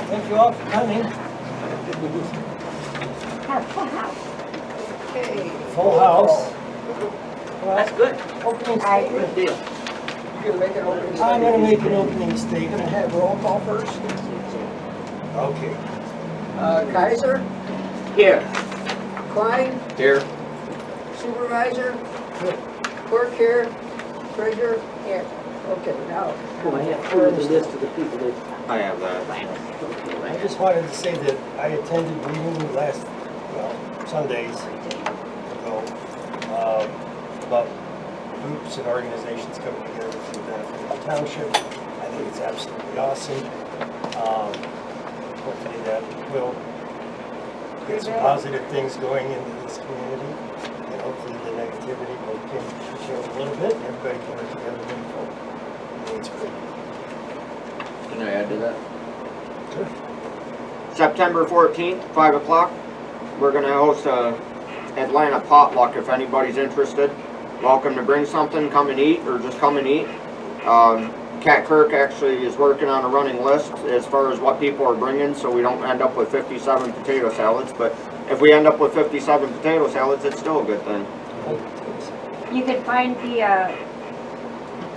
Thank you all for coming. Okay. Full house. That's good. Opening Good statement. deal. You gonna make an opening I'm statement? gonna make an opening Gonna statement. have roll call first. Okay. Kaiser, Here. Klein, Here. Supervisor, Clerk here, Treasurer here. Okay, now. Oh, I have to read the list of the people that. I have that. I just wanted to say that I attended a meeting last, Sundays ago, about groups and organizations coming together for the benefit of the township. I think it's absolutely awesome. Hopefully that will get some positive things going into this community, and hopefully the negativity will show a little bit, and everybody can work together moving forward. I think it's great. Can I add to that? Sure. September 14th, 5 o'clock, we're gonna host a Atlanta potluck if anybody's interested. Welcome to bring something, come and eat, or just come and eat. Cat Kirk actually is working on a running list as far as what people are bringing, so we don't end up with 57 potato salads, but if we end up with 57 potato salads, it's still a good thing. You can find the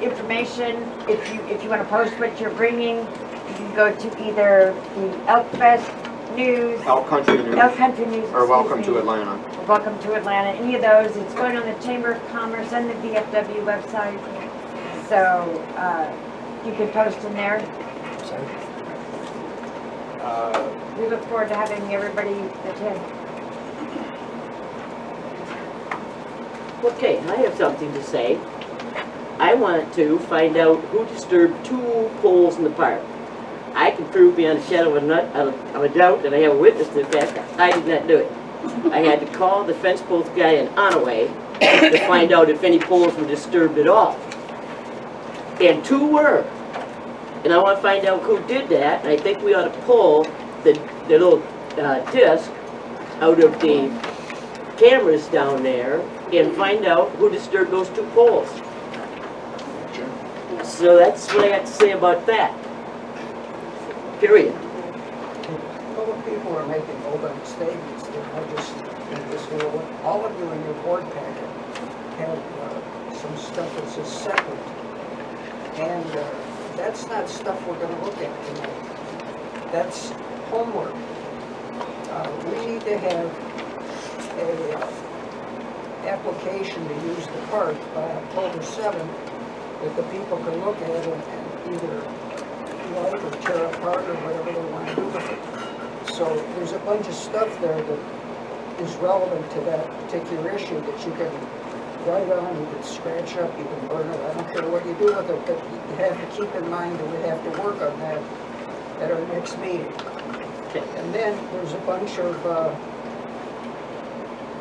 information if you want to post what you're bringing. You can go to either the Elk Fest News, Elk Country News, Elk Country News, or Welcome excuse to me, Atlanta. or Welcome to Atlanta. Any of those, it's going on the Chamber of Commerce and the VFW website. So you can post in there. Sorry. We look forward to having everybody attend. Okay, I have something to say. I want to find out who disturbed 2 poles in the park. I can prove beyond a shadow of a doubt that I have a witness to the fact that I did not do it. I had to call the fence post guy in Onaway to find out if any poles were disturbed at all. And 2 were. And I want to find out who did that, and I think we ought to pull the little disc out of the cameras down there and find out who disturbed those 2 poles. So that's what I got to say about that. Period. All the people are making open statements, all of you in your board packet have some stuff that says separate. And that's not stuff we're gonna look at tonight. That's homework. We need to have a application to use the park by October 7th that the people can look at and either like or tear apart or whatever they want to do with it. So there's a bunch of stuff there that is relevant to that particular issue that you can write on, you can scratch up, you can burn it. I don't care what you do with it, but you have to keep in mind that we have to work on that at our next meeting. And then there's a bunch of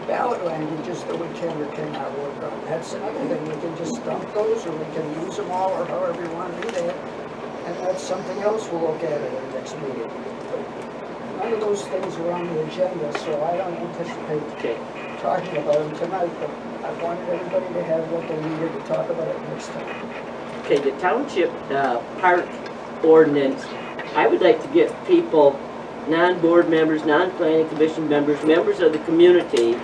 ballot languages that we can or cannot work on. That's another thing. We can just dump those, or we can use them all, or however you want to do that. And that's something else we'll look at our next meeting. But none of those things are on the agenda, so I don't anticipate talking about them tonight, but I wanted everybody to have what they needed to talk about it next time. Okay, the township park ordinance, I would like to get people, non-board members, non-planning commission members, members of the community,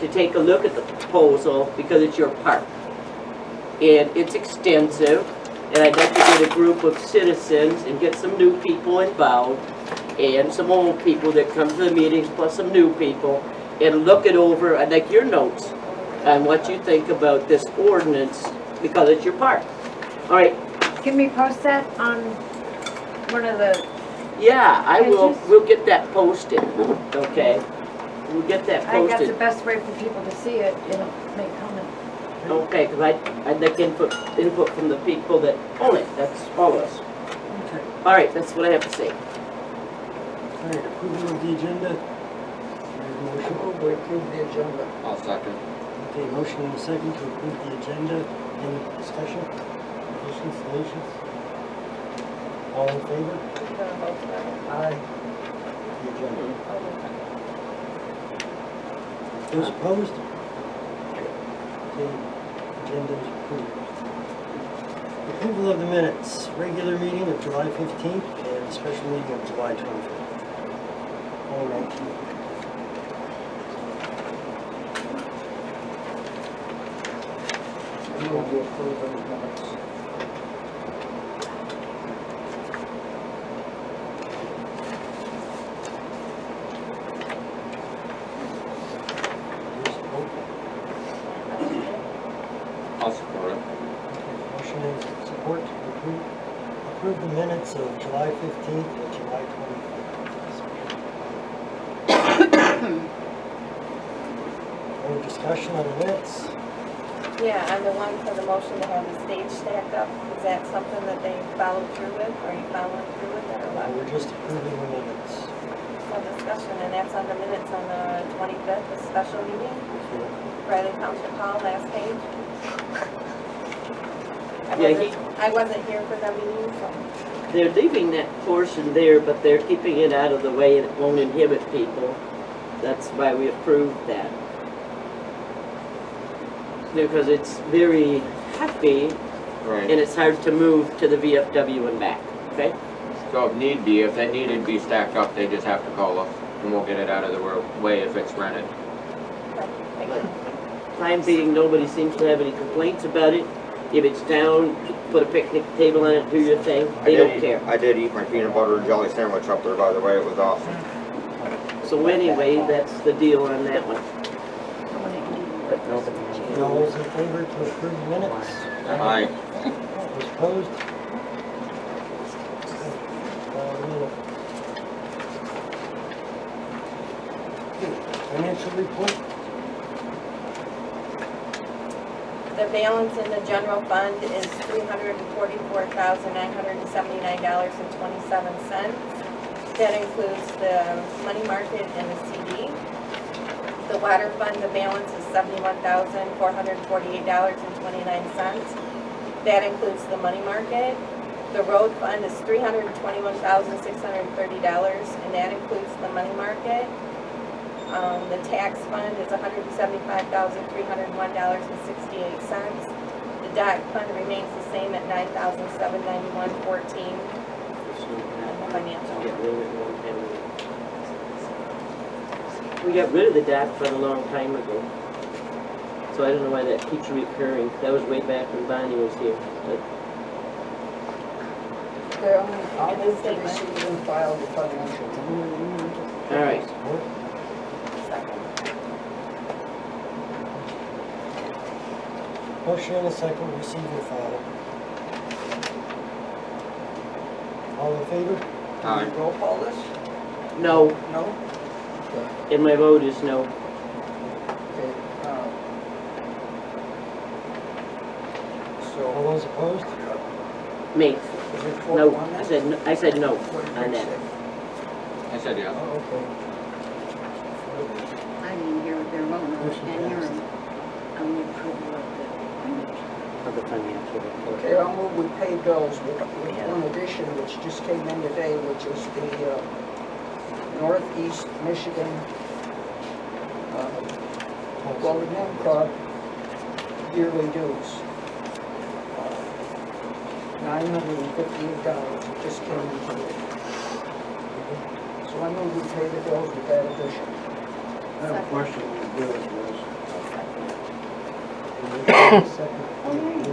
to take a look at the proposal because it's your park. And it's extensive, and I'd like to get a group of citizens and get some new people involved and some old people that come to the meetings, plus some new people, and look it over. I'd like your notes on what you think about this ordinance because it's your park. All right. Can we post that on one of the? Yeah, I will. Pages? We'll get that posted. Okay. We'll get that I think that's the posted. best way for people to see it and make comment. Okay, because I'd like input from the people that own it. That's all of us. Okay. All right, that's what I have to say. All right, approval of the agenda. Motion. We approve the agenda. I'll second. Okay, motion and a second to approve the agenda. Any discussion? Additions, deletions? All in favor? Aye. The agenda. Those opposed? Okay, agenda is approved. Approval of the minutes, regular meeting of July 15th and the special meeting of July 25th, 2019. I move we approve those minutes. I'll support it. Motion and support to approve the minutes of July 15th and July 25th. Any discussion on the minutes? Yeah, and the one for the motion to have the stage stacked up, is that something that they followed through with? Are you following through with it or what? We're just approving the minutes. Some discussion, and that's on the minutes on the 25th, the special meeting, Briley Township Hall, last page. I wasn't here for the meeting, so. They're leaving that portion there, but they're keeping it out of the way and it won't inhibit people. That's why we approved that. Because it's very heavy and Right. it's hard to move to the VFW and back, okay? So if need be, if that needed to be stacked up, they just have to call us and we'll get it out of the way if it's rented. Thank you. Time being, nobody seems to have any complaints about it. If it's down, put a picnic table on it, do your thing, they don't care. I did eat my peanut butter and jelly sandwich up there, by the way, it was awesome. So anyway, that's the deal on that one. But nobody. All those in favor to approve the minutes? Aye. Those opposed? Financial report? The balance in the general fund is $344,979.27. That includes the money market and the CD. The water fund, the balance is $71,448.29. That includes the money market. The road fund is $321,630, and that includes the money market. The tax fund is $175,301.68. The dock fund remains the same at $9,791.14. Financial. We got rid of the dock fund a long time ago. So I don't know why that keeps recurring. That was way back when Bonnie was here. But I'll move to receive and file the financial. all right. Motion and a second, receive and file. All in favor? Aye. Roll call this? No, No? and my vote is no. Okay, All so, those opposed? Me. is it 4 to No. 1 then? I said no What did on you that. say? I said yes. Oh, okay. I didn't hear what they're voting on, Motion and you're passed. on the approval of the financial. Of the financial report. Okay, I'll move we pay bills with one addition which just came in today, which is the Northeast Michigan, well, the name called yearly dues. $958, it just came in today. So I move we pay the bills with that addition. I have a question on the bills, Second. Oh, there you go.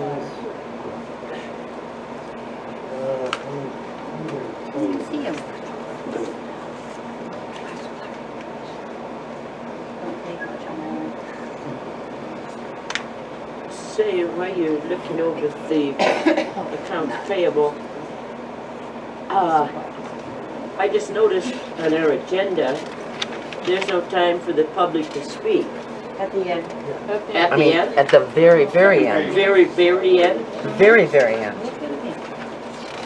I didn't see him. Don't take much on that. Say, while you're looking over the accounts payable, I just noticed on our agenda, there's no time for the public to speak. At the end. At I the mean, end? at the very, very end. Very, very end? Very, very end.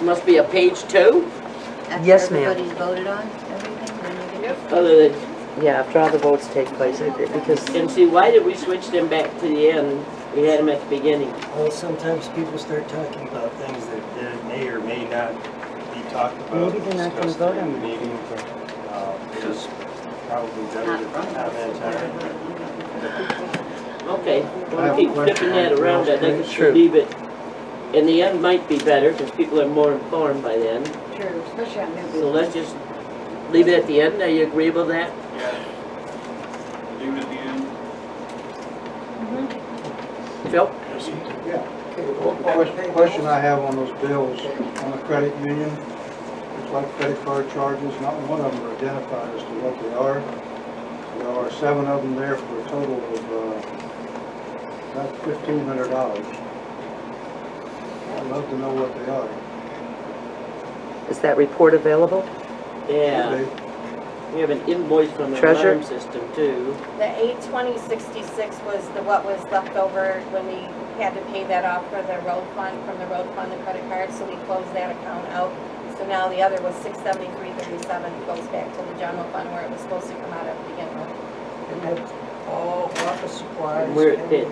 Must be a page 2, After Yes, ma'am. everybody's voted on everything, then you get other than, Yeah, after all the votes take place, because and see, why did we switch them back to the end? We had them at the beginning. Well, sometimes people start talking about things that may or may not be talked about. Maybe they're not gonna discussed vote during on the it. meeting. It's probably better to comment on it. Okay, we'll keep flipping that around, I think we True. should leave it in the end might be better, because people are more informed by then. True, especially on new business. So let's just leave it at the end, are you agreeable with that? Yeah. Leave it at the end. Phil? Yeah. Question I have on those bills, on the credit union, it's like credit card charges, not one of them are identified as to what they are. There are 7 of them there for a total of about $1,500. I'd love to know what they are. is that report available? Yeah, Okay. we have an invoice from the Treasure? alarm system too. The 82066 was what was left over when we had to pay that off for the road fund, from the road fund, the credit card, so we closed that account out. So now the other was 673.37, goes back to the general fund where it was supposed to come out at the beginning. And that's all office supplies. Where it did.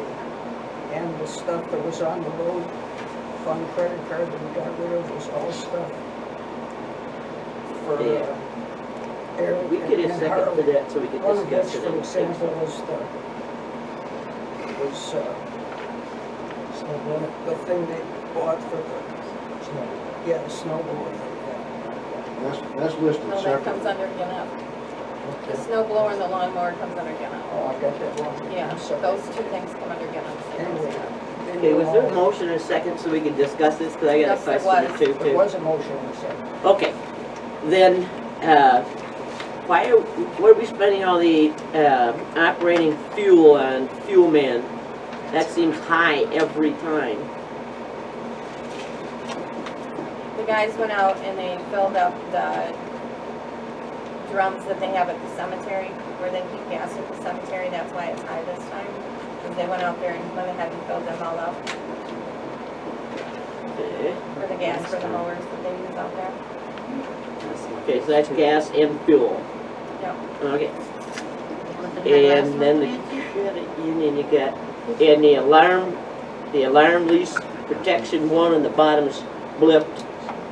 And the stuff that was on the road fund credit card that we got rid of was all stuff for Yeah. Eric We get a and second for Harley. that so we can One of which, discuss it. for in example, executive. was the thing they bought for the, the snowblower thing. That's listed No, that comes separately. under Gannett. The snow blower and the lawnmower comes under Gannett. Oh, I got that wrong. Yeah, I'm sorry. those two things come under Gannett. Anyway. Okay, was there a motion and a second so we can discuss this? Because I got a Yes, there question or was. two There too. was a motion in a second. Okay, then, where are we spending all the, operating fuel on fuel man? That seems high every time. The guys went out and they filled up the drums that they have at the cemetery, where they keep gas at the cemetery, that's why it's high this time. Because they went out there and went ahead and filled them all up Okay, for the gas for the mowers that they use out there. Okay, so that's gas and fuel. Yep. Okay, Was it the last and then one, the Nancy? credit union, you got, and the alarm lease protection one on the bottom's blipped.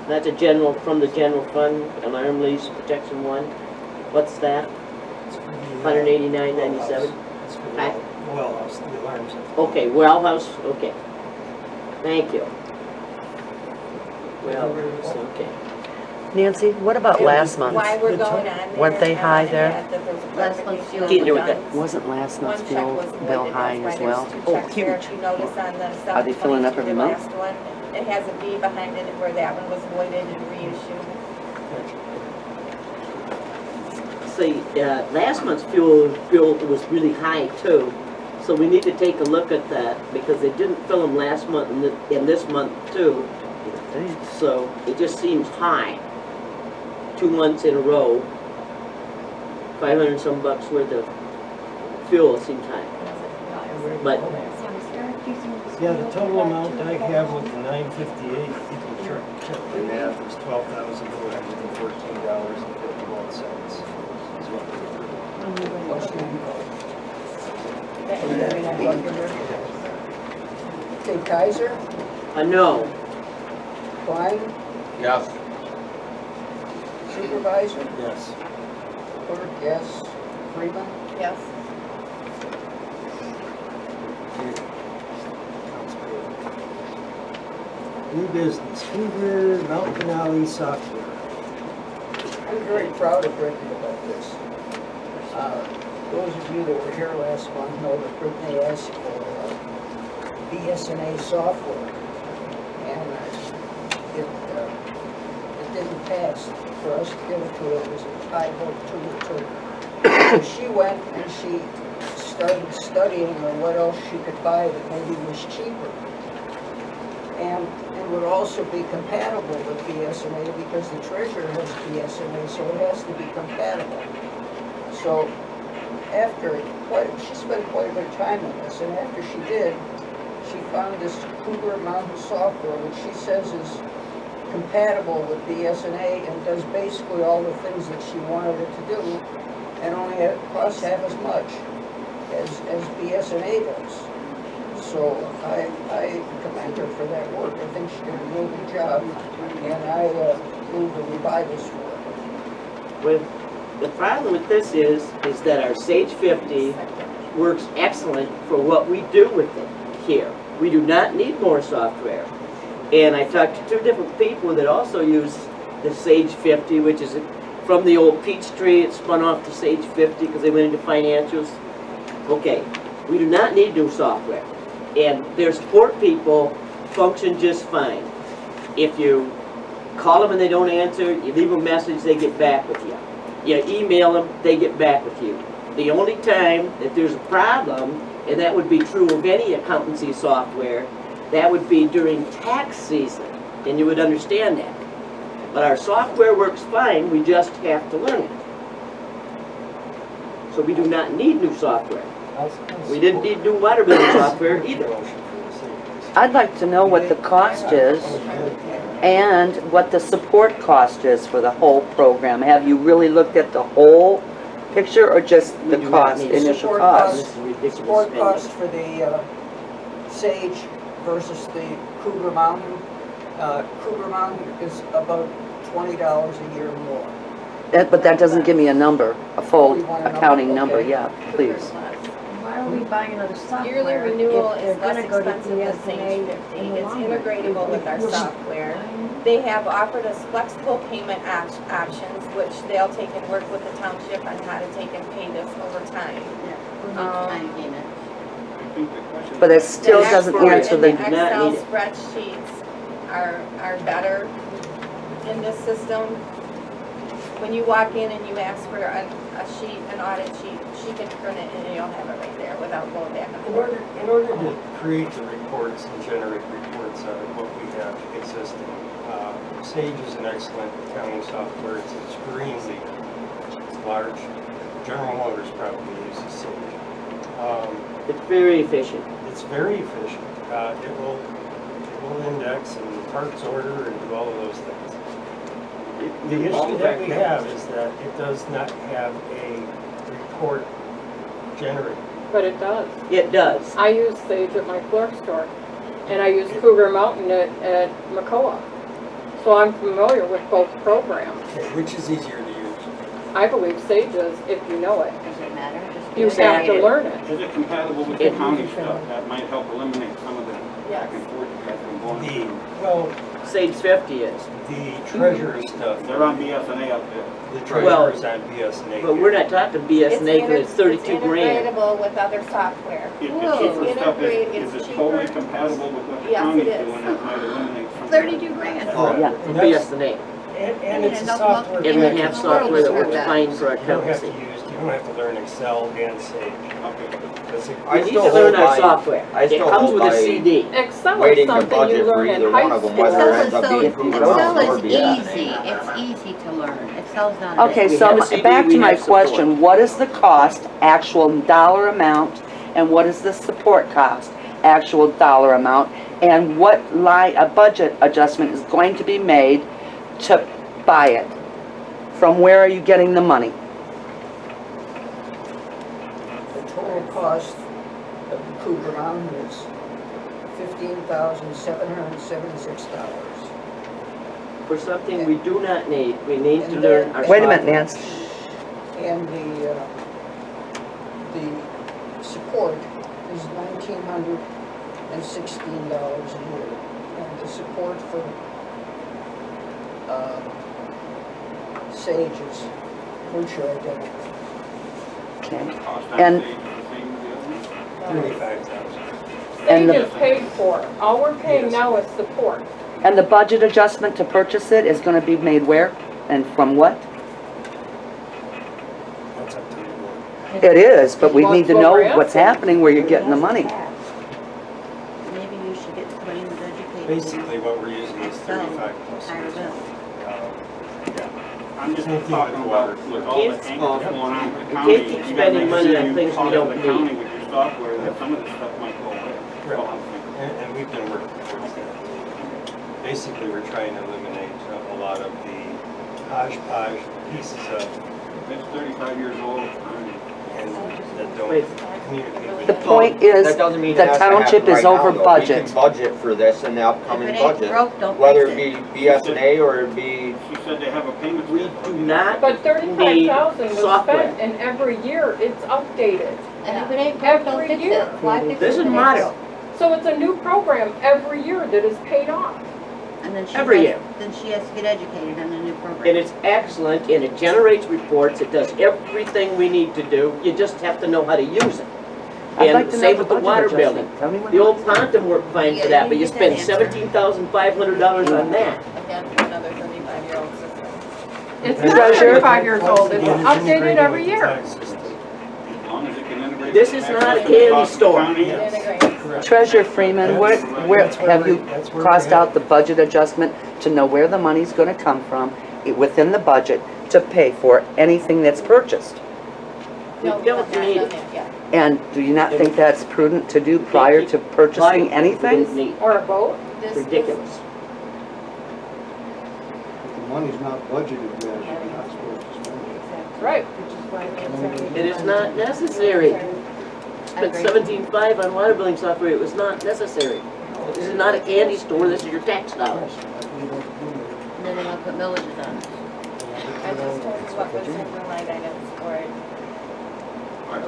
That's a general, from the general fund, alarm lease protection one. What's that? It's for the, $189.97? It's for the Aye. well house, the alarms. Okay, well house, okay. Thank you. Well, okay. Nancy, what about last month? Why we're The going to- on there. Weren't they high and there? that there's a Last month's clarification Can't on do the it that- funds. Wasn't last month's One check fuel was bill voided, high that's as why well? there's 2 Oh, checks there. huge. If you notice on the Are they filling up 722, every the month? last one, it has a B behind it where that one was voided and reissued. See, last month's fuel was really high too, so we need to take a look at that, because they didn't fill them last month and this month too. So it just seems high. 2 months in a row, 500 and some bucks worth of fuel seems high. But Yeah, the total amount I have with the 958, you can check the math, is $12,414.51 is what we approved. Plus the- Okay, Kaiser, no, Klein, Yes. Supervisor, Yes. Clerk, yes, Freeman, Yes. Accounts payable. New business, Hoover Mountain Alley Software. I'm very proud of Brittany about this. Those of you that were here last month know that Brittany asked for BSNA software, and it didn't pass for us to give it to her. It was a tie vote 2-2. So she went and she started studying on what else she could buy that maybe was cheaper. And it would also be compatible with BSNA because the treasurer has BSNA, so it has to be compatible. So she spent quite a bit of time on this, and after she did, she found this Cougar Mountain software, which she says is compatible with BSNA and does basically all the things that she wanted it to do, and only costs half as much as BSNA does. So I commend her for that work. I think she did a real good job, and I move that we buy this for her. with, the problem with this is that our Sage 50 works excellent for what we do with it here. We do not need more software. And I talked to 2 different people that also use the Sage 50, which is from the old Peachtree. It spun off to Sage 50 because they went into financials. Okay, we do not need new software. And their support people function just fine. If you call them and they don't answer, you leave a message, they get back with you. You email them, they get back with you. The only time that there's a problem, and that would be true of any accountancy software, that would be during tax season, and you would understand that. But our software works fine, we just have to learn it. So we do not need new software. We didn't need new water billing software either. I'd like to know what the cost is and what the support cost is for the whole program. Have you really looked at the whole picture or just the We do not cost, need initial support cost? This is ridiculous Support spending. cost for the Sage versus the Cougar Mountain. Cougar Mountain is about $20 a year more. But that doesn't give me a number, a full You want a number? accounting number, Okay. yeah, please. Why are we buying another software? Yearly renewal if they're is less gonna go to expensive than Sage BSNA 50. in the It's long run? integratable with our software. They have offered us flexible payment options, which they'll take and work with the township on how to take and pay this over time. Time payment. I think the question. But it still doesn't export answer and the, do not Excel need it. spreadsheets are better in this system. When you walk in and you ask for a sheet, an audit sheet, she can print it and you'll have it right there without going back and forth. In order to create the reports and generate reports out of what we have existing, Sage is an excellent accounting software. It's extremely large. General Motors probably uses Sage. It's very efficient. It's very efficient. It will index and parts order and do all of those things. The issue that we have is that it does not have a report generator. But it does. It does. I use Sage at my floor store, and I use Cougar Mountain at Macoa. So I'm familiar with both programs. Okay, which is easier to use? I believe Sage is, if you know it. Does it matter? Just You do it. have to learn it. Is it compatible with the county stuff? That might help eliminate some of the back and forth you guys have been going The, through. well, Sage 50 is. the treasurer stuff, They're on BSNA out there. the treasurer's on BSNA. But we're not talking BSNA because it's 32 It's grand. integratable with other software. If Whoa. the cheaper stuff Integrate, is it's it totally cheaper. compatible with what the Yes, county's it is. doing, that might eliminate some. 32 grand. Correct. Yeah. And that's- BSNA. And it's a Yeah, software. And we package. have software that works that. fine for our You don't have to accountancy. you don't have to learn Excel and Sage. Okay. That's it. I We need still to learn hold our by- software. I It still comes hold with a by CD. Excel is waiting to something you budget for learn in either high one of them, school. whether it Excel ends is up so, being Cougar Excel Mountain or is BSNA. easy. It's easy to learn. Excel's not. a okay, We so have a CD, back we to my have support. question, what is the cost, actual dollar amount, and what is the support cost, actual dollar amount, and what a budget adjustment is going to be made to buy it? From where are you getting the money? The total cost of the Cougar Mountain is $15,776. For something we do not need, we need to And learn then- our Wait a minute, software. Nancy. And the support is $1,916 a year. And the support for Sage is virtually identical. Okay. Cost on And- stage is the same as the other one? 35,000. And Sage the- is paid for. All we're paying Yes. now is support. And the budget adjustment to purchase it is gonna be made where and from what? That's up to the board. It is, but we Well, need to that's know what we're what's asking. happening, where you're getting the money. Maybe you should get somebody who's educated. Basically, what we're using is Excel, 35 plus. higher bill. Yeah. I'm just Same thing talking with about water. with all the Kids- angles going on with the We county. can't keep you gotta spending make money sure on you things we talk to don't the need. county with your software, that some of this stuff might go away. That's all I'm thinking. And we've been working towards that. Basically, we're trying to eliminate a lot of the hodgepodge pieces of, If it's 35 years old, I mean, and that don't Wait. communicate with. The point is, That doesn't mean the it has to township happen is right now, over though. budget. We can budget for this in the If upcoming it ain't budget, broke, don't whether it fix it. be BSNA or it be, she said they have a payment. We schedule. do not But need 35,000 was software. spent, and every year it's updated. And if it ain't broke, don't Every fix year. it. Why fix it? Doesn't when it matter. broke? So it's a new program every year that is paid off. And then she Every has- year. Then she has to get educated on the new program. And it's excellent, and it generates reports, it does everything we need to do, you just have to know how to use it. I'd like And to know same the with the budget water adjustment. billing. Tell me when The it- old Ponton worked fine for that, but you spend $17,500 on that. Again, another 35-year-old system. It's And not treasurer- 35 years old, it's Yeah, updated integrating every with the year. tax system. As long as it can integrate. This with is the not a tax candy cost of the store. county. Yes. Integrate. Treasurer Freeman, where That's where have you that's where crossed we're out the budget adjustment to know where the money's gonna come from within the budget to pay for anything that's purchased? No, You we don't have not need done it. that yet. And do you not think that's prudent to do prior to purchasing anything? Or a boat. It's ridiculous. If the money's not budgeted, then you're not supposed to spend it. Right. It is not necessary. Spent $17,500 on water billing software, it was not necessary. This is not a candy store, this is your tax dollars. And then they want to put millages on it. I just told you what was in the line items for it. All right,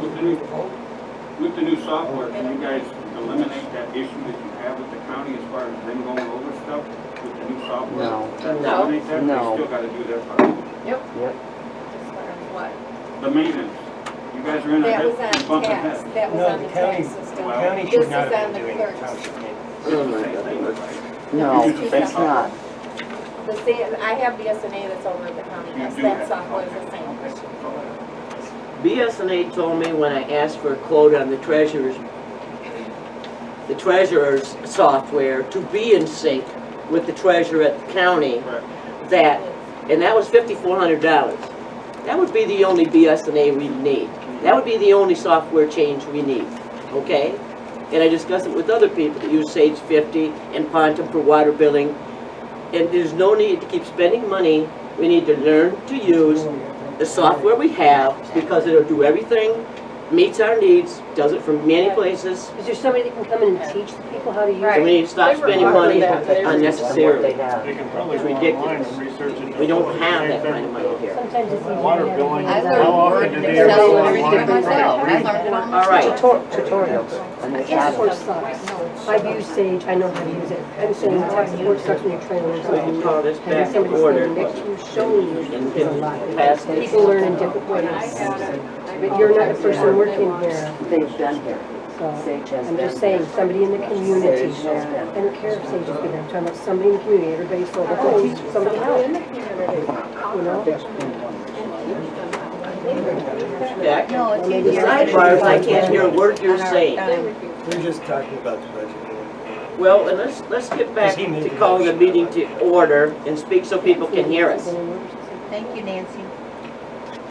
with the new software, can you guys eliminate that issue that you have with the county as far as them going over stuff with the new software? No. Eliminate that, No. they still gotta do their part. As far as what? The maintenance, you guys are in a That was head, on bumping tax, head. that was No, on the the county, tax the system. county This should is not on have the been doing clerk's. township maintenance. Oh my God. No, Use the same it's not. The same, I have BSNA that's over at the county, You yes, do that have- software is the same. BSNA told me when I asked for a quote on the treasurer's software to be in sync with the treasurer at the county, that, and that was $5,400. That would be the only BSNA we need. That would be the only software change we need, okay? And I discussed it with other people that use Sage 50 and Pontum for water billing. And there's no need to keep spending money. We need to learn to use the software we have because it'll do everything, meets our needs, does it from many places. Is there somebody that can come in and teach the people how to use So we it? need to stop They were spending money offering that. They were- unnecessarily. can It's ridiculous. We don't have that kind of money here. Sometimes it's easier. Water to have billing. it I hands-on. How learned often Word do and they Excel ever and go everything online? myself. I learned it on All right. Tutorials. And they It have support sucks. I've used Sage, I know how to use it. I'm saying tech support sucks when you're trying to learn We can something call new. this Having back in somebody order. standing next to you showing you And is a lot. pass this. People learn in different ways. But you're not the person working here, They've been here. so Sage has I'm just been saying, somebody in the community. Sage has been. I don't care if Sage is bigger, I'm talking about somebody in the community, everybody's told, oh, teach somebody else. You know? Jack? No, it's Maybe easier. Sidebars, I can't hear a word you're saying. We're just talking about the budget. Well, and let's get back to calling the meeting to order and speak so people can hear us. Thank you, Nancy.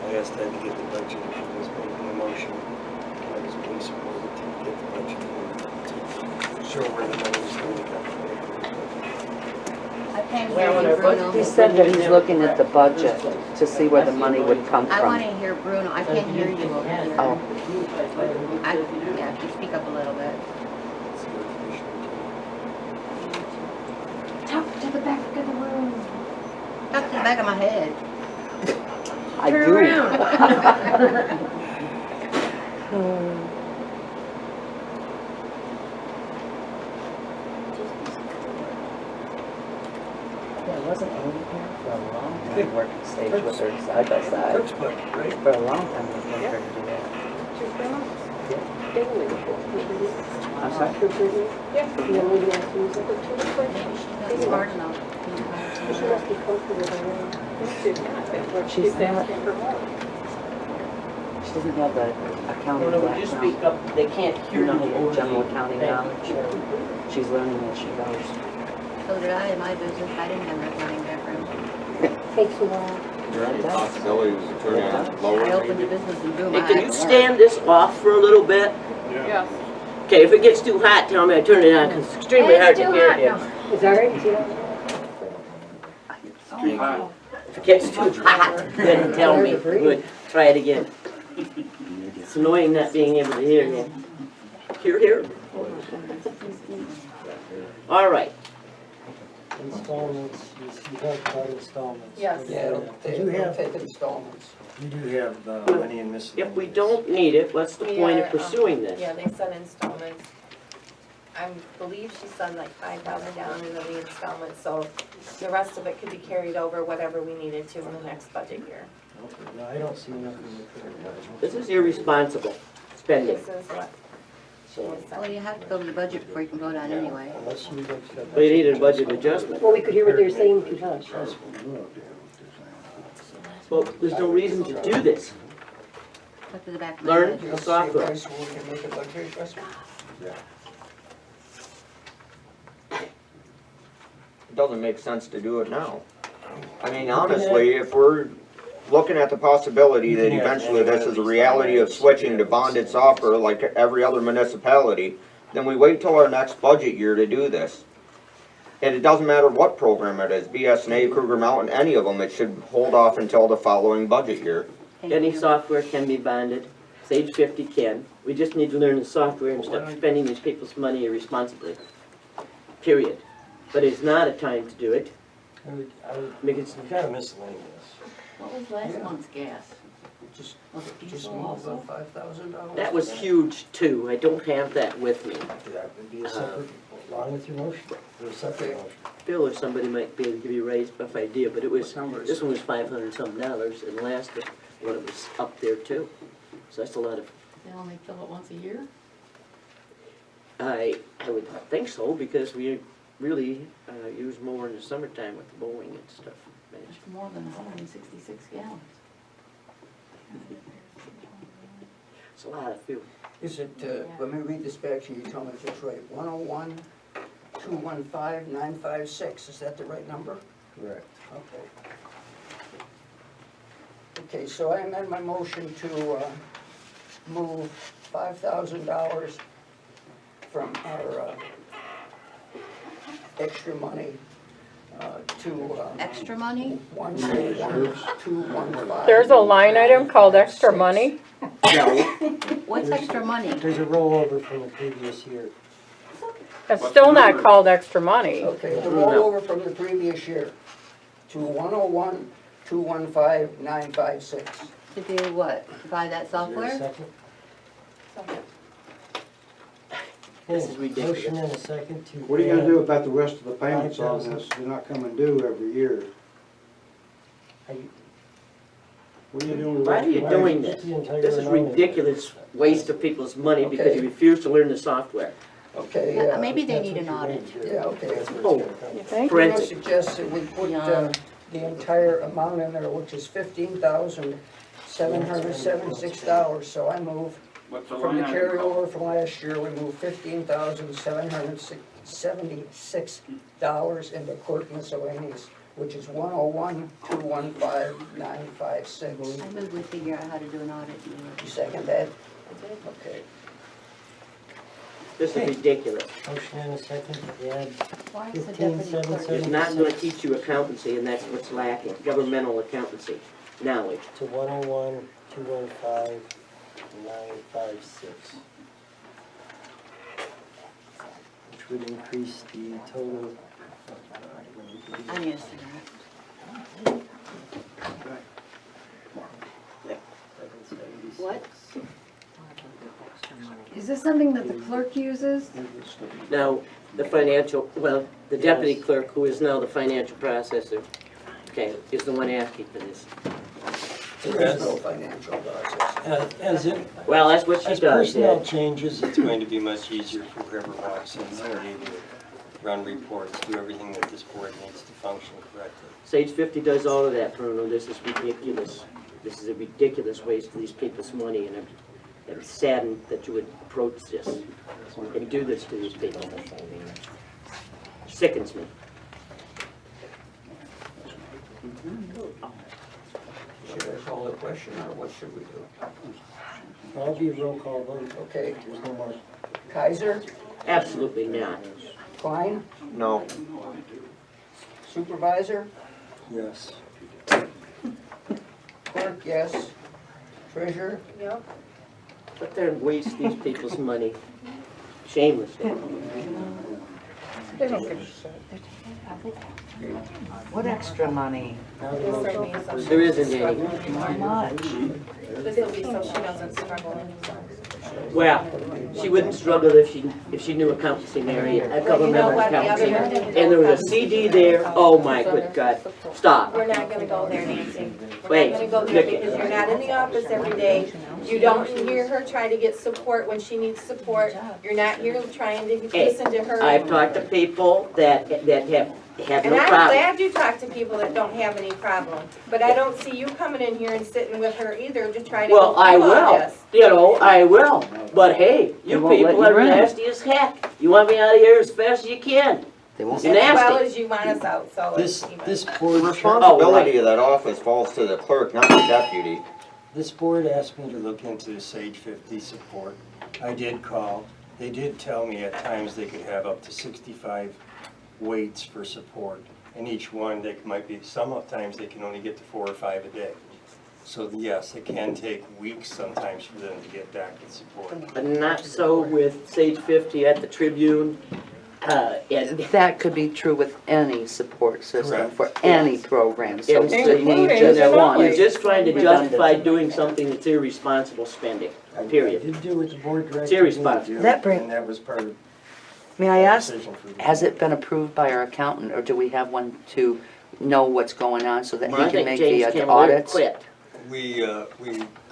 I asked Ted to get the budget if he was making a motion. I was being supported to get the budget and to show where the money was going to come from. I can't Well, hear when you, our budget Bruno. He said that he's looking at the budget to see where the money would come I want from. to hear Bruno. I can't hear you over here. Oh, Yeah, if you speak up a little bit. Talk to the back of the room. Talk to the back of my head. I Turn do. around. Yeah, wasn't Amy here for a long time working Sage with her side by side? Kirk's budget, right? For a long time, we've been her to do that. I'm sorry? The young lady asked me, is it too much? It's hard enough. She must be comfortable with her. She's not, she doesn't have the accounting Would you speak background. up? They can't hear No, you. general accounting knowledge. She's learning as she goes. So did I in my business. I didn't have an accounting background. Takes a while. Is there any possibility of turning it I lower? opened a business in Boom. Hey, can you stand this off for a little bit? Yes. Okay, if it gets too hot, tell me I turn it on, because it's extremely hard to hear here. Is that right? Is it? Too hot. If it gets too hot, then tell me. Good, try it again. It's annoying not being able to hear you. Hear? All right. Installments, you talked about installments. Yes. Yeah, You have- take installments. You do have money in miscellaneous. If we don't need it, what's the We point are, of pursuing this? Yeah, they said installments. I believe she's done like 5,000 down in the reinstallment, so the rest of it could be carried over, whatever we needed to in the next budget year. Okay, no, I don't see nothing in the current budget. This is irresponsible spending. This is what So, Well, you have to go to the budget before you can vote on it anyway. unless you look at. But you need a budget adjustment. Well, we could hear what they're saying if you hush. Well, there's no reason to do this. Look to the back of my Learn head. the Let's see, software. Bryce, we can make a budget adjustment. It doesn't make sense to do it now. I mean, honestly, if we're looking at the possibility that eventually this is a reality of switching to bonded software like every other municipality, then we wait till our next budget year to do this. And it doesn't matter what program it is, BSNA, Kruger Mountain, any of them, it should hold off until the following budget year. Thank Any you. software can be bonded. Sage 50 can. We just need to learn the software and stop spending these people's money irresponsibly. Period. But it's not a time to do it. I would Make it, kind of miscellaneous. What was last month's gas? Just, Was it just diesel move also? $5,000. that was huge too. I don't have that with me. That would be a separate, along with your motion, or a separate motion. Bill or somebody might be able to give you a raise, rough idea, but it was, What number is this it? one was $500-something, and last one it was up there too. So that's a lot of, They only fill it once a year? I would think so, because we really use more in the summertime with the mowing and stuff. It's more than 166 gallons. It's a lot of fuel. Is it, let me read this back to you, tell me if it's right. 101-215-956, is that the right number? Correct. Okay. Okay, so I amend my motion to move $5,000 from our extra money to Extra money? 101-215. There's a line item called extra money. No, What's extra money? There's a rollover from the previous year. It's still not called extra money. Okay, the rollover from the previous year to 101-215-956. To do what? To buy that Is there a software? second? This is ridiculous. Motion and a second to. What are you gonna do about the rest of the payments on this? They're not coming due every year. What are you doing with the why rest are of you the doing payments? this? This is ridiculous waste of people's money because you Okay. refuse to learn the software. Okay, Maybe they need an audit. yeah, okay. Oh, You think? I'm gonna forensic. suggest that we put Yeah. the entire amount in there, which is $15,776, so I move What's the from the line item called? carryover from last year, we move $15,776 into clerk miscellaneous, which is 101-215-956. I move we figure out how to do an audit. You second that? Okay. This is ridiculous. Motion and a second to add Why is the deputy clerk? 15,776 It's not going to teach you accountancy, and that's what's lacking, governmental accountancy, knowledge. to 101-215-956. Which would increase the total. I need a cigarette. What? Is this something that the clerk uses? Now, the financial, well, the deputy clerk, who is now the financial processor, okay, is the one asking for this. There is no financial process. As it, Well, that's what she as does, personnel yeah. changes, it's going to be much easier for whoever walks in to be able to run reports, do everything that this board needs to function correctly. Sage 50 does all of that, Bruno. This is ridiculous. This is a ridiculous waste of these people's money, and I'm saddened that you would approach this and do this to these people. Sickens me. Should I call the question, or what should we do? I'll be a roll call vote. Okay, There's no more. Kaiser, Absolutely not. Klein, No. Supervisor, Yes. Clerk, yes. Treasurer, Yep. Sit there and waste these people's money shamelessly. They don't give a shit. What extra money? Now the This will motion. be so she There isn't doesn't any. struggle anymore. How much? This will be so she doesn't struggle anymore. Well, she wouldn't struggle if she knew accountancy, Mary, a couple you know members what, the accountancy. other one- And there was a CD there, oh my good God, stop. We're not gonna go there, Nancy. We're Wait, not gonna go there Nikki. because you're not in the office every day. You don't hear her try to get support when she needs support. You're not here trying to Hey, listen to her. I've talked to people that have And no I'm problem. glad you talk to people that don't have any problem, but I don't see you coming in here and sitting with her either to try to go Well, I through all will, this. you know, I will, but hey, They you won't let people you are in. nasty as heck. You want me out of here as fast as you can. They won't. You're As well nasty. as you want us out, so This, it's even. this The board, responsibility of that office falls to the clerk, not the deputy. this board asked me to look into Sage 50 support. I did call. They did tell me at times they could have up to 65 waits for support. And each one, they might be, sometimes they can only get to 4 or 5 a day. So yes, it can take weeks sometimes for them to get back to support. But not so with Sage 50 at the Tribune. And That could be true with any support system for Correct. any program, so And we including need the just village. one. you're just trying to justify doing something that's irresponsible spending, I period. did do what the board directed It's me to irresponsible. do, That bring- and that was part of May I the ask, decision for the has board. it been approved by our accountant, or do we have one to know what's going on so that Well, I he can think make James the Cavalier audits? quit. We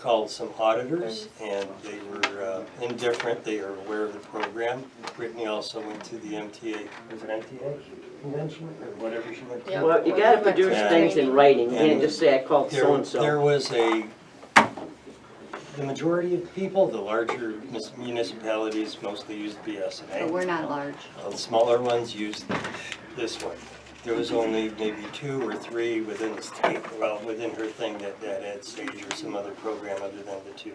called some auditors, and they were indifferent. They are aware of the program. Brittany also went to the MTA, was it MTA convention, or whatever she went to? Yeah. Well, you gotta produce Yeah. things in writing, you can't just say I called There so-and-so. was the majority of people, the larger municipalities mostly used But BSNA. we're not large. The smaller ones used this one. There was only maybe 2 or 3 within the state, well, within her thing that had Sage or some other program other than the 2.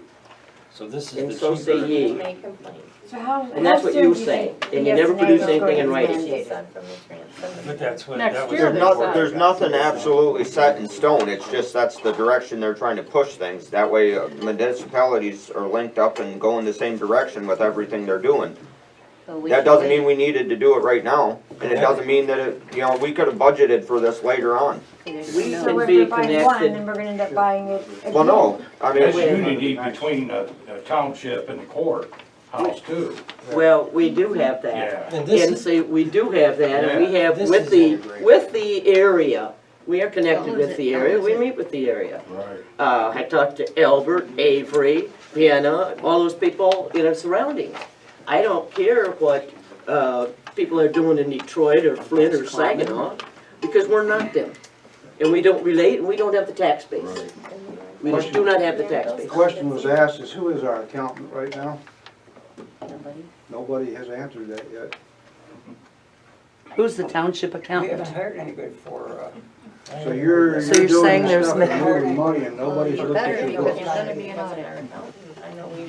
So this is And the so say cheaper. ye. May complain. So how And that's what soon you do say, think and you never BSNA produce is anything going in to writing. mandate? Son from the But that's what, Next that was. year the they report. said. There's nothing absolutely set in stone, it's just that's the direction they're trying to push things. That way municipalities are linked up and go in the same direction with everything they're doing. So we That should doesn't wait. mean we needed to do it right now, and it doesn't mean that it, you know, we could have budgeted for this later on. We No. can So if be we're buying one, connected. then we're gonna end up buying it again. Well, no, I There's mean, unity between the township and the courthouse too. Well, we do have that. Yeah. And this And is, see, we do have that, and we have, This with is the, integrated. with the area, we are connected with the area, we meet with the area. Right. I talked to Albert, Avery, Vienna, all those people in our surroundings. I don't care what, people are doing in Detroit or Flint or Saginaw, because we're not them. And we don't relate, and we don't have the tax base. We just do not have the tax The base. question was asked is who is our accountant right now? Nobody. Nobody has answered that yet. Who's the township accountant? hired anybody for, So you're So you're doing saying this there's stuff and moving money and nobody's You looked better, at your because books. there's gonna be an audit. I know we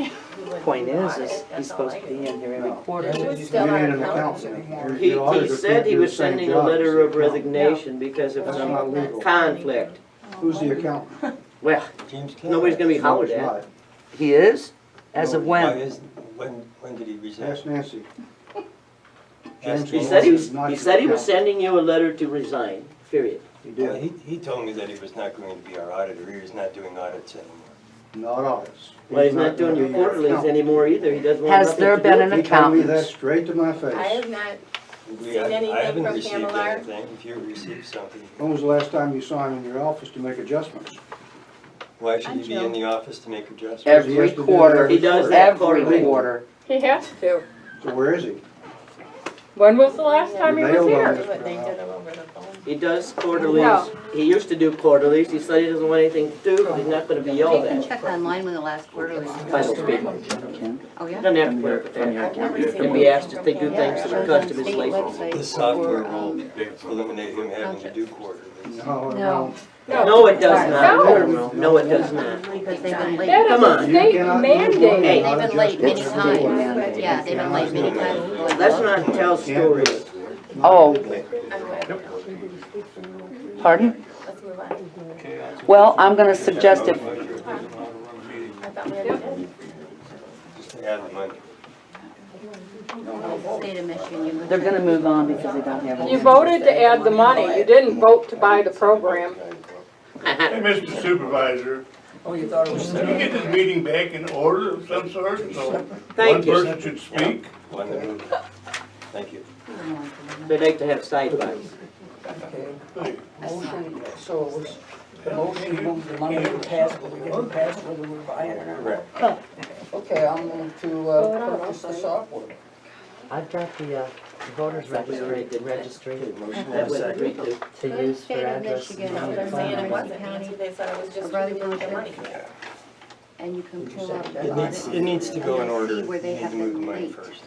wouldn't Point do is audit, he's that's all supposed I to be do. in here every No. quarter. It was You still ain't our an accountants accountant. anymore. Your- He your auditors said can't he do was the same sending a job as letter the of accountant. resignation because of That's some not legal. conflict. Who's the accountant? Well, James Kelly. nobody's gonna be No, hollered it's at. not. He is? As of Why when? is, when did he resign? Ask Nancy. Ask He James. said he This was, is not he your said he was accountant. sending you a letter to resign, period. He Well, did, he told me that he was not going to be our auditor. He was not doing audits anymore. not audits. Well, he's not doing your gonna be quarterlies accountant. anymore either, he doesn't want Has nothing there to been do an with He told me that accountant? straight to my I face. have not, We- Seen anything I haven't from received Camelar? anything. If you received something, When was the last time you saw him in your office to make adjustments? why should he be in the office to make adjustments? He has Every to do quarter. that He does that Every quarterly. quarter. He has to. So where is he? When was the last time he was Nailed on here? this. but they did them over the phone. He does quarterlies, No. he used to do quarterlies, he said he doesn't want anything to do, he's not gonna be You yelled can at check online when the last quarterly by those was. people. Oh, yeah? Doesn't have to put up with that. I've never seen And be asked if they do things to Shows the on customers state later. website The software for, will eliminate him having to do quarterlies. No, No. No, it does not. No. No, it does not. because they've been late. That is Come a on. state You cannot mandate. use Hey. one They've been late many without times. adjustment. Yeah, they've been late many times. Let's not tell stories. Oh, I'm glad. pardon? Let's move on. Well, I'm gonna suggest if, I thought we already did. Just to add the money. State of Michigan, you they're gonna move on because they don't have. You voted to add the money, you didn't vote to buy the program. Hey, Mr. Supervisor, Oh, you thought it was Can we get this meeting back in order of some sort, so Thank one you. person should speak? Thank you. They'd like to have sidebars. Okay. Motion, so it was, the motion moved the money to pass, but we didn't pass whether we're buying it or not. Okay, I'll move to, purchase the software. I've got the voters registry, Motion That and a was second. agreed to. to use for State of address. Michigan, No, they're saying it Montmorency wasn't, County, Nancy, they said it was just Briley the money. Township. And you can pull out the It needs, audit. it needs to go in order. See where they You have need to move the been money late. first.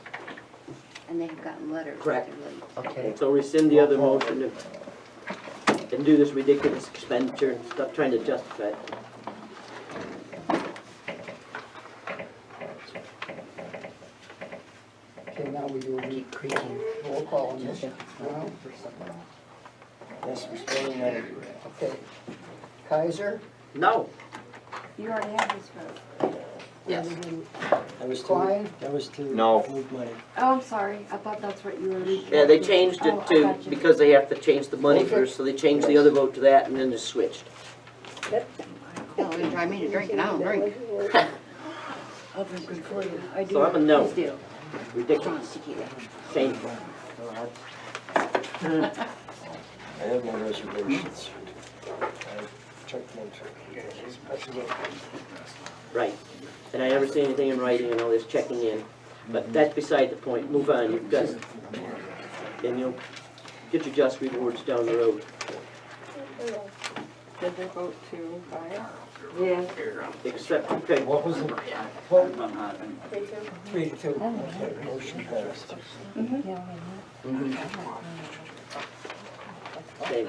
And they have gotten letters. that Correct. they're late. Okay. So rescind the other motion and do this ridiculous expenditure and stop trying to justify it. Okay, now we do a roll call on this. Now, Yes, we're spending money. okay. Kaiser, No. You already have this vote. Yes. That was to, Klein? that was to No. move money. Oh, I'm sorry, I thought that's what you were reading. Yeah, they changed it Oh, I to, got you. because they have to change the money Okay. first, so they changed the other vote to that and then just switched. Hell, you drive me to drink and I don't drink. I'll drink before you. I do. So I'm a no. Please do. Ridiculous. Shameful. I have no reservations. I checked into it. Right. And I never see anything in writing and all this checking in. But that's beside the point. Move on. You've got, and you'll get your just rewards down the road. Did they vote to buy it? Yeah. Except, okay, What was the, what? 3-2. Okay, motion passed. same.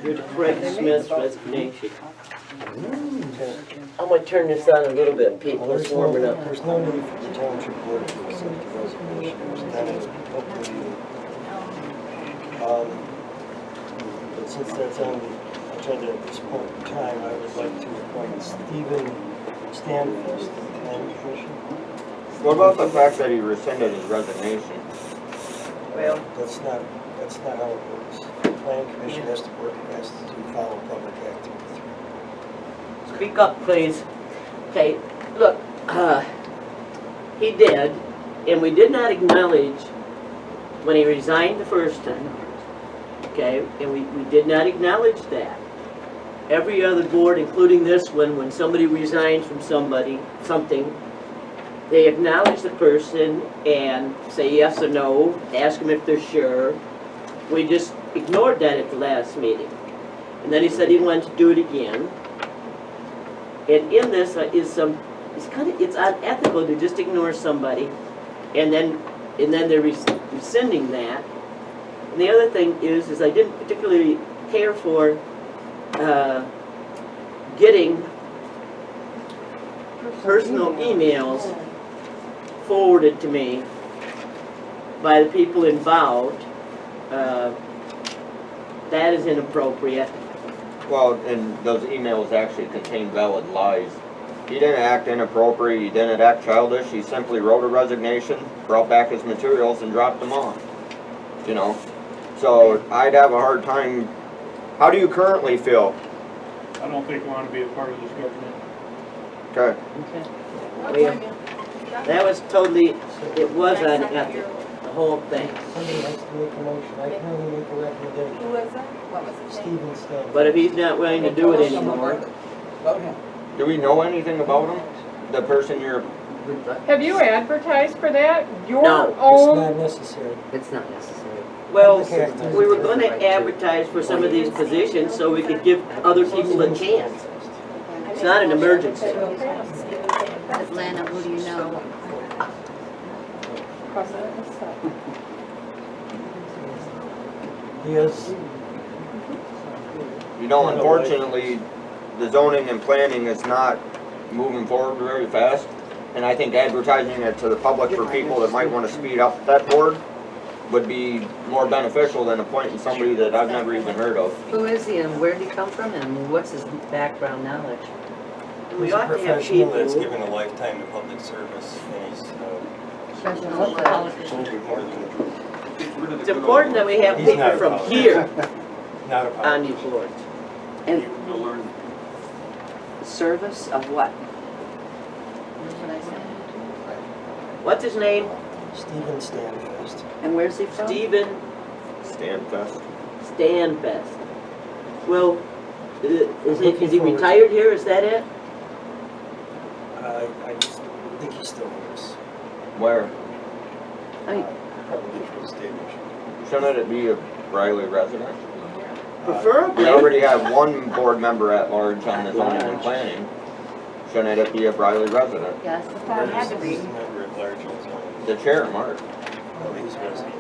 Here's Craig Smith's resignation. I'm gonna turn this on a little bit, people. Well, It's warming up. there's no need for the township board to accept the resignation. It was done at a public meeting. But since that's on the agenda at this point in time, I would like to appoint Stephen Stanford to the planning commission. What about the fact that he rescinded his resignation? Well, That's not how it works. The planning commission has to work, has to follow public act 53. speak up, please. Okay, look, he did, and we did not acknowledge when he resigned the first time. Okay, and we did not acknowledge that. Every other board, including this one, when somebody resigns from something, they acknowledge the person and say yes or no, ask them if they're sure. We just ignored that at the last meeting. And then he said he wanted to do it again. And in this it's unethical to just ignore somebody and then they're rescinding that. And the other thing is I didn't particularly care for getting personal emails forwarded to me by the people involved. That is inappropriate. Well, and those emails actually contain valid lies. He didn't act inappropriate, he didn't act childish, he simply wrote a resignation, brought back his materials, and dropped them off. You know? So, I'd have a hard time. How do you currently feel? I don't think we want to be a part of this government. Okay. Well, that was totally, it was unethical, the whole thing. Somebody has to make a motion. I can only make a Who recommendation. was it? What was his name? Stephen Stanford. But if he's not willing to do it anymore, About him. Do we know anything about him? The person you're... Have you advertised for that? Your No. It's own? not necessary. It's not necessary. well, we were going to advertise for some of these positions so we could give other people a chance. It's not an emergency. Atlanta, who do you know? He is, You know, unfortunately, the zoning and planning is not moving forward very fast. And I think advertising it to the public for people that might want to speed up that board would be more beneficial than appointing somebody that I've never even heard of. Who is he and where did he come from and what's his background knowledge? We he's a ought to have professional that's people, given a lifetime to public service, and he's, Professional what? a little bit more than rid of the It's good important that old we have He's people not from a here Not a on problem. these boards. And You'll learn. service of what? That's what I said. What's his name? Stephen Stanfest. And where's he from? Stephen Stanfest. Stanfest. Well, is he retired here, is that it? I just think he still lives. Where? Probably for the state mission. Shouldn't it be a Briley resident? We Preferably. already have one board member at large on the zoning and planning. Shouldn't it be a Briley resident? Yes. Thought it had to be. He's a member at large in his own. The chair, Mark. No, he's resident.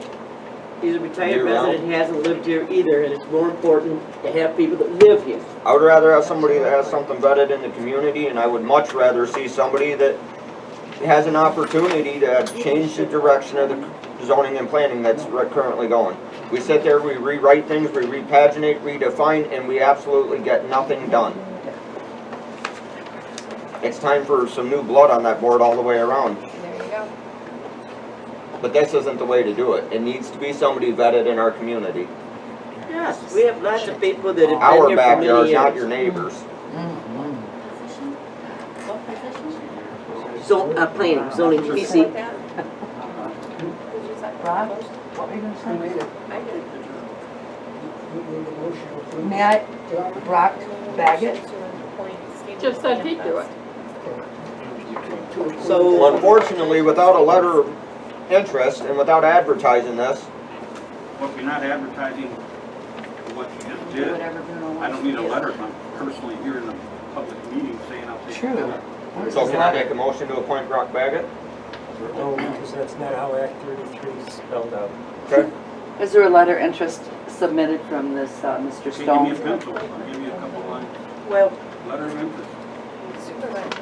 He's a retired Year-round? resident, he hasn't lived here either, and it's more important to have people that live here. I would rather have somebody that has something vetted in the community, and I would much rather see somebody that has an opportunity to change the direction of the zoning and planning that's currently going. We sit there, we rewrite things, we repaginate, redefine, and we absolutely get nothing done. It's time for some new blood on that board all the way around. There you go. But this isn't the way to do it. It needs to be somebody vetted in our community. Yes, we have lots of people that have been Our here for many backyards, not years. your neighbors. Position? What position? So, planning, zoning Did you PC. second that? Did you second Rob? that motion? What were you gonna I made it. I did. You made the motion to approve. May I, Brock, bag it? Motion to appoint Stephen Just said he'd do it. So, Well, unfortunately, without a letter of interest and without advertising this, Well, if you're not advertising what you just Do did, whatever Bruno wants. I don't need a to do. letter if I'm personally here in a public meeting saying I'll take True. it. so can I make a motion to appoint Brock Baggett? No, because that's not how Act 33 is spelled out. Okay. Is there a letter interest submitted from this, Mr. Okay, give me a Stone? pencil, I'll give you a couple lines. well, Letter of interest. Supervisor.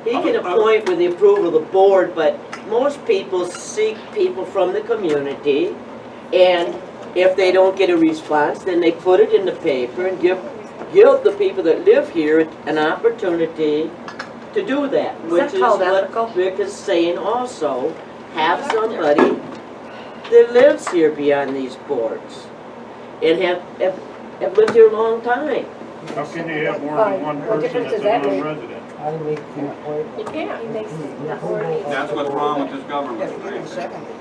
he can appoint with the approval of the board, but most people seek people from the community, and if they don't get a response, then they put it in the paper and give the people that live here an opportunity to do that, Is which that is called what ethical? Rick is saying also. Have somebody that lives here beyond these boards, and have lived here a long time. How can you have more than one What person difference that's does that a make? non-resident? I make the appointment. You can't. He makes the board needs to That's what's wrong with this Yeah, government. you didn't second it.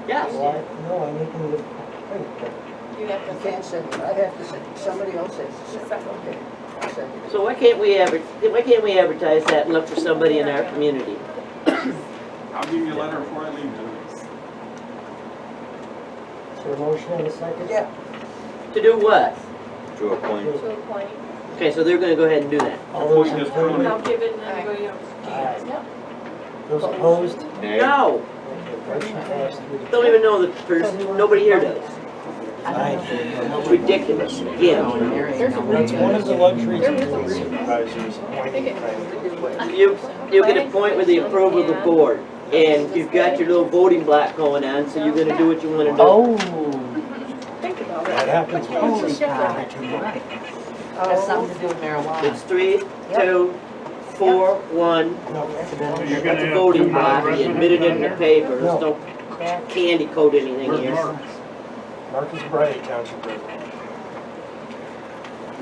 Yes. Why? No, I'm making the appointment. You have You to can't second it. I have to second, somebody else has to second. Okay, I second it. So why can't we advertise that and look for somebody in our community? I'll give you a letter before I leave. Is there a motion and a second? Yeah. To do what? To appoint. to appoint. Okay, so they're gonna go ahead and do that. All those in Appoint this favor? county. I'll give it to anybody else. Aye. Those opposed? Nay. No, Motion passed. don't even know the person, nobody here does. Aye. It's ridiculous, again. That's one of the luxuries of being supervisors, appointing private. You can appoint with the approval of the board, and you've got your little voting block going on, so you're gonna do what you wanna do. Oh, Think about That it. happens when holy it's cow. every 2 months. Has something to do with marijuana. It's 3, 2, 4, 1, No, You're that's gonna a have voting two block, you non-residents admit it in on the there? paper, No. don't candy coat anything Where's here. Mark? Mark is Briley Township resident.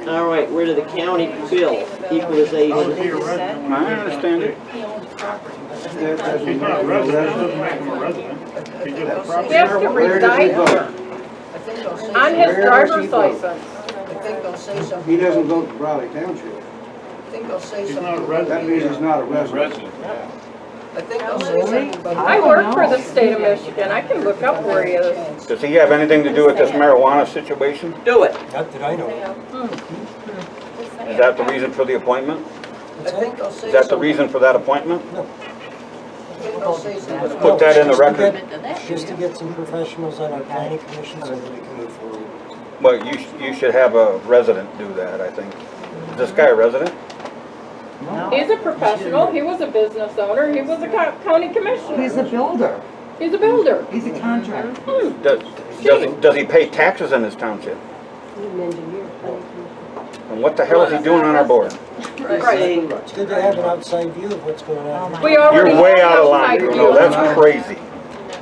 All right, where to the county bill, How is equalization. he a resident? I understand it. He owns property. He's not a resident, doesn't make him a resident. He's just a He property. has to Where does he reside vote? here I think they'll say on something. his Where does he driver's vote? license. I think they'll say something. He doesn't vote for Briley Township. I think they'll say He's something. not a about resident. That means he's not a He's a resident. resident, yeah. I think they'll say something about. I work for the state of Michigan. I can look up where he is. Does he have anything to do with this marijuana situation? Do it. Not that I know of. Is that the reason for the appointment? I think they'll say Is that the something. reason for that appointment? I think they'll say something. Let's put that in the Just to record. get- Just to get some professionals on our planning commission so that we can move forward. Well, you should have a resident do that, I think. Is this guy a resident? He's a professional. He was a business owner. He was a county commissioner. He's a builder. He's a builder. He's a contractor. Does he pay taxes in this township? He's an engineer. And what the hell is he doing on our board? He's saying, It's good to have an outside view of what's going on. We already You're way have out of line, outside Bruno, view. that's crazy.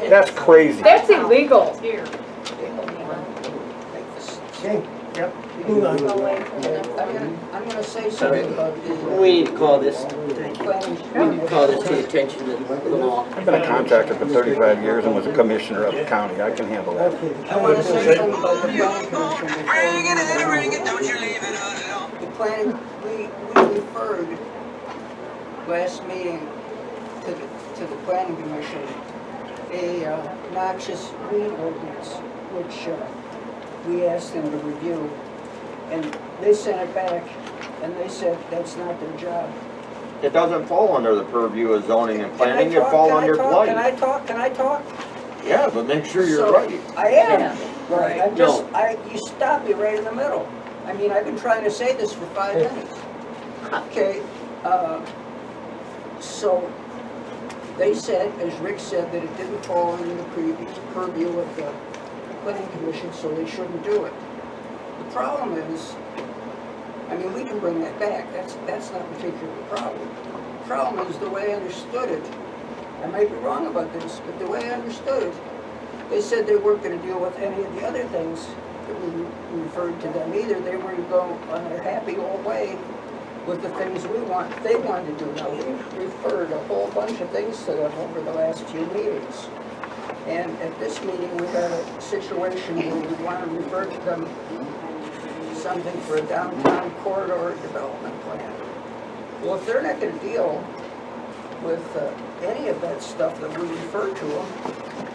That's crazy. That's illegal. Okay, yep, move on. I'm gonna say something about the We need to call this, planning. we need to call this to the attention of the law. I've been a contractor for 35 years and was a commissioner of the county. I can handle that. Okay, the I want to say county- something about the planning commission before we move on. The planning, we referred last meeting to the planning commission, a noxious weed ordinance, which we asked them to review. And they sent it back, and they said that's not their job. It doesn't fall under the purview of zoning and Can I planning, it talk? fall Can I under talk? blight. Can I talk? Can I talk? Yeah, but make sure you're So, right. I am, right, I'm No. just, you stop me right in the middle. I mean, I've been trying to say this for 5 minutes. Okay, so, they said, as Rick said, that it didn't fall under the purview of the planning commission, so they shouldn't do it. The problem is, I mean, we can bring that back, that's not particularly the problem. The problem is the way I understood it. I might be wrong about this, but the way I understood it, they said they weren't gonna deal with any of the other things that we referred to them either. They were to go on their happy old way with the things they wanted to do. Now, we referred a whole bunch of things to them over the last few meetings. And at this meeting, we had a situation where we want to refer to them something for a downtown corridor development plan. Well, if they're not gonna deal with any of that stuff that we refer to them,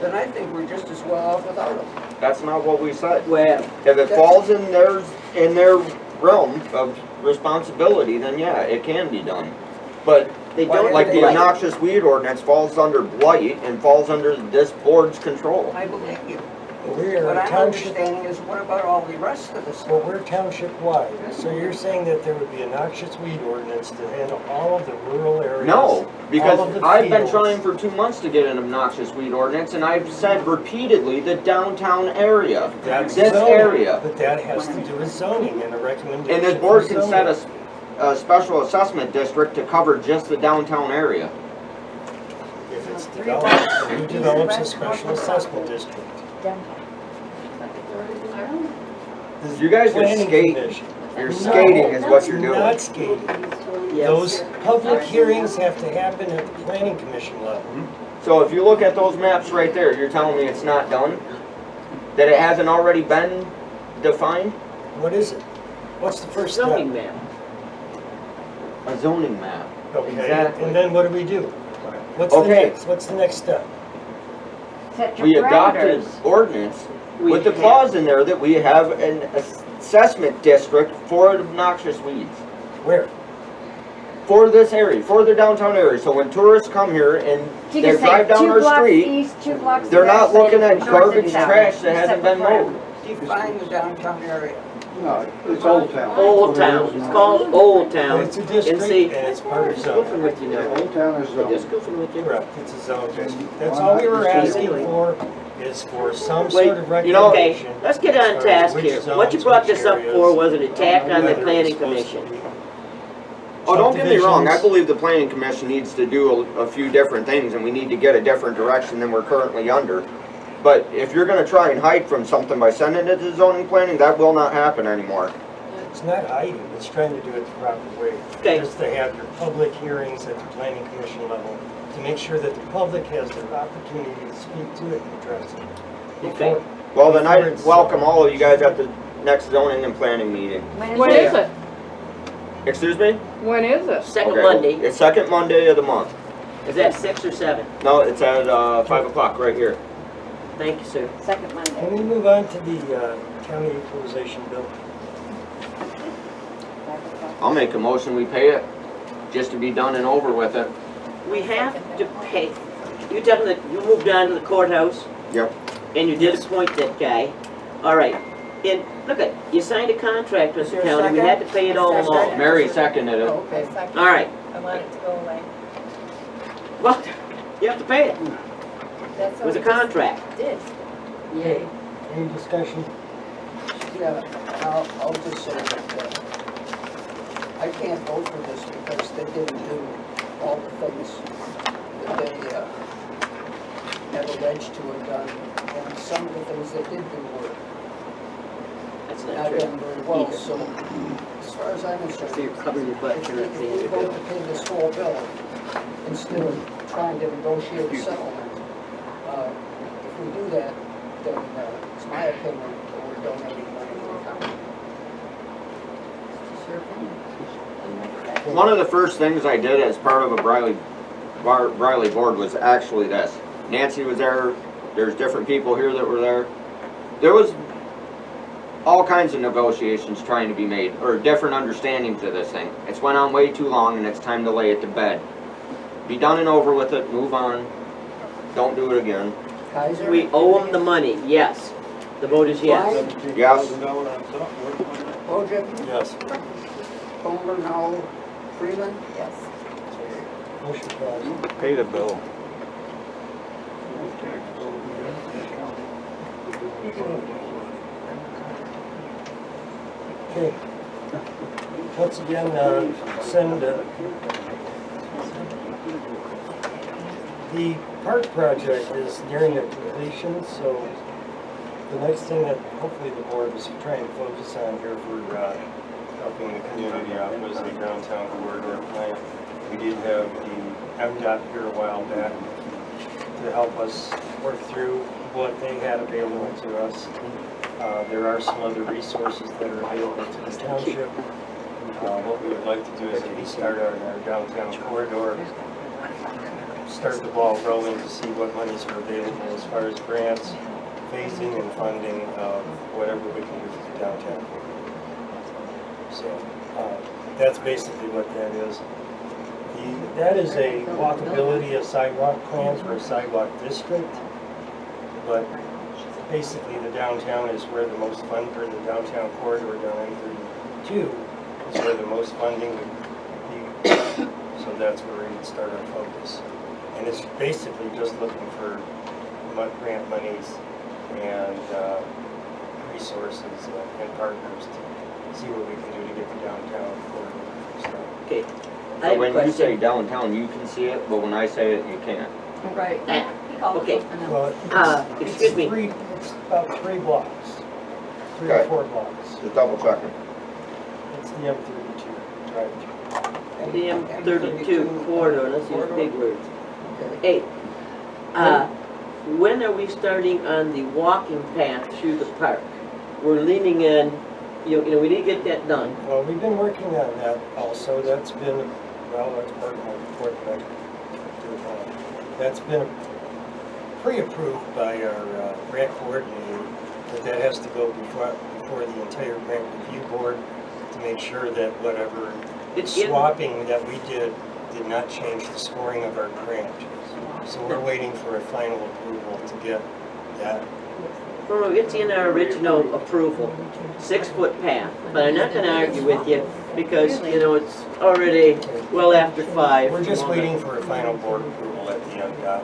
then I think we're just as well off without them. That's not what we said. Well, If it falls in their realm of responsibility, then yeah, it can be done. But they don't like the blight. noxious weed ordinance falls under blight and falls under this board's control. I believe you. We are What a I'm township, understanding is, what about all the rest of the well, stuff? we're township-wide, so you're saying that there would be a noxious weed ordinance to handle all of the rural areas? No, all because of the I've been fields? trying for 2 months to get an obnoxious weed ordinance, and I've said repeatedly the downtown area, That's this zoning, area. but that has to do with zoning and a recommendation. And this board for can set zoning. a special assessment district to cover just the downtown area. If it's developed, who develops a special assessment district? You guys are Planning skating. commission. You're skating is what you're doing. Not skating. Yes. Those public hearings have to happen at the planning commission level. So if you look at those maps right there, you're telling me it's not done? That it hasn't already been defined? What is it? What's the first step? Zoning map. A zoning map. Okay, Exactly. and then what do we do? What's the Okay. next, what's the next step? Set your We adopted parameters. ordinance We with the have- clause in there that we have an assessment district for obnoxious weeds. Where? For this area, for the downtown area. So when tourists come here and You they can say drive down 2 our blocks street, east, 2 blocks they're not west, looking at north and garbage south. trash that You hasn't set been the mowed. Define the downtown area. No, it's Old Town. Old Town, it's called Old Town. It's a And district see, and it's part of goofing zoning. with you now. Old Town is Just zoned. goofing with you. Correct, it's a zone district. That's all we were asking for, is for some Wait, sort of you know, okay, recommendation. let's get as on far as task which here. zones, What you brought which this up areas, for was an attack on the whether it's planning supposed to commission. be Oh, don't get me wrong, I subdivisions. believe the planning commission needs to do a few different things and we need to get a different direction than we're currently under. But if you're gonna try and hide from something by sending it to zoning planning, that will not happen anymore. It's not hiding, it's trying to do it the proper way. Okay. Just to have your public hearings at the planning commission level, to make sure that the public has the opportunity to speak to it and address it. Okay. Before- Well, then before I it's, welcome all of you guys at the next zoning and planning meeting. When is it? Excuse me? When is it? Second Okay. Monday, It's second Monday of the month. is that 6 or 7? No, it's at 5 o'clock right here. Thank you, sir. Second Monday. Can we move on to the county equalization bill? I'll make a motion, we pay it, just to be done and over with it. We have to pay, you tell them that you moved on to the courthouse Yep. and you did appoint that guy. All right, and look at, you signed a contract with Is the there a county, we second? had to pay it all Second. along. Mary seconded it. Oh, okay. Second. All right, I want it to go away. well, you have to pay it. That's It what was a we just contract. did. Okay, any discussion? Yeah, I'll just say that I can't vote for this because they didn't do all the things that have a ledge to it done, and some of the things that did do work, That's not not true. done very well, either. so as far as I'm concerned. So you're covering your butt, If you're we not paying your vote bill. to pay this whole bill, instead of trying to negotiate a settlement, if we do that, then it's my opinion that we're donating money to the county. It's your opinion. One of the first things I did as part of a Briley board was actually this. Nancy was there, there's different people here that were there. There was all kinds of negotiations trying to be made, or different understandings of this thing. It's went on way too long and it's time to lay it to bed. Be done and over with it, move on, don't do it again. Kaiser? We owe them the money, yes. The vote is yes. Yes. Wojcik? Yes. Comer, no. Freeman? Yes. Motion passed. Pay the bill. Okay. Once again, send, the park project is nearing a completion, so the next thing that hopefully the board is trying to focus on here for, helping the community out was the downtown corridor plan. We did have the MDOT here a while back to help us work through what they had available to us. There are some other resources that are available to the township. What we would like to do is at least start on our downtown corridor, start the ball rolling to see what monies are available as far as grants, phasing and funding of whatever we can do for the downtown corridor. So that's basically what that is. That is a walkability of sidewalk plan for a sidewalk district, but basically the downtown is where the most fund, or the downtown corridor down M32 is where the most funding would be. So that's where we would start our focus. And it's basically just looking for grant monies and resources and partners to see what we can do to get the downtown corridor fixed up. Okay. I So have a when you say question. downtown, you can see it, but when I say it, you can't. Right. Okay. Well, Excuse me. It's about 3 blocks, 3 or Okay. 4 blocks. Just double checking. It's the M32 drive-through. The M32 corridor, let's use big words. Okay. Hey, when are we starting on the walking path through the park? We're leaning in, you know, we need to get that done. Well, we've been working on that also. That's been, well, that's part of my report that I do. That's been pre-approved by our grant coordinator, but that has to go before the entire grant review board to make sure that whatever It's in, swapping that we did not change the scoring of our grant. So we're waiting for a final approval to get that. well, it's in our original approval, 6-foot path. But I'm not gonna argue with you because, you know, it's already well after 5. We're just waiting for a final board approval at the MDOT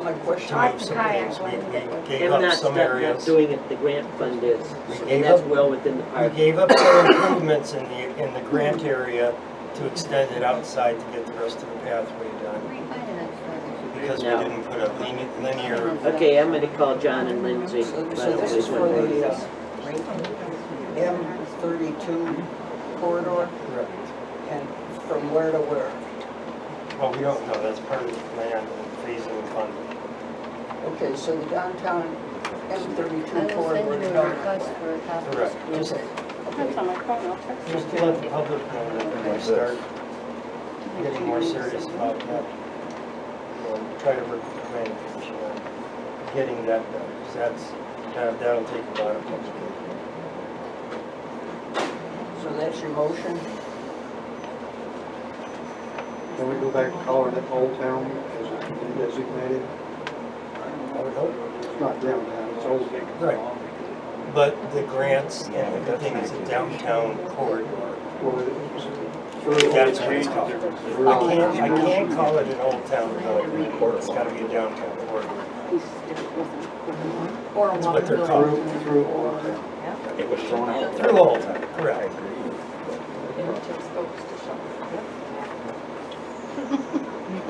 My question, to move some things. We gave up some not areas. doing it, the grant fund is, We and gave that's up- well within the We park. gave up some improvements in the grant area to extend it outside to get the rest of the pathway done. Because we No. didn't put a linear, Okay, I'm gonna call John and Lindsay. so this is for the M32 corridor, correct. and from where to where? Well, we don't know, that's part of the plan and phasing and funding. Okay, so the downtown I M32 will corridor send is you a done. request for a copy. Correct. Just to let the public know that we're going to start getting more serious about that. Try to work with the planning commission on getting that done, because that'll take a lot of public input. So that's your motion? Can we go back to calling it Old Town as it's been designated? I would hope. It's not downtown, it's Old Town. Right. But the grants and everything is a downtown corridor. Well, That's what it's called. I can't call it an old town development. It's gotta be a downtown corridor. That's what they're called. Through Old Town. It was thrown out. Through Old Town, correct.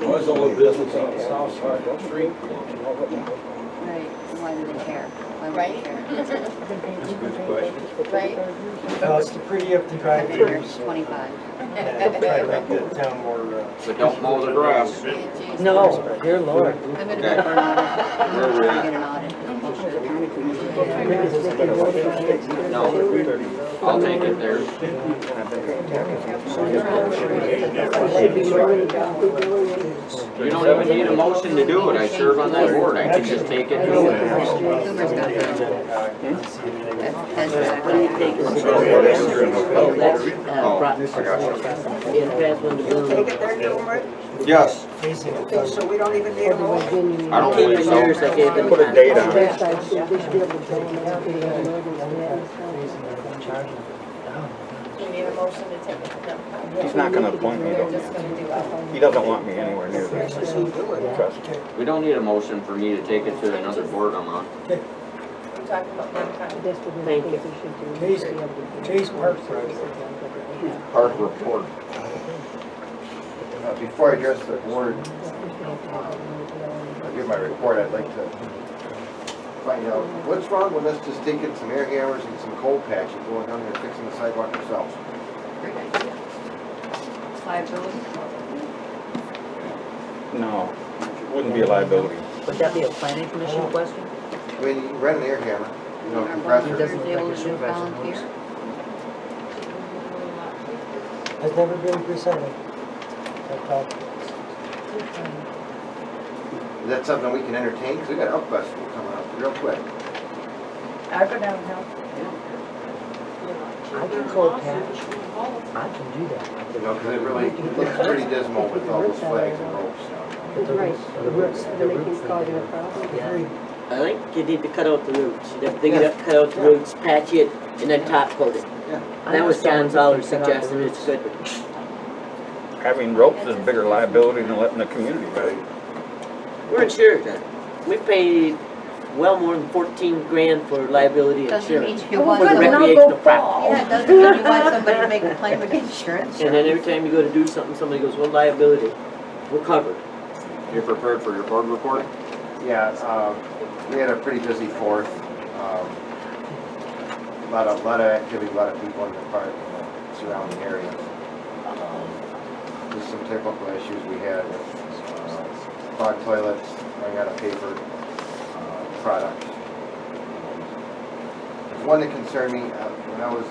Was all the business on the south side of the street. Right, why do they care? Why would Right? they care? That's a good question. Right? It's to pretty up the I've been here drive-throughs 25. and try to make the town more, So don't mow the grass. No, dear Lord. I'm gonna go for an audit. I'm gonna get an audit. No, I'll take it there. You don't even need a motion to do it. I serve on that board. I can just take it. Cooper's got that. That's What do you take? Oh, that's, brought, I got you. in past one to You'll Briley. take it there, Gilbert? Yes, facing the Okay, so we don't even need a motion? I don't think so. Years I gave them. Put a date on it. They should be able to tell them now. Do you need a motion to take it to them? He's not gonna appoint me, They're though. just gonna do it. He doesn't want me anywhere near this. Just do it. Trust me. We don't need a motion for me to take it to another board I'm on. I'm talking about downtown. Thank you. Chase Park project. Park report. Before I address the board, I'll give my report, I'd like to find out what's wrong with us just taking some air hammers and some coal patch and going down there and fixing the sidewalk ourselves. Liability. No, wouldn't be a liability. Would that be a planning commission question? I mean, you rent an air hammer, you know, Are compressor. volunteers able to do volunteer? Has never been presented. I've talked. Is that something we can entertain? Because we got Elk Festival coming up real quick. I go down and help. I can cold patch. I can do that. You know, because it really looks pretty dismal with all those flags and ropes. It's right, the roots, they're making, causing a problem. I think you need to cut out the roots. You'd have to dig it up, cut out the roots, patch it, and then top coat it. Yeah. That was John Zoller's suggestion, it's good. Having ropes is a bigger liability than letting the community ride. We're insured then. We paid well more than 14 grand for liability Doesn't mean insurance. you want For the somebody, recreational property. yeah, it doesn't mean you want somebody to make a claim against insurance. And then every time you go to do something, somebody goes, well, liability, we're covered. You prepared for your board report? Yeah, we had a pretty busy 4th. A lot of activity, a lot of people in the park and the surrounding areas. Just some typical issues we had with clogged toilets, running out of paper, products. There's one that concerned me when I was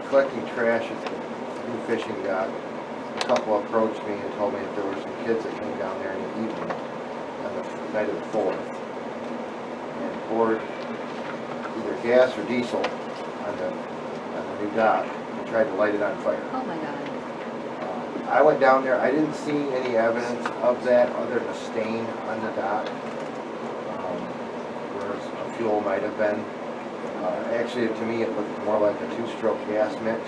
collecting trash at the new fishing dock. A couple approached me and told me that there were some kids that came down there in the evening on the night of the 4th and poured either gas or diesel on the new dock and tried to light it on fire. Oh my God. I went down there, I didn't see any evidence of that other than a stain on the dock, where a fuel might have been. Actually, to me, it looked more like a 2-stroke gas mix,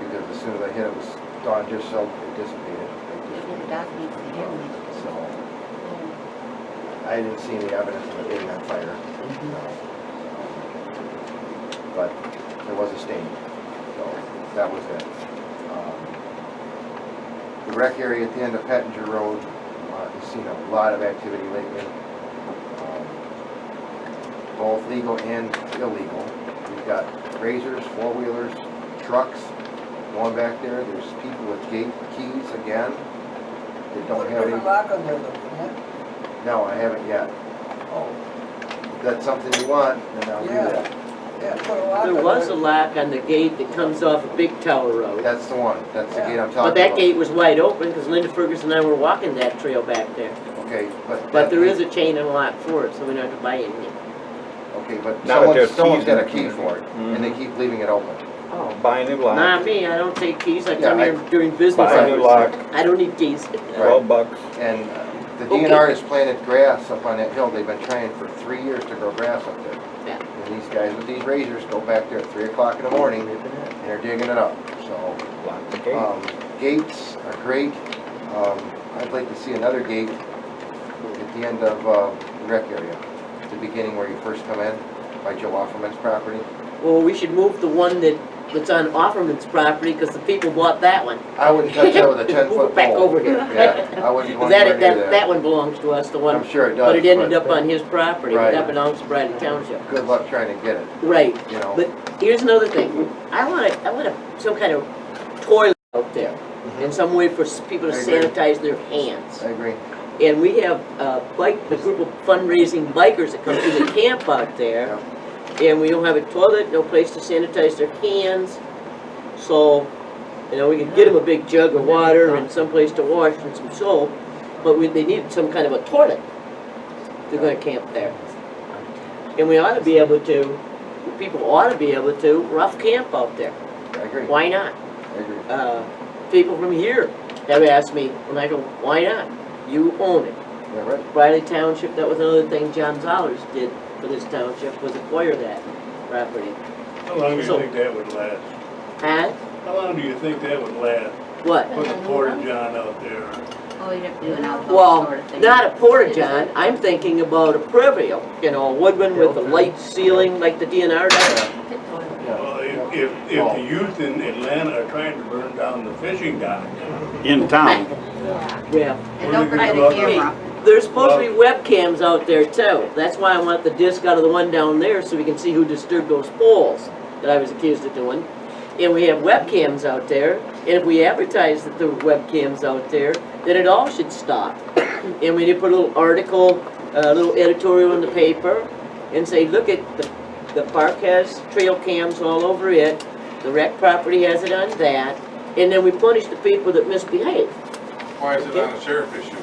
because as soon as I hit it, was gone just so it dissipated. Maybe the doc needs to hear me. So, I didn't see any evidence of it being on fire. But there was a stain, so that was it. The rec area at the end of Pettinger Road has seen a lot of activity lately, both legal and illegal. We've got razors, 4-wheelers, trucks going back there. There's people with gate keys again that don't Put a have different any. lock on there though, yeah? No, I haven't yet. Oh, If that's something you want, then I'll do Yeah. that. yeah, put a lock on There there. was a lock on the gate that comes off of Big Tower Road. That's the one. That's the gate I'm talking But about. that gate was wide open because Linda Ferguson and I were walking that trail back there. Okay, But there is a chain and lock for it, so we don't have to buy anything. Okay, but Now that there's someone's keys in got a the key community. for it, and they keep leaving it open. Oh, buy a new lock, Not me, I don't take keys, I Yeah, come here during business buy a new hours. lock, I don't need keys. $12. And the Okay. DNR has planted grass up on that hill. They've been trying for 3 years to grow grass up there. Yeah. And these guys with these razors go back there at 3 o'clock in the morning and they're digging it up. So, Lock the gate. gates are great. I'd like to see another gate at the end of the rec area, at the beginning where you first come in. by Joe Offerman's property. Well, we should move the one that's on Offerman's property, because the people bought that one. I wouldn't touch that with a 10-foot pole. Move it back over here. Yeah, I wouldn't want That, to near that that. one belongs to us, the one. I'm sure it does. But it ended up on his property, but Right. that belongs to Briley Township. Good luck trying to get it, Right, you know. but here's another thing. I want some kind of toilet out there, and some way for people to I agree. sanitize their hands. I agree. And we have, the group of fundraising bikers that come to the camp out there, and we don't have a toilet, no place to sanitize their hands. So, you know, we can get them a big jug of water and some place to wash and some soap, but they need some kind of a toilet. They're gonna camp there. And we ought to be able to, people ought to be able to rough camp out there. I agree. Why not? I agree. People from here have asked me, and I go, why not? You own it. Yeah, right. Briley Township, that was another thing John Zollers did for this township, was acquire that property. How long do you So- think that would last? Huh? How long do you think that would last? What? Put a porta john out there? Oh, you'd have to do an outhouse Well, sort of thing. not a porta-john, I'm thinking about a pervial, you know, a woodman with a light ceiling like the DNR does. Well, if the youth in Atlanta are trying to burn down the fishing dock, In town. Yeah. And don't forget Well, a camera. There's supposed to be webcams out there too. That's why I want the disc out of the one down there so we can see who disturbed those poles that I was accused of doing. And we have webcams out there, and if we advertise that there were webcams out there, then it all should stop. And we need to put a little article, a little editorial in the paper, and say, look at, the park has trail cams all over it, the rec property has it on that, and then we punish the people that misbehave. Why is it on a sheriff issue?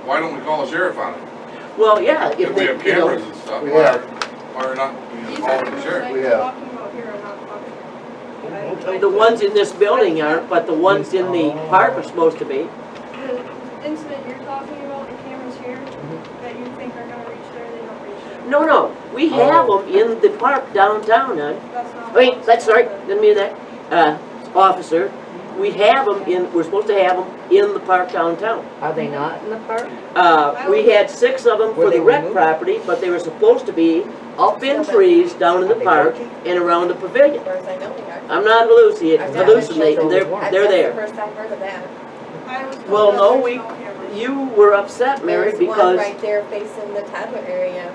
Why don't we call a sheriff on it? Well, yeah, if If we they, have you know, cameras and stuff, We why have. are not we involving the sheriff? We have. the ones in this building aren't, but the ones in the park are supposed to be. The incident you're talking about, the cameras here, that you think are gonna reach there, they don't reach there. No, we have them in the park downtown, That's not. Wait, that's right, didn't mean that, officer. We have them we're supposed to have them in the park downtown. Are they not in the park? We had 6 of them for Were they the rec removed? property, but they were supposed to be up in trees down in the park and around the pavilion. As far as I know, we are. I'm not hallucinating, they're there. That's the first I've heard of that. I was told Well, that no, there's cameras. you were upset, Mary, There's one because right there facing the toddler area.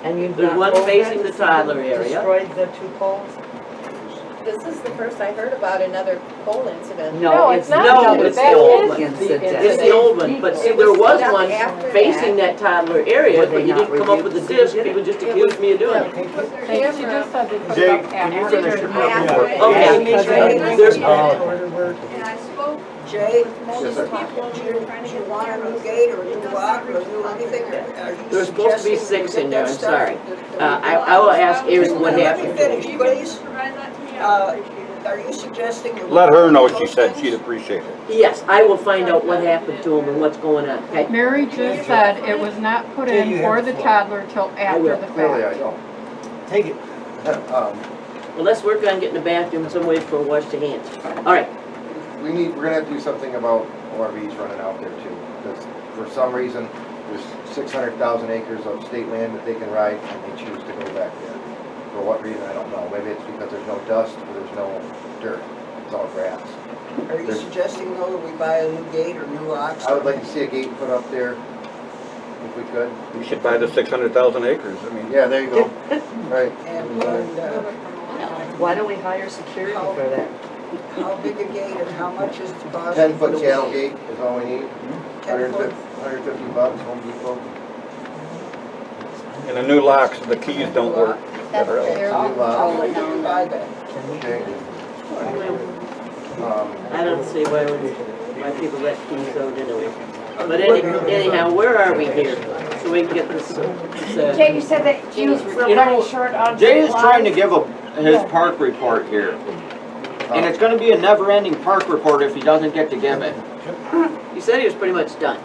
And you've there's not one broke facing that? the toddler area. Destroyed the 2 poles? This is the first I heard about another pole incident. No, it's not. No, it's the old one. Incident. It's the old one, but see, there was It was one after facing that toddler area, Were they but you not didn't come up with the reviewed? disc, people just accused me of doing it. She just said they put it Jake, up can you after. finish your Yeah. Okay, there's, And I spoke Jay, with multiple people, and we were trying to do you get want a new cameras. gate or a new lock or a new anything? Are you there's supposed to be suggesting 6 we in get there, that I'm stuff? sorry. That we I will ask Erin what Let me happened. finish, If you please. could provide that to me, I would appreciate it. Are you suggesting? that we Let her know, those she said things? she'd appreciate it. Yes, I will find out what happened to him and what's going on, okay? Mary just said it was not put Yeah, you in have for the the floor. toddler till after will. the Really, fact. I don't. Take it. Well, let's work on getting a bathroom some way for wash the hands. All right, We're gonna have to do something about ORVs running out there too. Because for some reason, there's 600,000 acres of state land that they can ride and they choose to go back there. For what reason, I don't know. Maybe it's because there's no dust or there's no dirt. It's all grass. Are you suggesting though that we buy a new gate or new locks? I would like to see a gate put up there if we could. We should buy the 600,000 acres, I mean. Yeah, there you go. Right. And Why don't we hire security for that? how big a gate and how much is the cost? 10-foot channel gate is all we need. 10 foot? 150 bucks, Home Depot. And the new locks, the keys don't work. That's Or else. their I'll roll let it you down. buy that. Okay. I don't see why people let keys out anyway. But anyhow, where are we here? So we can get this, Jay, you said that you were You know, running short on Jay is supplies? trying to give his park report here. And it's gonna be a never-ending park report if he doesn't get to give it. he said he was pretty much done.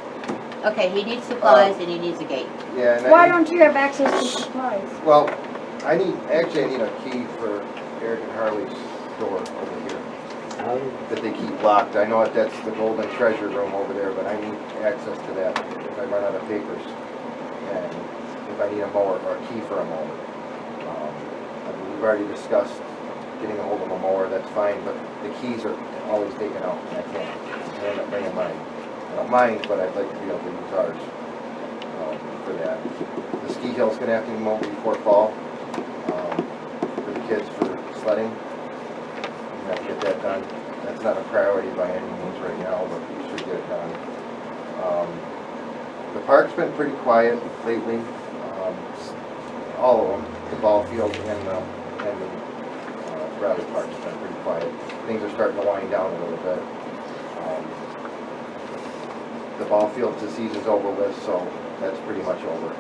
Okay, he needs supplies and he needs a gate. Yeah, and Why don't you have access to supplies? well, I need a key for Eric and Harley's door over here that they keep locked. I know that's the golden treasure room over there, but I need access to that if I run out of papers. And if if I need a mower or a key for a mower. We've already discussed getting a hold of a mower, that's fine, but the keys are always taken out, and I can't end up bringing mine. I don't mind, but I'd like to be able to use ours for that. The ski hill's gonna have to be mowed before fall, for the kids for sledding. We have to get that done. That's not a priority by any means right now, but we should get it done. The park's been pretty quiet lately, all of them, the ball field and the Briley Park's been pretty quiet. Things are starting to wind down a little bit. The ball field disease is over with, so that's pretty much over.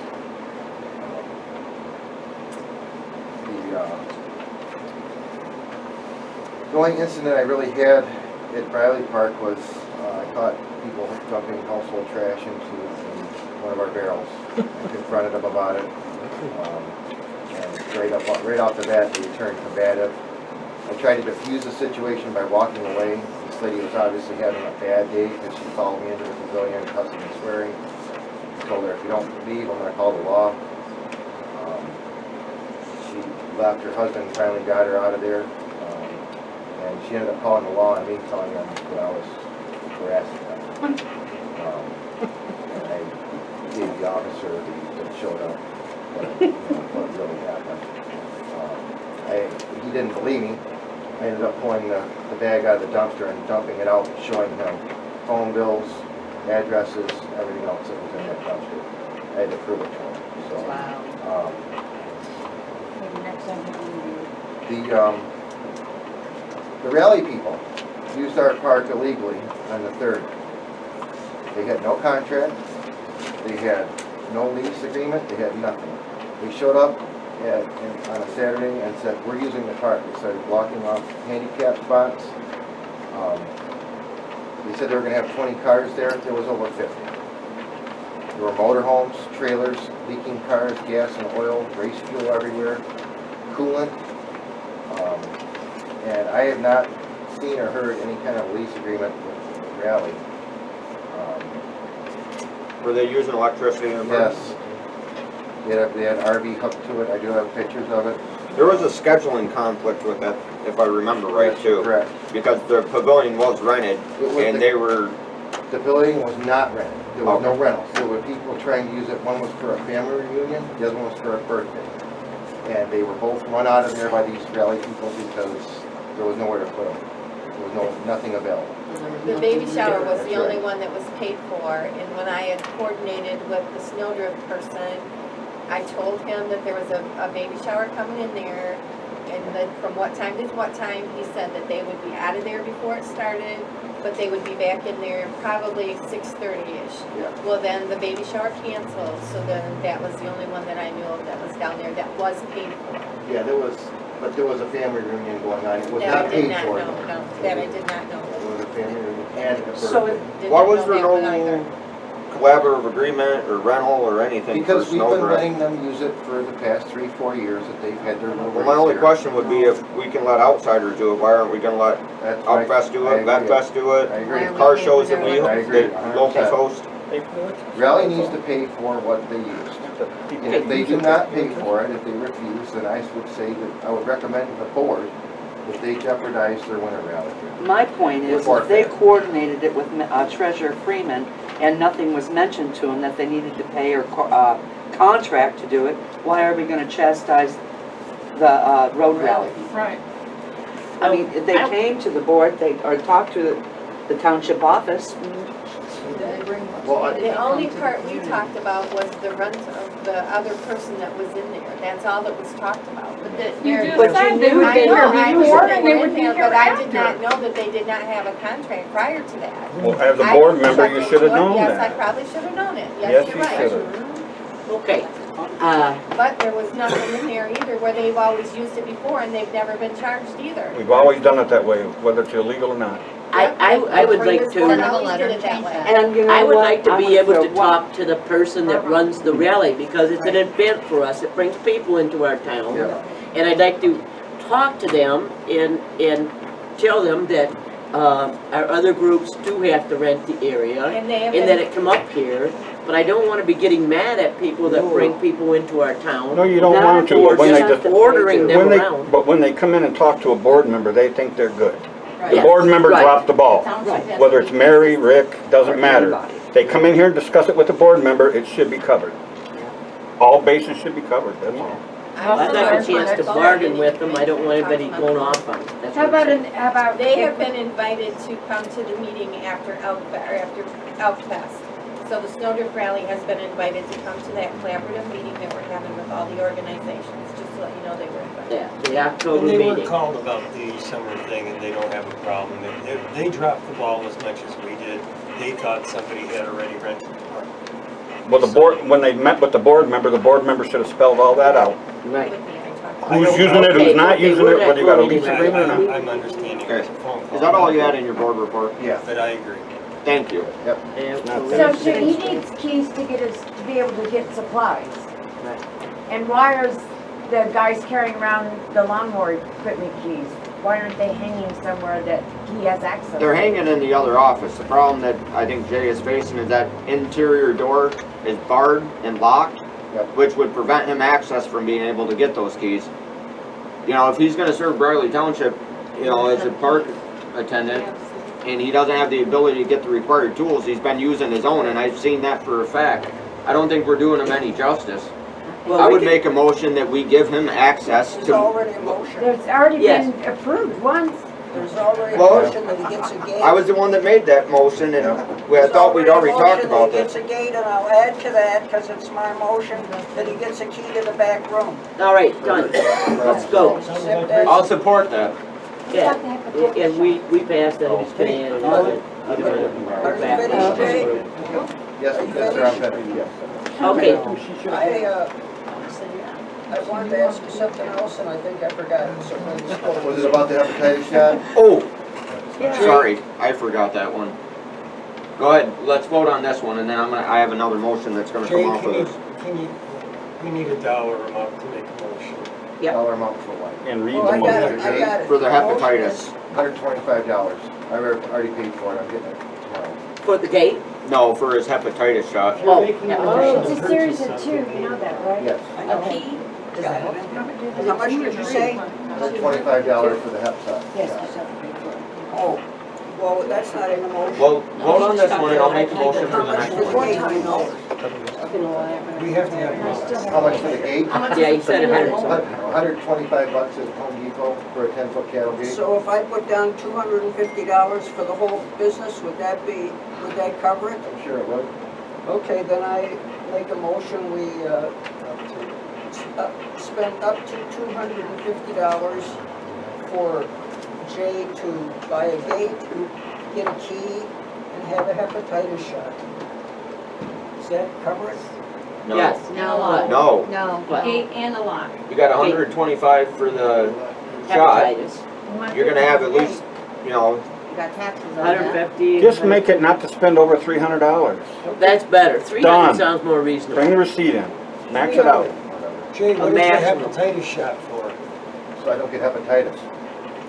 The only incident I really had at Briley Park was I caught people dumping household trash into one of our barrels. I confronted them about it. And right off the bat, they turned combative. I tried to defuse the situation by walking away. This lady was obviously having a bad day because she followed me into the pavilion, cussing and swearing. I told her, if you don't leave, I'm going to call the law. She left. Her husband finally got her out of there. And she ended up calling the law on me, telling them that I was harassing them. And I gave the officer that showed up what really happened. He didn't believe me. I ended up pulling the bag out of the dumpster and dumping it out, showing him phone bills, addresses, everything else that was in that dumpster. I had to prove it to him. So, Wow. Maybe next time we the rally people used our park illegally on the 3rd. They had no contract. They had no lease agreement. They had nothing. They showed up on a Saturday and said, we're using the park. They started blocking off handicap spots. They said they were going to have 20 cars there. There was over 50. There were motorhomes, trailers, leaking cars, gas and oil, race fuel everywhere, coolant. And I have not seen or heard any kind of lease agreement with Rally. Were they using electricity in the park? Yes. They had RV hooked to it. I do have pictures of it. There was a scheduling conflict with that, if I remember right, too. Correct. Because the pavilion was rented, and they were... The pavilion was not rented. There was no rentals. There were people trying to use it. One was for a family reunion, the other one was for a birthday. And they were both run out of there by these Rally people because there was nowhere to put them. There was nothing available. The baby shower was the only one that was paid for, and when I had coordinated with the snowdrift person, I told him that there was a baby shower coming in there, and that from what time to what time, he said that they would be out of there before it started, but they would be back in there probably 6:30-ish. Yeah. Well, then the baby shower canceled, so then that was the only one that I knew of that was down there that was paid for. Yeah, there was a family reunion going on. It was That not I did paid not for. know, no, that I did not know. It was a family reunion and a So birthday. Why was there no collaborative agreement or rental or anything for Because we've been snowdrift? letting them use it for the past 3-4 years that they've had their little Well, my only question would be if we can let outsiders do it, why aren't we gonna let Outfest do it, Vetfest do it? I agree. Car shows that we, I agree, that locals 100%. host? Rally needs to pay for what they used. And if they do not pay for it, if they refuse, then I would say that I would recommend the board that they jeopardize their winter rally. My point is, if they coordinated it with Treasurer Freeman and nothing was mentioned to them that they needed to pay or contract to do it, why are we going to chastise the road rally? Right. I mean, they came to the board, or talked to the township office. Well, The only part we talked about was the rent of the other person that was in there. That's all that was talked about. But You the, just said they would be here before and they would be here but I did after. not know that they did not have a contract prior to that. Well, as a I board didn't member, check you into should have it. known Yes, I that. probably should have known it. Yes, Yes, you you're right. should have. Okay, But there was nothing in there either where they've always used it before and they've never been charged either. We've always done it that way, whether it's illegal or not. I would like Always to, did it that way. And you know I would what? like to I'm be gonna able throw to talk to the person that runs the rally, because it's an event for us, it brings people into our town. Yeah. And I'd like to talk to them and tell them that our other groups do have to rent the area, And they have and that been, it come up here, but I don't wanna be getting mad at people that bring people into our town. No, you don't Not want to, for but when they just just, ordering them around. but when they come in and talk to a board member, they think they're good. The Yes, board member right. dropped the ball. Right. Whether it's Mary, Rick, doesn't matter. They come in here and discuss it with the board member, it should be covered. All bases should be covered, that's all. If I got a chance to bargain with them, I don't want anybody going off on them. That's How what I'm about, saying. how about? They have been invited to come to the meeting after Outfest. So the Snowdrift Rally has been invited to come to that collaborative meeting that we're having with all the organizations, just to let you know they were invited. Yeah, the October And they were meeting. called about the summer thing and they don't have a problem. They dropped the ball as much as we did. They thought somebody had already rented the park. Well, the board, when they met with the board member should have spelled all that out. Right. Who's using it, who's not using it, whether you got a lease agreement or not. I'm understanding Okay. it's a phone call. Is that all you had in your board report? Yeah. But I agree. Thank you. So he needs keys to get his, to be able to get supplies. Right. And why are the guys carrying around the lawnmower equipment keys? Why aren't they hanging somewhere that he has access to? They're hanging in the other office. The problem that I think Jay is facing is that interior door is barred and locked, which would prevent him access from being able to get those keys. You know, if he's gonna serve Briley Township, you know, as a park attendant, and he doesn't have the ability to get the required tools, he's been using his own, and I've seen that for a fact. I don't think we're doing him any justice. Well, I we would can- make a motion that we give him access There's to, already a motion. There's already Yes. been approved once. There's already a Well, motion that he gets a gate. I was the one that made that motion, and I There's thought we'd already a talked motion about that he this. gets a gate, and I'll add to that, because it's my motion, that he gets a key to the back room. All right, done. Let's go. I'll support that. Yeah, and we passed that, I'm just gonna add another. Are you finished, Jay? Yes, yes, sir, I'm finished, yes. Okay, I wanted to ask you something else, and I think I forgot it, so please. Was it about the hepatitis shot? Oh, sorry, I forgot that one. Go ahead, let's vote on this one, and then I have another motion that's gonna Jay, come off of this. we need a dollar amount to make a motion. Yep. Dollar amount for what? And read Oh, the I got it, motion. I got it. For the hepatitis. $125. I already paid for it, I'm getting it tomorrow. for the gate? No, for his hepatitis shot. Oh, Making a yeah. motion It's to a series purchase of two, something. you know that, right? Yes, Okay. Got it. How much did you say? $125 for the hep shot. Yes, shot. you said it before. Oh, well, that's not in the motion. Well, vote on this one, and I'll make a motion for How the much next did one. we pay? We have to have. How much for the gate? Yeah, he said 100 something. $125 at Home Depot for a 10-foot cattle gate. So if I put down $250 for the whole business, would that cover it? I'm sure it would. Okay, then I make a motion, we, spend up to $250 for Jay to buy a gate, get a key, and have a hepatitis shot. Does that cover it? No. Yes. No. No, No. What? Gate and a lock. you got 125 for the shot. Hepatitis. You're gonna have at least, you know, You got taxes on that. 150. Just make it not to spend over $300. That's better. 300 Done. sounds more reasonable. Bring the receipt in, max it out. Jay, what is the maximum. hepatitis shot for? So I don't get hepatitis.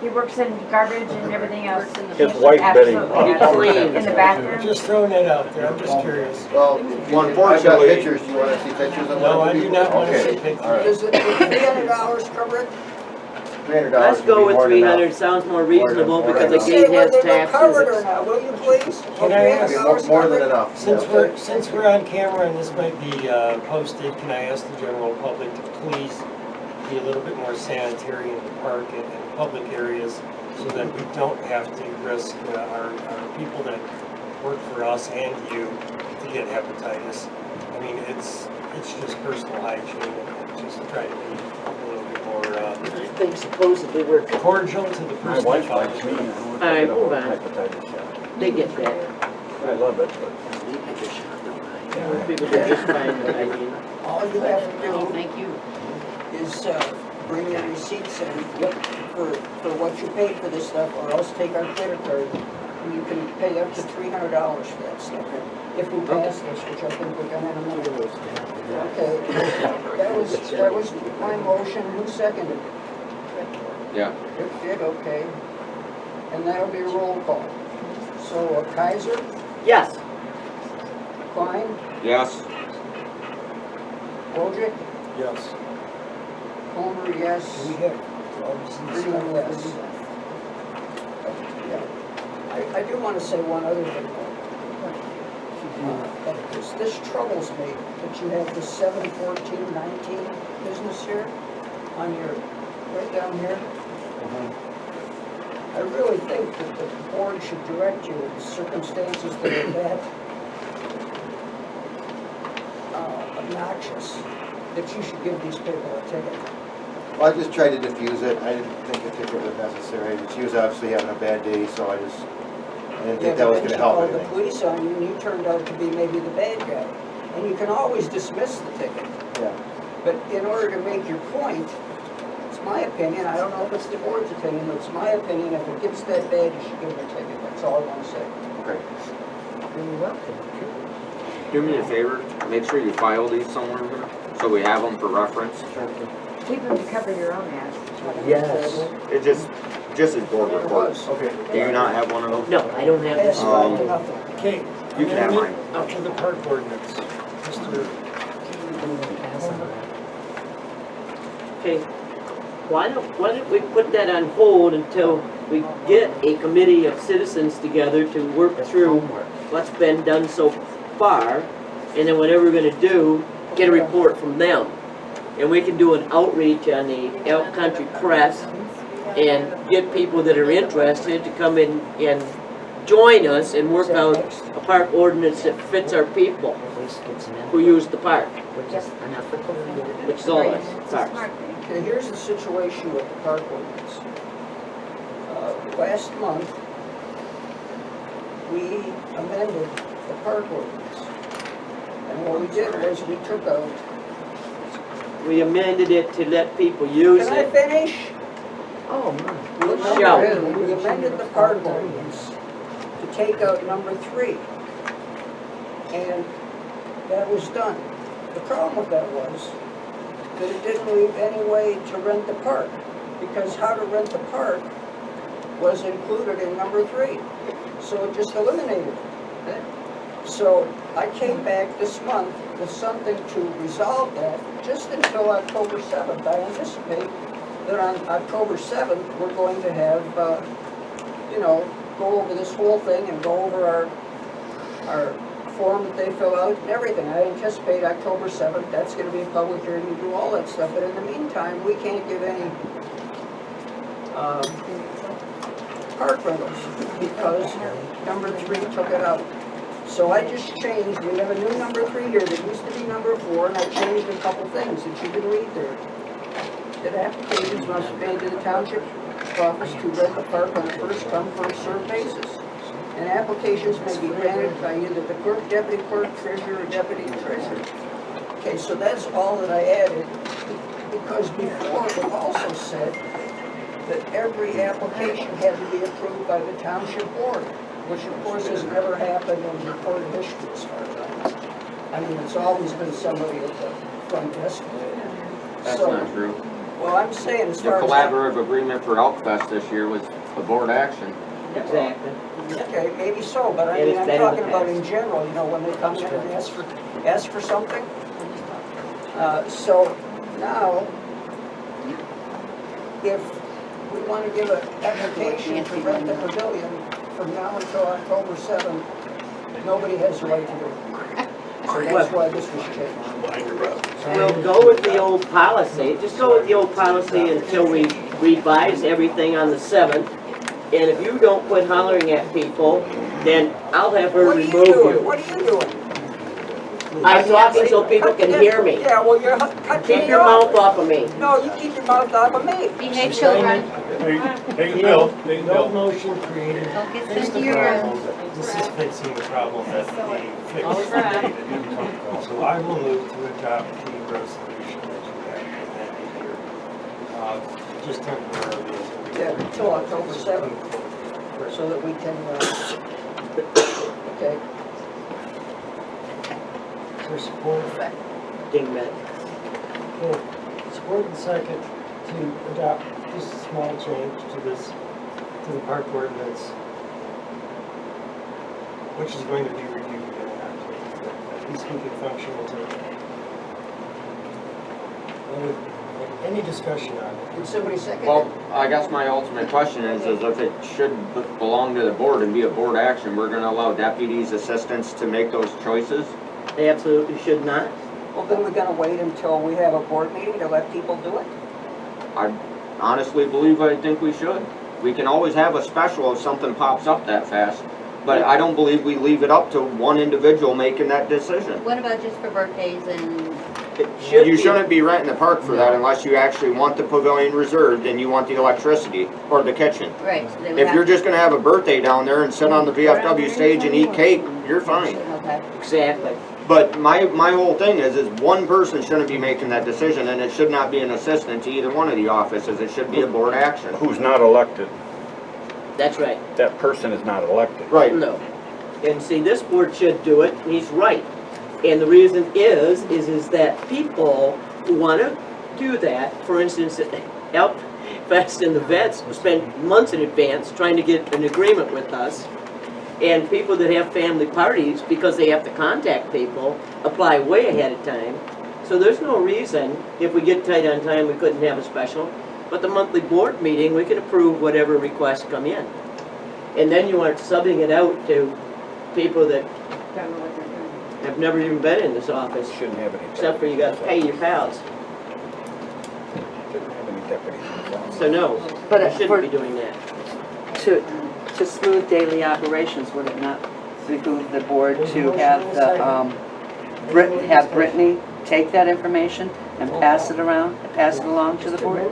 He works in garbage and everything else. His wife Betty. Absolutely. He cleans. In the bathroom. Just throwing that out there, I'm just curious. Well, Well, I've got unfortunately- pictures, do you wanna see pictures of them? No, I do not want to Okay, see pictures. all right. Does it, would $300 cover it? $300 Let's would go be with more than 300, enough. sounds more reasonable more because than the enough. gate Say has whether they're covered or taxes. not, will you please? Can I ask- $300 More than covered? enough. Since we're on camera and this might be posted, can I ask the general public to please be a little bit more sanitary in the park and public areas so that we don't have to risk our people that work for us and you to get hepatitis. I mean, it's just personal hygiene and just try to be a little bit more I think supposedly we're, cordial to the My person wife that likes follows me. me. All right, move on. Hepatitis shot. they get that. I love it, but. People are just fine with it, I mean. All you have to do Thank you. is bring your receipts in for what you paid for this stuff, or else take our credit card, and you can pay up to $300 for that stuff, if we pass this, which I think we're gonna have a minute. Okay, that was my motion, who seconded it? Yeah. Rick did, okay. And that'll be a roll call. So Kaiser, Yes, Klein, Yes. Wojcik, Yes. Homer, yes. We have clubs and Green, stuff. yes. Yeah. I do want to say one other thing. This troubles me that you have the 7/14/19 business here on your, right down here. I really think that the board should direct you in circumstances that are that obnoxious, that you should give these people a ticket. Well, I just tried to diffuse it. I didn't think a ticket was necessary. She was obviously having a bad day, so I didn't think that was gonna help Called anything. the police on you, and you turned out to be maybe the bad guy. And you can always dismiss the ticket. Yeah. But in order to make your point, it's my opinion, I don't know if it's the board's opinion, but it's my opinion, if it gets that bad, you should give them a ticket. That's all I want to say. Okay. You're welcome. Do me a favor, make sure you file these somewhere here, so we have them for reference. Keep them to cover your own ass. Yes. It just as board reports. Okay. Do you not have one of those? No, I don't have Pass this. it on to nothing. Okay. You can have mine. Up to the park ordinance. Mr. Okay, why don't we put that on hold until we get a committee of citizens together to work through what's been done so far, and then whatever we're gonna do, get a report from them. And we can do an outreach on the Elk Country Press and get people that are interested to come in and join us and work out a park ordinance that fits our people who use the park, which is all us, parks. Okay, here's the situation with the park ordinance. Last month, we amended the park ordinance. And what we did was we took out, We amended it to let people use can I it. finish? Oh, We amended the park ordinance to take out number 3. And that was done. The problem with that was that it didn't leave any way to rent the park, because how to rent the park was included in number 3. So it just eliminated it. So I came back this month with something to resolve that just until October 7th. I anticipate that on October 7th, we're going to have, go over this whole thing and go over our form that they fill out and everything. I anticipate October 7th, that's going to be a public hearing to do all that stuff. But in the meantime, we can't give any park rentals because number 3 took it out. So I just changed, we have a new number 3 here that used to be number 4, and I changed a couple things that you can read there. That applications must be made to the township office to rent the park on a first-come, first-served basis. And applications may be granted by either the clerk, deputy clerk, treasurer, or deputy treasurer. Okay, so that's all that I added, because before it also said that every application had to be approved by the township board, which of course has never happened in recorded history as far as I know. I mean, it's always been somebody at the front desk. That's So, not true. well, I'm saying as The far as. collaborative agreement for Elk Fest this year was a board action. Exactly. Okay, maybe so, but I And mean, it's I'm better talking than about past. in general, when they come in and ask for something. So now, if we want to give an application to rent the pavilion from now until October 7th, nobody has the right to do it. So that's why this was changed. We'll go with the old policy, just go with the old policy until we revise everything on the 7th. And if you don't quit hollering at people, then I'll have her What are you remove doing? you. What are you doing? I'm talking so people can hear me. Yeah, well, you're cutting Keep me your off. mouth off of me. No, you keep your mouth off of me. Behave, children. Take a bill, take a No bill. motion created. Don't get Fix sent the to your problem. This is fixing the problem that we fixed. So I will move to adopt the resolution that you have presented here. Just temporarily. Yeah, until October 7th, so that we can, okay. Is there support? Ding that. Okay. Support and second to adopt this small change to the park ordinance, which is going to be reviewed again in October. at least we can function until. Any discussion on it? Did somebody second it? Well, I guess my ultimate question is if it should belong to the board and be a board action, we're gonna allow deputies, assistants to make those choices? They absolutely should not. Well, then we're gonna wait until we have a board meeting to let people do it? I honestly believe I think we should. We can always have a special if something pops up that fast, but I don't believe we leave it up to one individual making that decision. What about just for birthdays and, You shouldn't be renting the park for that unless you actually want the pavilion reserved and you want the electricity or the kitchen. right, so they would If have. you're just gonna have a birthday down there and sit on the VFW stage and eat cake, you're fine. Okay. Exactly. But my whole thing is one person shouldn't be making that decision, and it should not be an assistant to either one of the offices. It should be a board action. Who's not elected? That's right. That person is not elected. Right. No. And see, this board should do it, he's right. And the reason is that people who want to do that, for instance, Help Fest and the vets spend months in advance trying to get an agreement with us. And people that have family parties, because they have to contact people, apply way ahead of time. So there's no reason, if we get tight on time, we couldn't have a special. But the monthly board meeting, we can approve whatever requests come in. And then you aren't subbing it out to people that have never even been in this office, Shouldn't have any. except for you got to pay your pals. Shouldn't have any deputies in the office. So no, But we for- shouldn't be doing that. To smooth daily operations, would it not behoove the board to have have Brittany take that information and pass it around, pass it along to the board?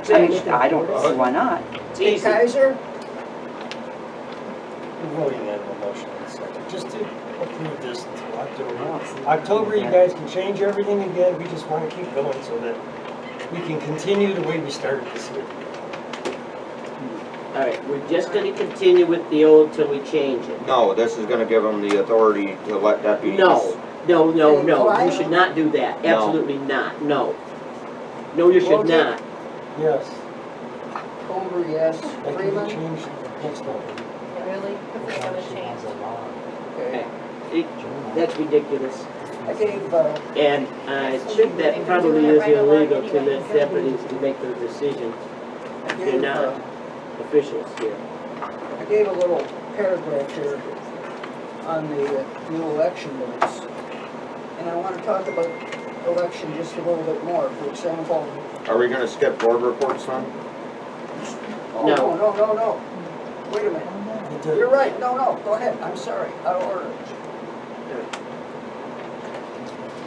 I mean, I don't see why not. It's Hey, easy. Kaiser, We're voting on the motion in a second, just to approve this until October. October, you guys can change everything again, we just want to keep going so that we can continue the way we started this year. All right, we're just going to continue with the old till we change it. No, this is gonna give them the authority to let deputies. No, you should not do that, No. absolutely not, no. No, you should not. Yes. Culver, yes. That can be Freeman? changed next time. Really? Because it's gonna change. Okay. That's ridiculous. I gave, And I think that probably is illegal to let deputies to make those decisions. I They're gave, not officials here. I gave a little paragraph here on the new election minutes. And I want to talk about election just a little bit more. For example, Are we gonna skip board reports then? oh, No. no. Wait a minute. You're right. No, go ahead. I'm sorry. Out of order.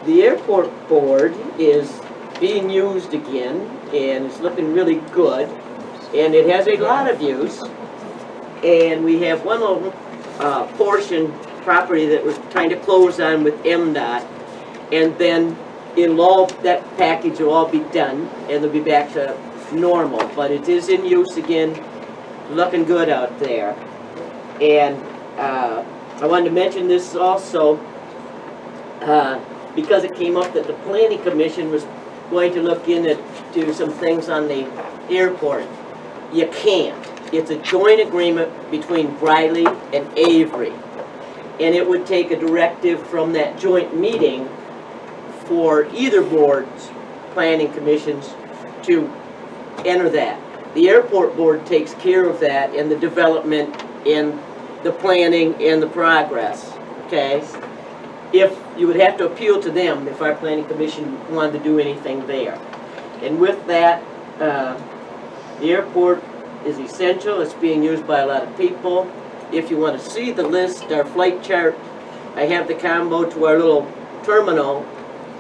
The airport board is being used again, and it's looking really good, and it has a lot of use. And we have one little portion property that we're trying to close on with MDOT, and then that package will all be done, and they'll be back to normal. But it is in use again, looking good out there. And I wanted to mention this also, because it came up that the planning commission was going to look into some things on the airport. You can't. It's a joint agreement between Briley and Avery. And it would take a directive from that joint meeting for either board's planning commissions to enter that. The airport board takes care of that and the development and the planning and the progress, okay? If you would have to appeal to them if our planning commission wanted to do anything there. And with that, the airport is essential. It's being used by a lot of people. If you want to see the list, our flight chart, I have the combo to our little terminal,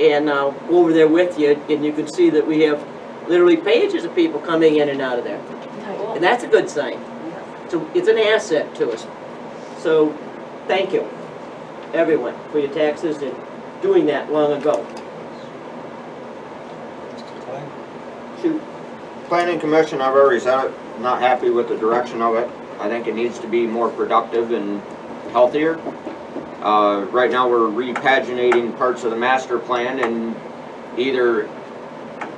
and I'll go over there with you, and you can see that we have literally pages of people coming in and out of there. And that's a good sign. So it's an asset to us. So thank you, everyone, for your taxes and doing that long ago. Shoot. Planning commission, I've already said it, not happy with the direction of it. I think it needs to be more productive and healthier. Right now we're repaginating parts of the master plan and either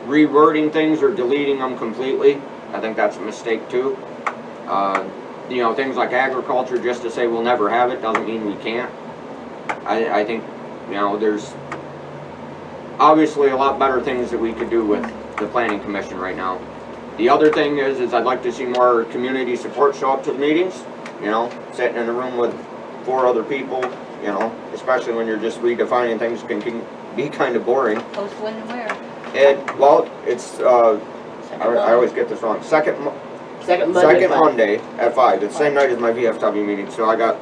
rewording things or deleting them completely. I think that's a mistake too. You know, things like agriculture, just to say we'll never have it doesn't mean we can't. I think You know, there's obviously a lot better things that we could do with the planning commission right now. The other thing is I'd like to see more community support show up to the meetings, you know, sitting in a room with 4 other people, you know, especially when you're just redefining things can be kind of boring. Post when and where? And, well, it's, I always get this wrong, second Monday at 5. It's the same night as my VFW meeting, so I got,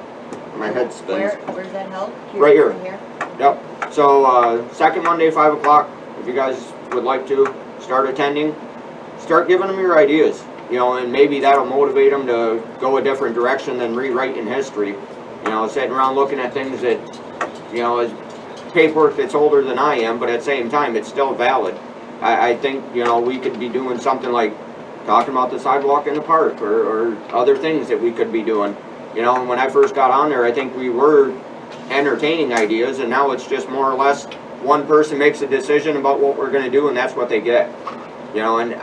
my head spins. Where's that held? Right here. Here? Yep. So, second Monday, 5 o'clock, if you guys would like to start attending, start giving them your ideas, you know, and maybe that'll motivate them to go a different direction than rewriting history. You know, sitting around looking at things that, you know, is paperwork that's older than I am, but at the same time, it's still valid. I think, you know, we could be doing something like talking about the sidewalk in the park or other things that we could be doing. You know, and when I first got on there, I think we were entertaining ideas, and now it's just more or less one person makes a decision about what we're going to do, and that's what they get. You know, and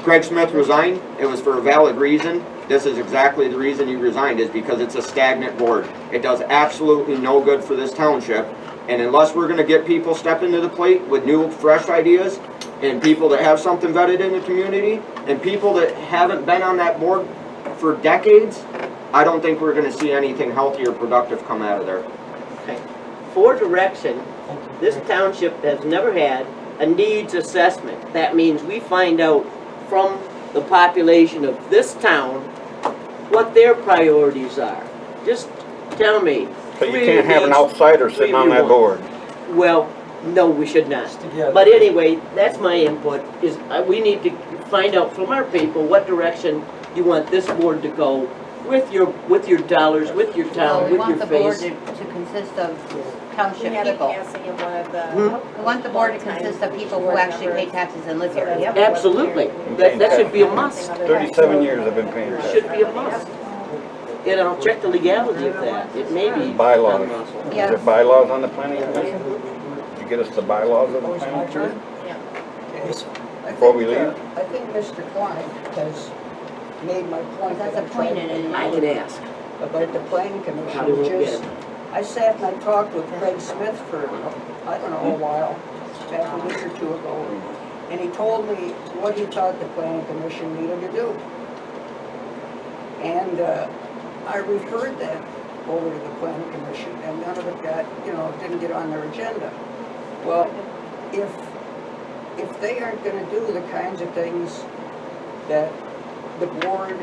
Craig Smith resigned. It was for a valid reason. This is exactly the reason he resigned, is because it's a stagnant board. It does absolutely no good for this township. And unless we're going to get people stepping to the plate with new, fresh ideas, and people that have something vetted in the community, and people that haven't been on that board for decades, I don't think we're going to see anything healthy or productive come out of there. Okay. For direction, this township has never had a needs assessment. That means we find out from the population of this town what their priorities are. Just tell me. So you can't have an outsider sitting on that board. Well, no, we should not. But anyway, that's my input, is we need to find out from our people what direction you want this board to go with your dollars, with your town, with your face. We want the board to consist of township We had a people. passing of one of the. We want the board to consist of people who actually pay taxes and live here. Absolutely. That should be a must. 37 years I've been paying It taxes. should be a must. And I'll check the legality of that. It may be. Bylaws. Is Yes. there bylaws on the planning commission? Did you get us the bylaws of the planning commission? Before we leave? I think Mr. Klein has made my point. That's that I'm trying to appointed make and I can ask. about the planning How commission, do we which get is, it? I sat and I talked with Craig Smith for, I don't know, a while, back a week or 2 ago, and he told me what he thought the planning commission needed to do. And I referred that over to the planning commission, and none of it got, you know, didn't get on their agenda. Well, if they aren't gonna do the kinds of things that the board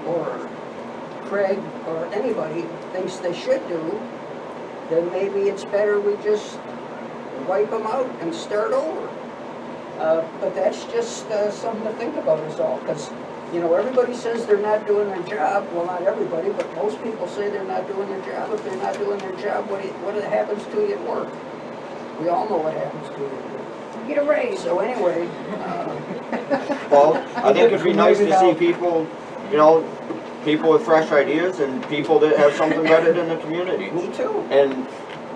or Craig or anybody thinks they should do, then maybe it's better we just wipe them out and start over. But that's just something to think about is all, because, you know, everybody says they're not doing their job. Well, not everybody, but most people say they're not doing their job. If they're not doing their job, what happens to you at work? We all know what happens to you at work. Get a raise. So anyway, Well, I think it'd be nice to see people, you know, people with fresh ideas and people that have something vetted in the community. Me too. And,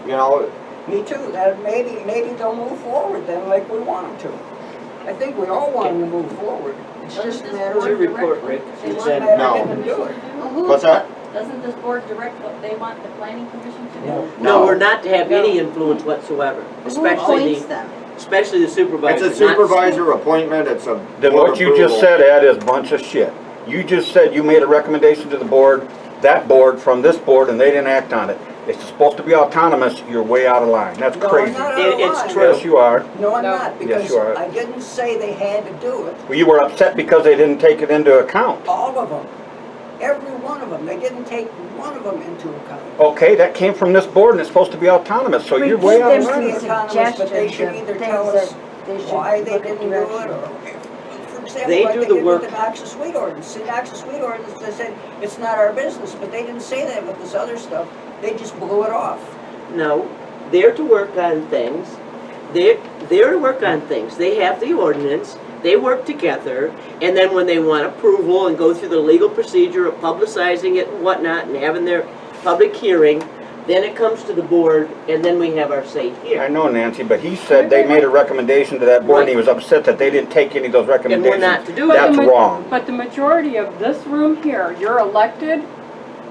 you know, Me too. That maybe they'll move forward then like we want them to. I think we all want them to move forward. It's just a matter of Your report, Rick. It's It a said matter no. of getting to do it. what's that? Doesn't this board direct what they want the planning commission to do? No, we're not to have any influence whatsoever, Who especially appoints them? especially the supervisor. It's a not the supervisor appointment, it's a Then board what you just approval. said, Ed, is a bunch of shit. You just said you made a recommendation to the board, that board, from this board, and they didn't act on it. It's supposed to be autonomous, you're way out of line. That's No, I'm crazy. not out of It's line. true. Yes, you are. No, I'm No. not, Yes, because you are. I didn't say they had to do it. Well, you were upset because they didn't take it into account. All of them. Every one of them. They didn't take one of them into account. Okay, that came from this board and it's supposed to be autonomous, so We you're way give out of them line. It's autonomous, but they should suggestions either of tell things us that they should why they look at didn't do it, direction. or, for example, They like do they the did work. with the noxious weed ordinance. The noxious weed ordinance, they said, it's not our business, but they didn't say that with this other stuff. They just blew it off. No, they're to work on things. They're to work on things. They have the ordinance. They work together, and then when they want approval and go through the legal procedure of publicizing it and whatnot and having their public hearing, then it comes to the board, and then we have our say I here. know, Nancy, but he said they made a recommendation to that board and he was upset that they didn't take any of those And recommendations. we're not to do it. That's wrong. But the majority of this room here, you're elected,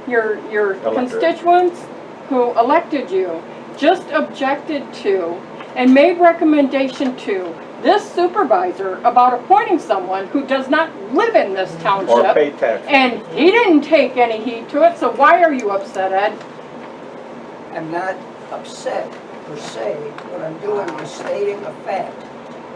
your Elected. constituents who elected you just objected to and made recommendation to this supervisor about appointing someone who does not live in this Or township. pay taxes. And he didn't take any heed to it, so why are you upset, Ed? I'm not upset per se. What I'm doing is stating a fact.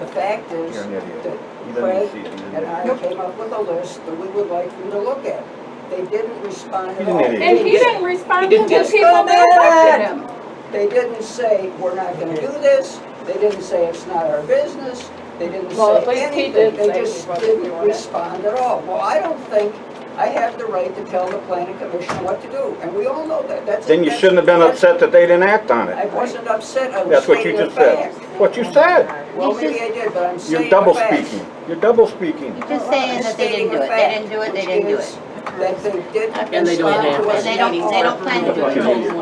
The fact is You're an idiot. that You don't Craig see it. You're an and I idiot. came up with a list that we would like you to look at. They didn't respond He's at an all. idiot. And he didn't respond to the Just people a that elected minute. him. They didn't say, we're not gonna do this. They didn't say it's not our business. They didn't Well, at say least he anything. did They say just he wasn't didn't doing it. respond at all. Well, I don't think I have the right to tell the planning commission what to do, and we all know that. Then you shouldn't have been upset that they didn't act on I it. wasn't upset, I was That's what you stating a just said. fact. What you said. Well, maybe I did, but I'm You're saying a double fact. speaking. You're double speaking. You're just saying that they didn't do it. They didn't do it, they didn't do it. That they didn't And they don't respond have to it. us. And they don't plan to do it.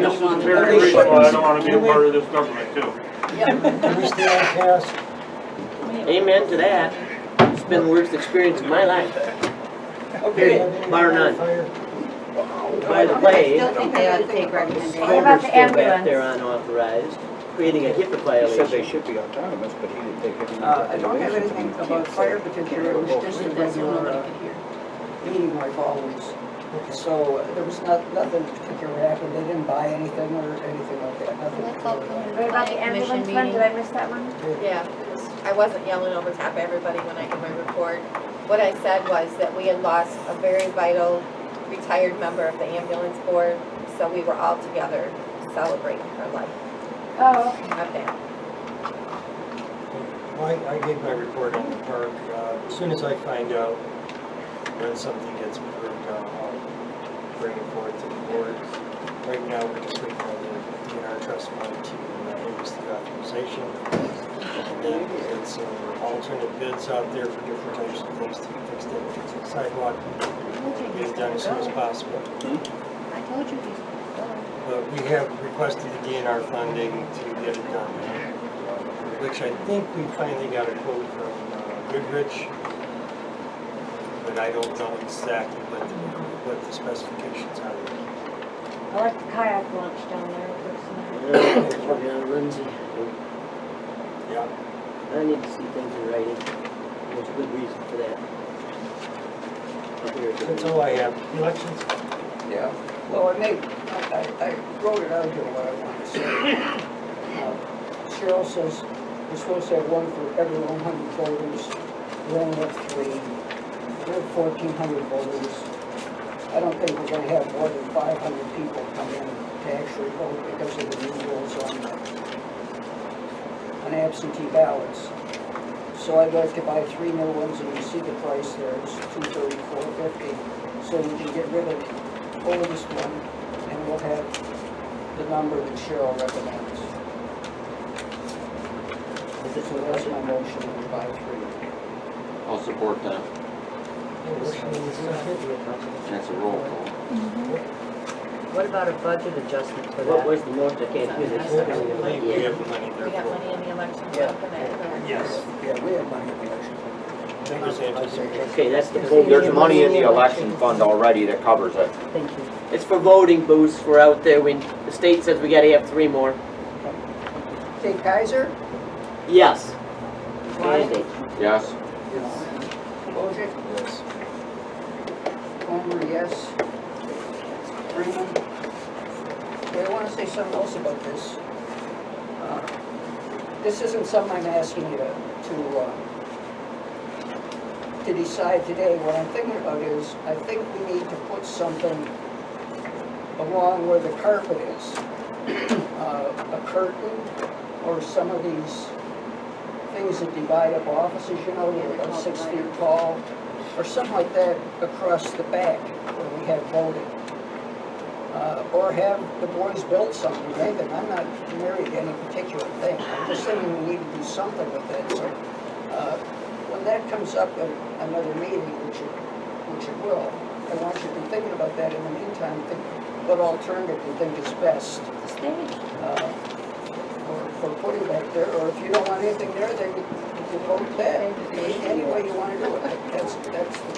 This is very reasonable, I don't wanna be a part of this government too. Can we stay on task? Amen to that. It's been the worst experience of my life. Okay. Bar none. Fire? By the I way, still think they ought to take recommendations. What about Homer's the still back ambulance? there unauthorized, creating a HIPAA He said they violation. should be autonomous, but he didn't take any I don't have anything recommendations. about fire particular, it was just a regular meeting like always. So there was nothing particular happened, they didn't buy anything or anything like that, nothing. Let's all come to the What about the planning commission ambulance fund? meeting. Did I miss that one? Yeah, I wasn't yelling over top of everybody when I did my report. What I said was that we had lost a very vital retired member of the ambulance board, so we were all together celebrating her life. Oh, okay. Not that. Well, I gave my report on the park. As soon as I find out when something gets approved, I'll bring it forward to the board. Right now, we're just waiting on the DNR trust fund to use the authorization. And then get some alternate bids out there for different types of things to fix the sidewalk. Get it done as soon as possible. I told you these. But we have requested the DNR funding to get it done, which I think we finally got a quote from Goodrich, but I don't know exactly what the specifications are. I like the kayak launch down there. It looks nice. Yeah, Lindsay, Yeah. I need to see things in writing. There's a good reason for that. Up here. That's all I have. Elections? Yeah, well, I wrote it out here what I wanted to say. Cheryl says we're supposed to have one for every 100 voters. We only have 3. We have 1,400 voters. I don't think we're gonna have more than 500 people come in to actually vote because of the new rules on absentee ballots. So I'd like to buy 3 new ones, and you see the price there, it's $234.50. So we can get rid of the oldest one, and we'll have the number that Cheryl recommends. So that's my motion, to buy 3. I'll support that. That's a roll call. What about a budget adjustment for What that? was the most, I can't hear this. I believe we have the money there We got for money in the election fund Yeah. for that. Yes. Yeah, we have money in the election. I think there's anticipation. Okay, that's the. There's money in the election fund already that covers it. Thank you. It's for voting booths for out there when the state says we gotta have 3 more. Okay, Kaiser? Yes. Wyatt? Yes? Wojcik? Yes. Homer, yes. Freeman? Okay, I want to say something else about this. This isn't something I'm asking you to decide today. What I'm thinking about is, I think we need to put something along where the carpet is. A curtain, or some of these things that divide up offices, you know, that are about 6 feet tall, or something like that across the back where we have voting. Or have the boys build something, anything. I'm not married to any particular thing. I'm just saying we need to do something with that. So when that comes up at another meeting, which it will, I want you to be thinking about that. In the meantime, think what alternative you think is best. The stage. For putting back there, or if you don't want anything there, then you can vote that. Any way you want to do it. That's the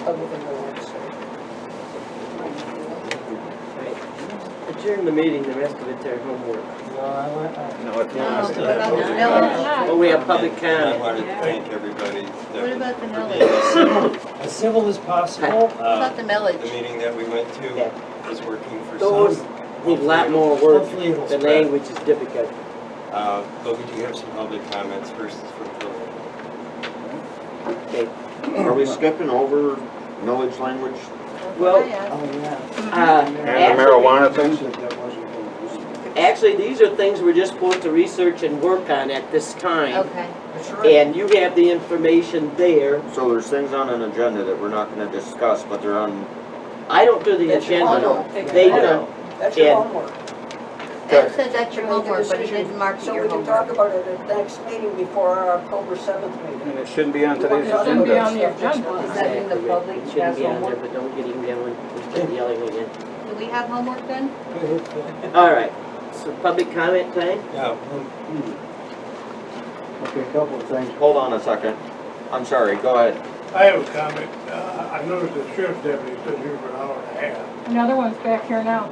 other thing I want to say. Right. The adjourn the meeting, the rest of it's our homework. No, it's No, not. what about the millage? Oh, we have public I comment. wanted to thank everybody What about the for millage? being As civil as possible. What about the the millage? meeting that we went to Yeah. was working for Those some. need a lot more work. Hopefully it'll The spread. language is difficult. But we do have some public comments. First is from Phil. Okay. Are we skipping over millage language? Well, Oh, yeah. And the marijuana thing? Said that wasn't going to actually, these are things we're just supposed to research and work on at this time. Okay. That's right. And you have the information there. So there's things on an agenda that we're not gonna discuss, but they're on, I don't do the That's your agenda. homework. They I do. know. That's your And- homework. That said that's your Make a homework, but it decision. didn't mark it So your we can talk homework. about it at the next meeting before our October 7th meeting. And it shouldn't be on You want today's to talk Shouldn't be agenda. on the about stuff next agenda. month? Does that mean the Exactly. public It shouldn't has be on there, homework? but don't get him going. He's just yelling again. Do we have homework then? All right, so public comment time? Yeah, Okay, a couple of things. hold on a second. I'm sorry, go ahead. I have a comment. I noticed the sheriff's deputy stood here for an hour and a half. Another one's back here now.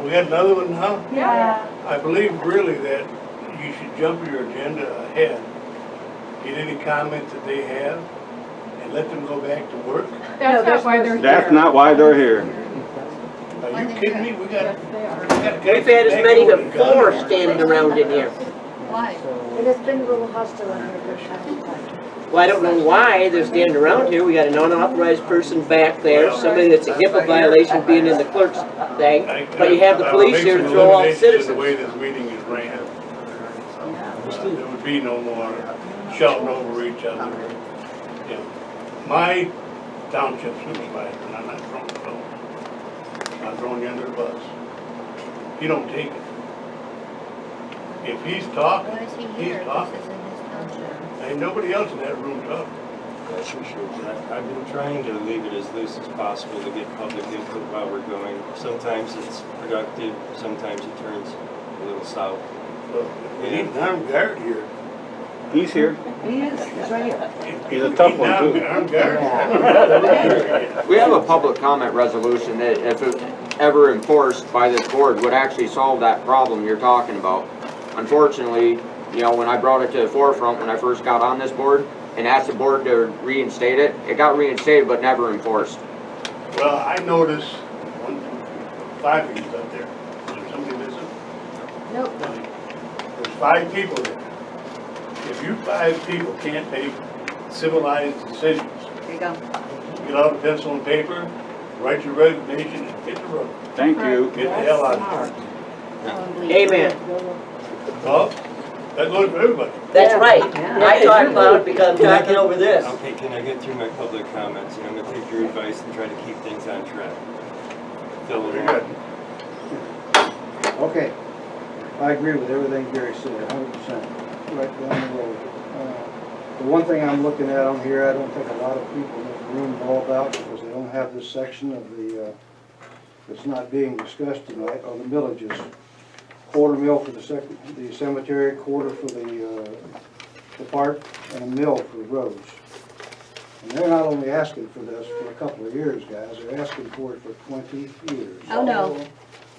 We had another one now? Yeah. I believe really that you should jump your agenda ahead, get any comments that they have, and let them go back to work. That's not why they're here. That's not why they're here. Are you kidding me? We got. Yes, they are. We've had as many as 4 standing around in here. Why? It has been a little hostile in here for some time. Well, I don't know why they're standing around here. We got an unauthorized person back there, somebody that's a HIPAA violation being in the clerk's thing. But you have the police here to throw off The citizens. way this meeting is ran. There would be no more shouting over each other. You know, my township supervisor, and I'm not throwing stones, I'm throwing you under the bus. You don't take it. If he's talking, Why is he he's here? talking. This is in his township. Ain't nobody else in that room talking. that's for sure. I've been trying to leave it as loose as possible to get public input while we're going. Sometimes it's productive, sometimes it turns a little south. Look, we need an armed guard here. He's here. He is, he's right here. He's a tough one, too. Armed guard. We have a public comment resolution that if it ever enforced by this board would actually solve that problem you're talking about. Unfortunately, you know, when I brought it to the forefront when I first got on this board and asked the board to reinstate it, it got reinstated but never enforced. Well, I noticed 1, 2, 5 of you up there. Is there somebody missing? Nope. There's 5 people there. If you 5 people can't make civilized decisions, Here you go. get out a pencil and paper, write your resignation, and hit the road. Thank you. Get the hell out of here. Amen. Well, that goes for everybody. That's right. I talk loud because I'm talking over this. Okay, can I get through my public comments? And I'm gonna take your advice and try to keep things on track. Phil, Very good. Okay, I agree with everything Gary said, 100%, right down the road. The one thing I'm looking at on here, I don't think a lot of people in this room know about, because they don't have this section of the, that's not being discussed tonight, are the millages. Quarter mill for the cemetery, quarter for the park, and a mill for the roads. And they're not only asking for this for a couple of years, guys, they're asking for it for 20 years. Oh, no.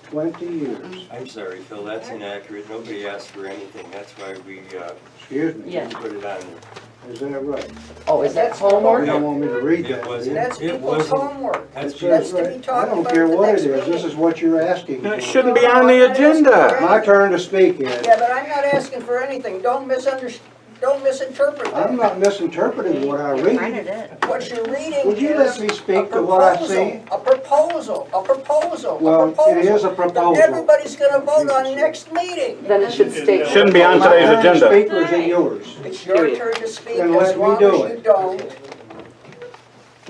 20 years. I'm sorry, Phil, that's inaccurate. Nobody asked for anything. That's why we, Excuse me. Yeah. put it on there. Is that right? Oh, is that You homework? don't want me to read It that, do wasn't. you? That's It people's wasn't. homework. That's It That's says to be right- talked I don't about care at the what it next is, this meeting. is what you're asking It for. shouldn't be on the agenda. My turn to speak, Ed. Yeah, but I'm not asking for anything. Don't misinterpret I'm that. not misinterpreting what I Printed read. it. What you're reading Would you is let me a speak to what I see? proposal, a proposal. Well, it is a that proposal. everybody's gonna vote on next meeting. Then it should state. Shouldn't be on My today's turn to agenda. speak, or is it yours? It's your turn to speak Then as let me long do as it. you don't.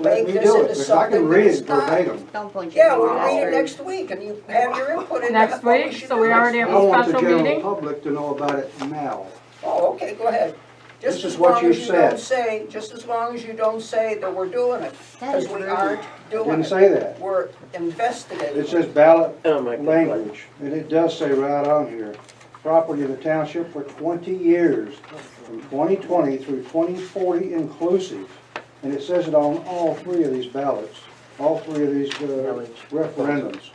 Let Make me this do it, into because I can something read that's it not. verbatim. Don't point your Yeah, finger we'll at read it her. next week and you have your input in Next what we week, should so do we next already have I a want the special general meeting? public to know about it now. Oh, okay, go ahead. This Just is as what long you as you don't said. say, just as long as you don't say that we're doing it, That because is we rude. aren't doing Didn't it. say that. We're investigating. It says ballot Oh, my God. language, and it does say right on here, property of the township for 20 years, from 2020 through 2040 inclusive. And it says it on all 3 of these ballots, all 3 of these referendums.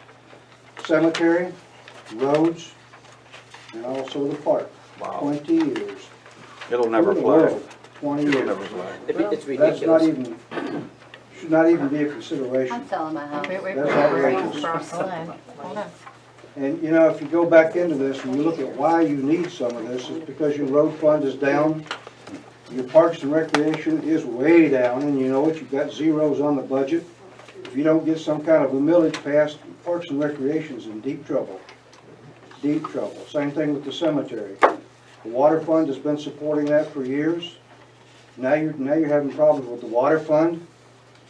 Cemetery, roads, and also the park. Wow. 20 years. It'll never Who in the fly. world? 20 It'll years. never fly. It's That's ridiculous. not even, should not even be a consideration. I'm selling my house. That's outrageous. Hold on, hold on. And, you know, if you go back into this and you look at why you need some of this, it's because your road fund is down, your parks and recreation is way down, and you know what, you've got zeros on the budget. If you don't get some kind of a millage passed, parks and recreation's in deep trouble. Deep trouble. Same thing with the cemetery. The water fund has been supporting that for years. Now you're having problems with the water fund.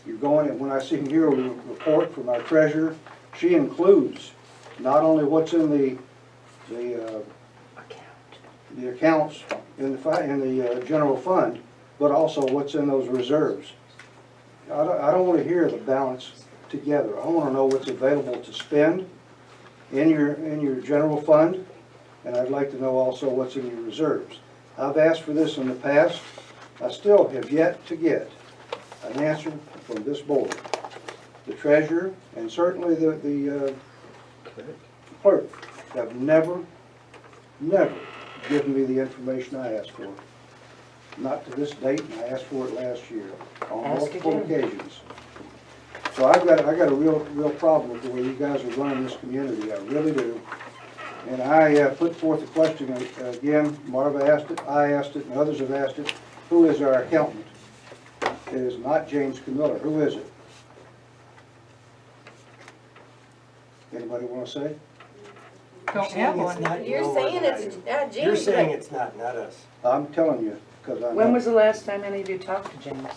You're going, and when I see here a report from our treasurer, she includes not only what's in the accounts in the general fund, but also what's in those reserves. I don't want to hear the balance together. I want to know what's available to spend in your general fund, and I'd like to know also what's in your reserves. I've asked for this in the past. I still have yet to get an answer from this board. The treasurer and certainly the clerk have never given me the information I asked for. Not to this date, and I asked for it last year on multiple occasions. So I got a real problem with the way you guys are running this community. I really do. And I put forth the question again. Marva asked it, I asked it, and others have asked it. Who is our accountant? It is not James Camiller. Who is it? Anybody want to say? Don't have one. You're saying it's, James. You're saying it's not us. I'm telling you, because I know. When was the last time any of you talked to James?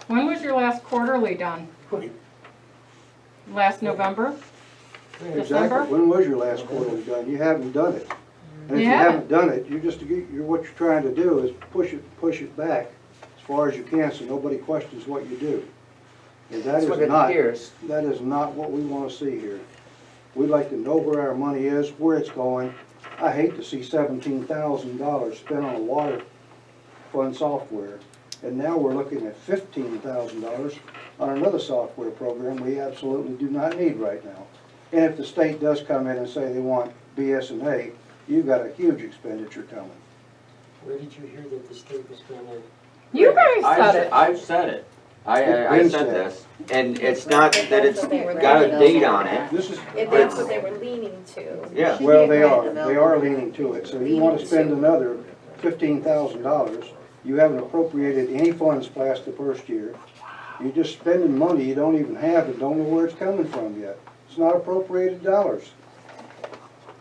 When was your last quarterly done? Last November? Exactly. December? When was your last quarterly done? You haven't done it. And if you Yeah. haven't done it, what you're trying to do is push it back as far as you can so nobody questions what you do. And That's what it appears. that is not what we want to see here. We'd like to know where our money is, where it's going. I hate to see $17,000 spent on a water fund software. And now we're looking at $15,000 on another software program we absolutely do not need right now. And if the state does come in and say they want BS&A, you've got a huge expenditure coming. Where did you hear that the state was going to? You guys said it. I've said it. I said this, and it's not that it's got a date on it. This is, That's what they were leaning to. Yeah. well, they are leaning to it. So you want to spend another $15,000. You haven't appropriated any funds past the first year. You're just spending money you don't even have and don't know where it's coming from yet. It's not appropriated dollars.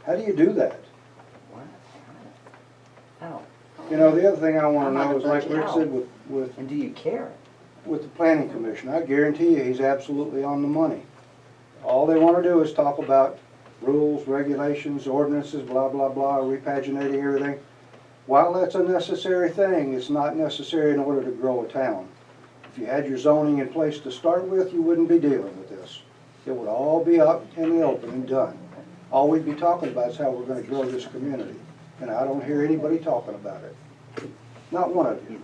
How do you do that? How? You know, the other thing I want I'm to on know the is like budget Rick now. said with And do you care? with the planning commission, I guarantee you he's absolutely on the money. All they want to do is talk about rules, regulations, ordinances, blah, blah, blah, repaginating everything. While that's a necessary thing, it's not necessary in order to grow a town. If you had your zoning in place to start with, you wouldn't be dealing with this. It would all be up in the open and done. All we'd be talking about is how we're going to grow this community. And I don't hear anybody talking about it. Not one of you.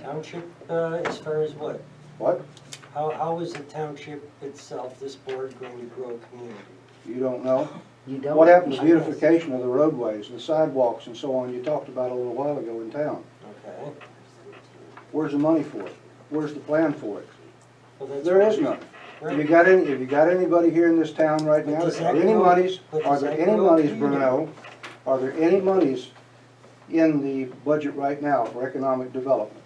Township, as far as what? What? How is the township itself, this board, going to grow a community? You don't know? You don't? What happened to beautification of the roadways, the sidewalks and so on you talked about a little while ago in town? Okay. Where's the money for it? Where's the plan for it? Well, that's There what is we- none. Right. Have you got anybody here in this town right But now? does Are that there any grow- monies, but are does there that any grow a monies, community? Bruno? Are there any monies in the budget right now for economic development?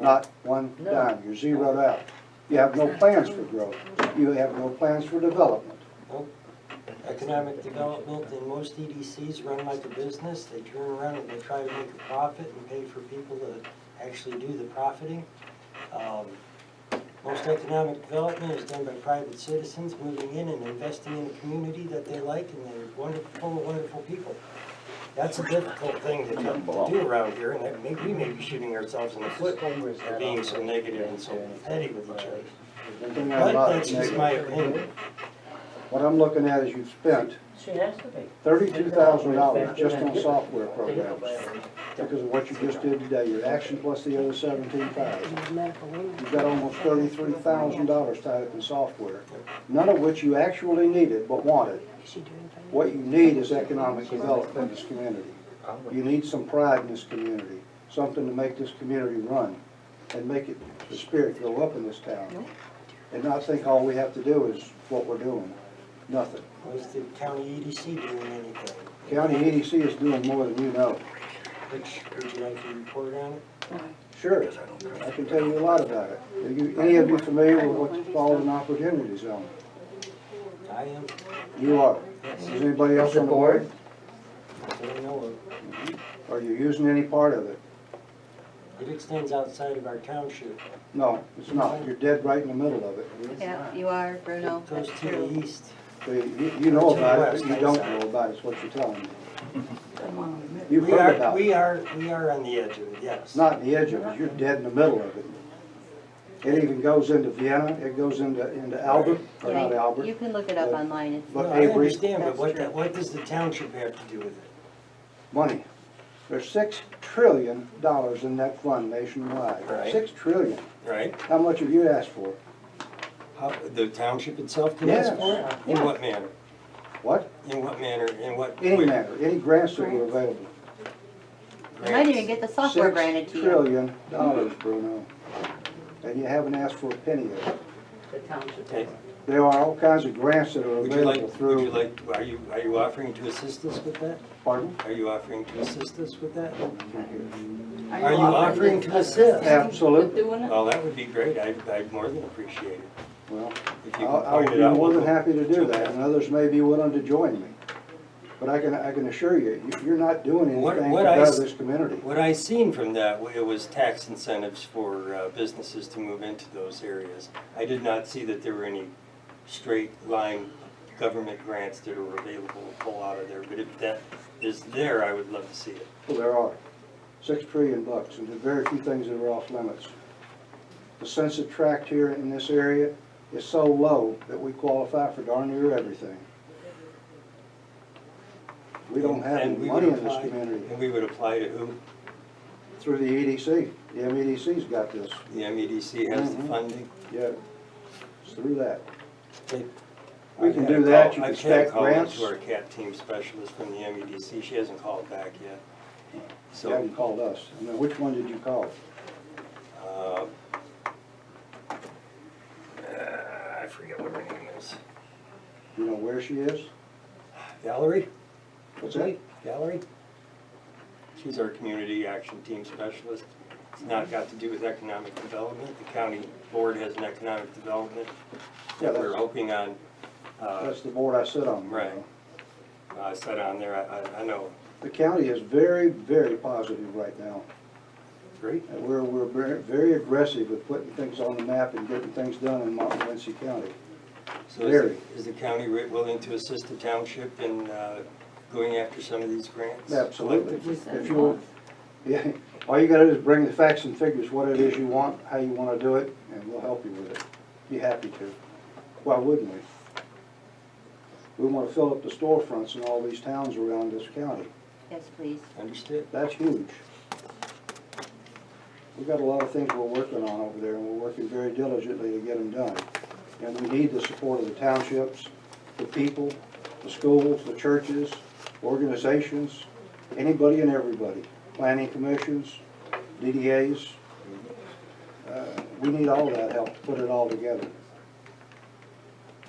Not one dime. You're zeroed out. You have no plans for growth. You have no plans for development. Nope. Economic development in most EDCs run like a business. They turn around and they try to make a profit and pay for people to actually do the profiting. Most economic development is done by private citizens moving in and investing in a community that they like, and they're wonderful, wonderful people. That's a difficult thing to do around here, and that we may be shooting ourselves in the foot for being so negative and so petty with each other. One thing I'm But not that's just my negative. opinion. What I'm looking at is you've spent $32,000 just on software programs because of what you just did today, your action plus the other 17,000. You've got almost $33,000 tied up in software, none of which you actually needed but wanted. What you need is economic development in this community. You need some pride in this community, something to make this community run and make it, the spirit go up in this town. And not think all we have to do is what we're doing, nothing. Was the county EDC doing anything? County EDC is doing more than you know. Would you like to report on it? Sure, I can tell you a lot about it. Are you, any of you familiar with what's called an opportunity zone? I am. You are. Is anybody else on the board? I don't know of. Are you using any part of it? It extends outside of our township. No, it's not. You're dead right in the middle of it. Yeah, you are, Bruno, It goes that's to the true. east. So you know about it, but you don't know about it, is what you're telling me. You've heard about it. We are on the edge of it, yes. It's not in the edge of it, you're dead in the middle of it. It even goes into Vienna, it goes into Albert, or not Yeah, Albert. you can look it up online. It's- But No, I Avery, understand, but That's what does the township have to do with it? money. There's $6 trillion in that fund nationwide. Right. 6 trillion. Right. How much have you asked for? The township itself can ask Yes. for it? In what manner? What? In what manner, in what? Any matter, any grants that were available. You might even get the software granted to $6 you. trillion, Bruno. And you haven't asked for a penny of it. The township. Okay. There are all kinds of grants that are Would you available like, through. are you offering to assist us with that? Pardon? Are you offering to assist us with that? Are Are you offering to assist? Absolutely. Well, that would be great. I'd more than appreciate it. Well, If you I could would point be it out. more than we'll- happy to do that, and others may be willing to join me. But I can assure you, you're not doing What- anything what to I better s- this community. What I seen from that, it was tax incentives for businesses to move into those areas. I did not see that there were any straight line government grants that are available to pull out of there. But if that is there, I would love to see it. Well, there are. $6 trillion, and there's very few things that are off limits. The census tract here in this area is so low that we qualify for darn near everything. We don't have any And we money would in this apply- community. And we would apply to who? Through the EDC. The MEDC's got this. The MEDC has the Mhm. funding. Yeah, it's through that. They- We I've can had do a that. call- You can I've had a stack call grants. into our CAT team specialist from the MEDC. She hasn't called back yet. You So, haven't called us. I mean, which one did you call? I forget what her name is. You know where she is? Valerie? What's that? Valerie? She's our community action team specialist. It's not got to do with economic development. The county board has an economic development Yeah, that we're that's- hoping on. That's the board I sit on. Right. I said on there, I know. The county is very, very positive right now. Great. And we're very, very aggressive with putting things on the map and getting things done in Montmorency County. So Very. is the county willing to assist the township in going after some of these grants? Absolutely. collectively? If you, yeah, all you gotta do is bring the facts and figures, what it is you want, how you wanna do it, and we'll help you with it. Be happy to. Why wouldn't we? We wanna fill up the storefronts in all these towns around this county. Yes, please. Understood. That's huge. We've got a lot of things we're working on over there, and we're working very diligently to get them done. And we need the support of the townships, the people, the schools, the churches, organizations, anybody and everybody, planning commissions, DDAs. We need all that help to put it all together.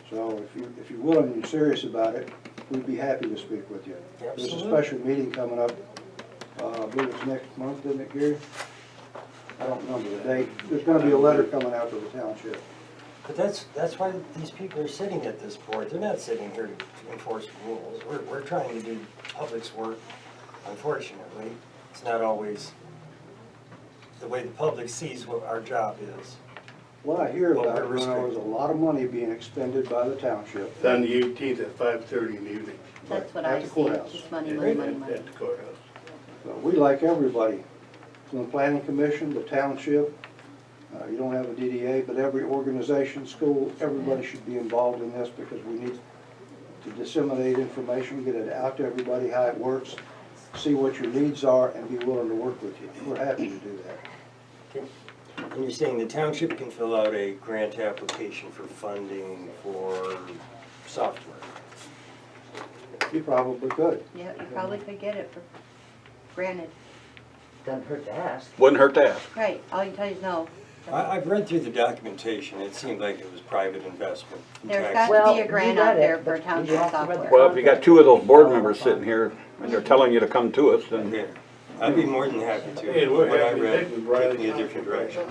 So if you're willing and you're serious about it, we'd be happy to speak with you. There's a Absolutely. special meeting coming up, I believe it's next month, isn't it, Gary? I don't remember the date. There's gonna be a letter coming out to the township. But that's why these people are sitting at this board. They're not sitting here to enforce rules. We're trying to do public's work. Unfortunately, it's not always the way the public sees what our job is. What I hear Well, about, we're you know, is a lot of money being expended by the township. It's on the 18th at 5:30 in the evening That's what At I the see. courthouse. Just money, money, money, money. at the courthouse. But we like everybody, from the planning commission, the township, you don't have a DDA, but every organization, school, everybody should be involved in this because we need to disseminate information, get it out to everybody, how it works, see what your needs are, and be willing to work with you. We're happy to do that. And you're saying the township can fill out a grant application for funding for software? You probably could. Yeah, you probably could get it for granted. Doesn't hurt to ask. Wouldn't hurt to ask. Right, all you tell you is no. I've read through the documentation, it seemed like it was private investment. There's Tax- got to be a grant out there for township software. Well, if you got two of those board members sitting here and they're telling you to come to us, then Yeah, I'd be more than happy Hey, to. we're What I happy read to take Briley took me a different direction.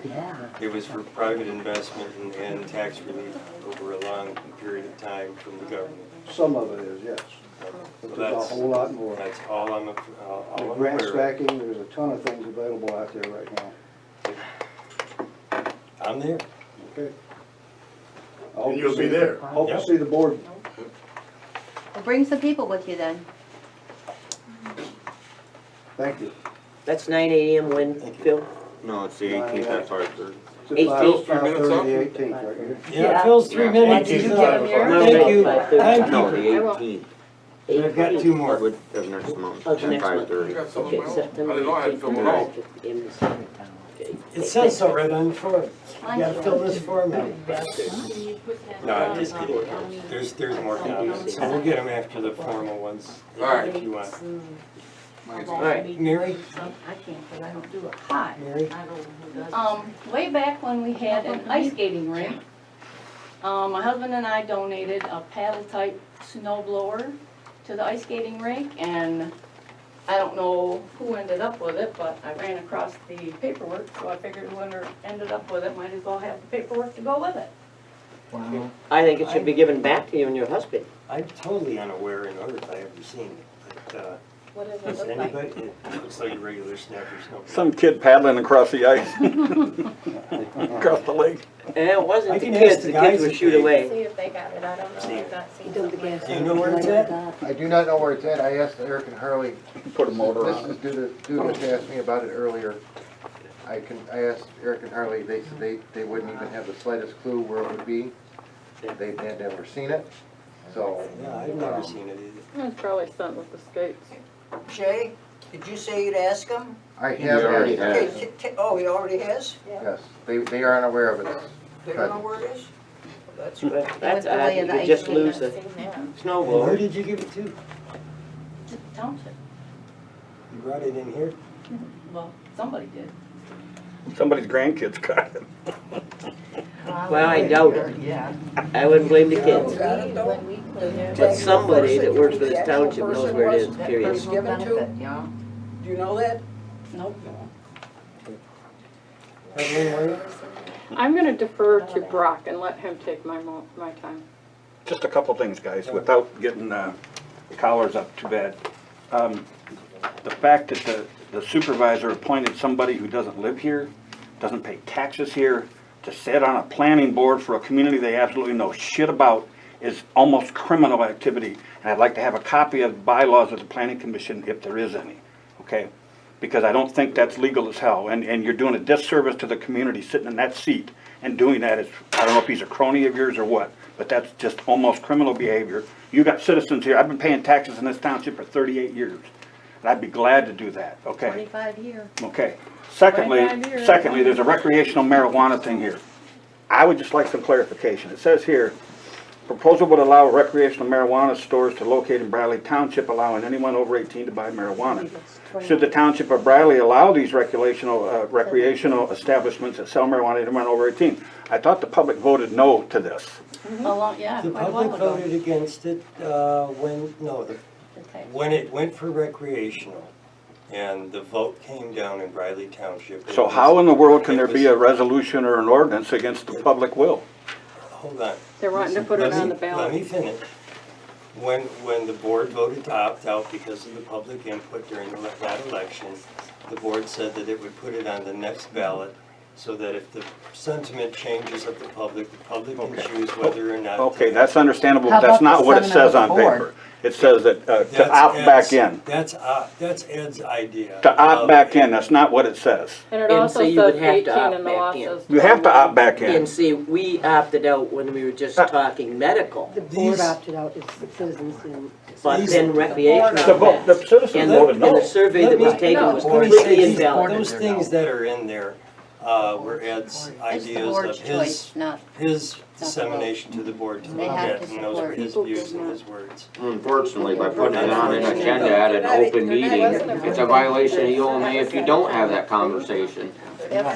Yeah. It was for private investment and tax relief over a long period of time from the government. Some of it is, yes. So But there's a whole lot more. That's all I'm The grant aware of. stacking, there's a ton of things available out there right now. I'm there. Okay. I hope And to you'll be see- there. Hope to Yep. see the board. Well, bring some people with you then. Thank you. That's 9 AM when, Phil? No, it's the 18th, that's our third. It's at 18th. 5:30, the 18th, right here. Yeah, Phil's 3 Yeah. minutes. Did you He's get up. him here? Thank you. 5:30. Thank No, you. the 18th. I've got 2 more. That's next month, Oh, at next month. 5:30. got some of Okay, my own. September I didn't know I had to fill it out. 18th, in the summertime. Okay. It says so right on the form. You gotta fill this form out. No, I'm just kidding. There's more copies, so we'll get them after the formal ones, All right. if you want. All right, Mary? I can't, but I don't do it. Hi. Mary? Way back when we had an ice skating rink, my husband and I donated a paddle type snow blower to the ice skating rink, and I don't know who ended up with it, but I ran across the paperwork, so I figured whoever ended up with it might as well have the paperwork to go with it. Wow. I think it should be given back to you and your husband. I'm totally unaware and nor have I ever seen it, but, What does it does look like? anybody, it looks like a regular snapper snow. some kid paddling across the ice. Across the lake. And it wasn't I the can ask kids, the the guys kids would if shoot they- away. See if they got it, I don't know, I've not seen something like Do you know where it's at? I do not know where it's at. I asked Eric and Harley. Put a motor This on is it. Judith asked me about it earlier. I asked Eric and Harley, they said they wouldn't even have the slightest clue where it would be. They had never seen it, so. Yeah, I've never seen it either. It was probably sent with the skates. Jay, did you say you'd ask him? I He already have, has. Okay, oh, he already has? yes, they are unaware of it. They don't know where it is? Well, that's good. That's the odd, way you of the could ice just cream. lose the snow And who blower. did you give it to? You Township. brought it in here? Well, somebody did. Somebody's grandkids got it. Well, I doubt it. Yeah. I wouldn't blame the kids. Got it, though? When we clean it. But somebody that works for this The actual township knows person where it is, was period. given to? Do you know that? Nope. Evelyn, were you? I'm gonna defer to Brock and let him take my time. Just a couple things, guys, without getting collars up too bad. The fact that the supervisor appointed somebody who doesn't live here, doesn't pay taxes here, to sit on a planning board for a community they absolutely know shit about is almost criminal activity. And I'd like to have a copy of the bylaws of the planning commission if there is any, okay? Because I don't think that's legal as hell. And you're doing a disservice to the community sitting in that seat and doing that. Is, I don't know if he's a crony of yours or what, but that's just almost criminal behavior. You got citizens here. I've been paying taxes in this township for 38 years. And I'd be glad to do that, okay? 25 years. Okay. Secondly, 25 years. there's a recreational marijuana thing here. I would just like some clarification. It says here, proposal would allow recreational marijuana stores to locate in Briley Township, allowing anyone over 18 to buy marijuana. Should the Township of Briley allow these recreational establishments that sell marijuana to anyone over 18? I thought the public voted no to this. Yeah, The quite a public while ago. voted against it when it went for recreational. And the vote came down in Briley Township. So how in the world can there be a resolution or an ordinance against the public will? Hold on. They're wanting to put it on the Let me ballot. finish. When the board voted to opt out because of the public input during that election, the board said that it would put it on the next ballot so that if the sentiment changes of the public can Okay. choose whether or not. Okay, that's understandable, How but that's about not the what it sentiment says of on the board? paper. It says that, to That's opt back Ed's- in. That's Ed's idea. To opt of back it. in, that's not what it says. And it And also so you would says have to 18 opt and the back law in. says. You have to opt back in. And see, we opted out when we were just talking medical, The board These- opted out, it's the citizens didn't. but These- then recreational. The vote, the citizens And voted the no. survey that was taken was Let me say completely these- invalid. Those things that are in there were Ed's It's the ideas board's of choice, not, his dissemination to the board to They look have at, to and those were his support. views and his words. Unfortunately, by putting it on an agenda at an open meeting, it's a violation of ULMA if you don't have that conversation. And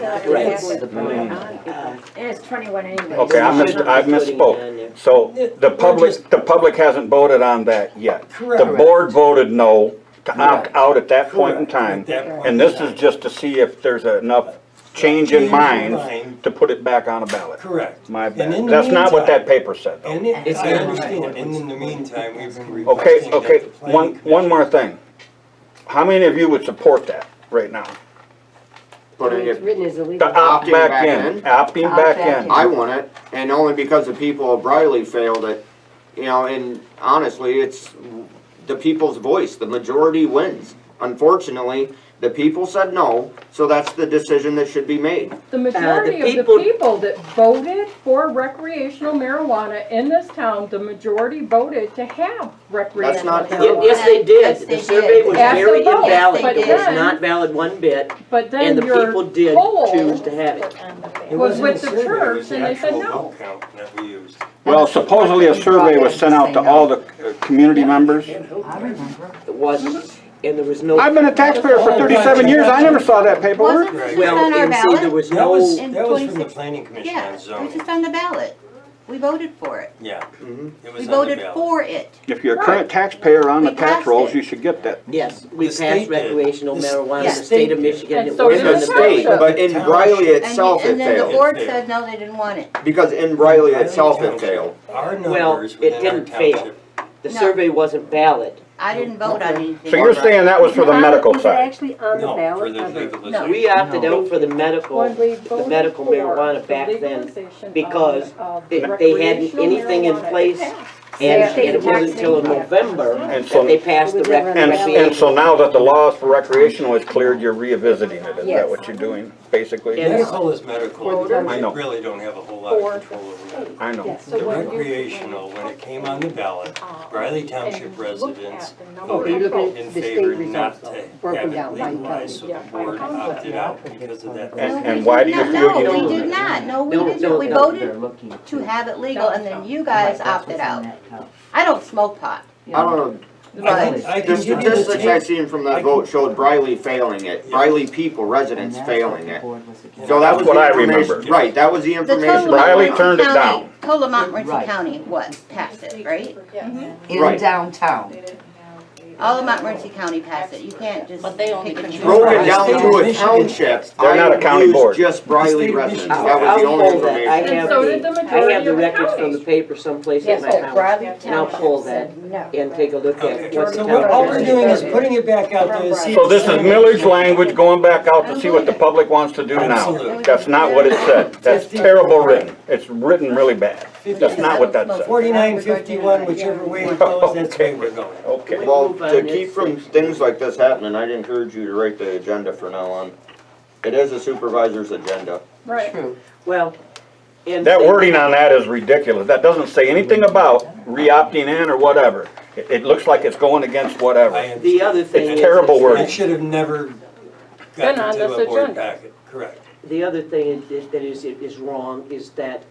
it's 21 anyway. Okay, I misspoke. So the public hasn't voted on that yet. Correct. The board voted no to opt out at that point in time. At that point And in this time. is just to see if there's enough change in minds to put it back on a ballot. Correct. My And bad. in the That's not what meantime- that paper said, though. And I understand, and in the meantime, we've been Okay, requesting that okay, the planning one more thing. How many of you would support that right now? Putting It's it, written as illegal. To opt Opting back back in, in? opting Opt back back in. I want it, and only because the people of Briley failed it, you know, and honestly, it's the people's voice, the majority wins. Unfortunately, the people said no, so that's the decision that should be made. The majority of the people that voted for recreational marijuana in this town, the majority voted to have recreational not marijuana. true. Yes, they did. Yes, The they survey did. was Yes, very they did. invalid. But It was then- not valid one bit, But and then the your people did poll choose to have it. It was wasn't with a the survey, it church, was the and they said actual no. vote count that we used. Well, supposedly a survey was sent out to all the community members. It wasn't, and there was no. I've been a taxpayer for 37 years, I never saw that paperwork. wasn't it just Well, on our and see, there ballot? was That no. was, In that was from the 26 planning commission Yeah, on it was zoning. just on the ballot. We voted for it. Yeah, Mhm. it was We on the voted ballot. for it. If you're a current taxpayer on the We tax passed rolls, it. you should get that. Yes, we The state passed did. recreational The marijuana in yeah. the state of state did. Michigan. And It so wasn't In did in the the state, state. But in Briley itself, And it then the failed. board It said, no, they didn't want it. Because in Briley Briley itself, it Township, failed. Our Well, numbers it within our didn't fail. township. The No. survey wasn't valid. I didn't vote on anything. So you're saying that was for the medical Was it side? actually on the No, for ballot? the Or the- legalization. We opted out for the medical, When we the voted medical for marijuana the back then legalization because of they hadn't recreational anything in marijuana, it place. passed. And State it wasn't tax until in income. November And that so- they passed the It was never And, valid. and so now that the laws for recreational is cleared, you're revisiting it, is that what you're doing, basically? Yes. Medical is medical. I know. We really don't have a whole lot of control over that. I know. So The when you- recreational, when it came on the ballot, Briley Township residents Oh, you're looking voted at in the state favor results, not though, to broken have it down by legalized, so county. the board opted out because of that. And why do you feel you No, we don't? did not. No, we No, didn't. no, We no. voted to have it legal, and then you guys opted out. I don't smoke pot. I don't know, I the can give you the statistics I tape. seen from that vote showed Briley failing it, Briley people, residents failing it. So that was What the I information, remember. right, that was the The information. total Briley Montmorency turned it County- down. Total Montmorency County, what, passed it, right? In Right. downtown. All of Montmorency County passed it. You can't just But they only pick and choose. Broken down to a township, They're not a county I board. used just Briley residents, that was I'll the only pull that. I information. have so did the I majority have the of the records from counties. the paper someplace at Yes, my oh, house. Briley And I'll pull that Township said no. and take a look at Okay, what the so what all we're township doing is said. putting it back out there to see. So this is millage language going back out to see what the public wants to do now. Absolutely. That's not what it said. That's terrible written. It's written really bad. That's not what that said. 49-51, whichever way it goes, that's the way we're going. Okay. Well, to keep from things like this happening, I'd encourage you to write the agenda from now on. It is a supervisor's agenda. Right. Well, and. That wording on that is ridiculous. That doesn't say anything about re-opting in or whatever. It looks like it's going against whatever. The other thing It's is. terrible wording. It should have never Been on gotten to this a board agenda. packet, correct. The other thing that is wrong is that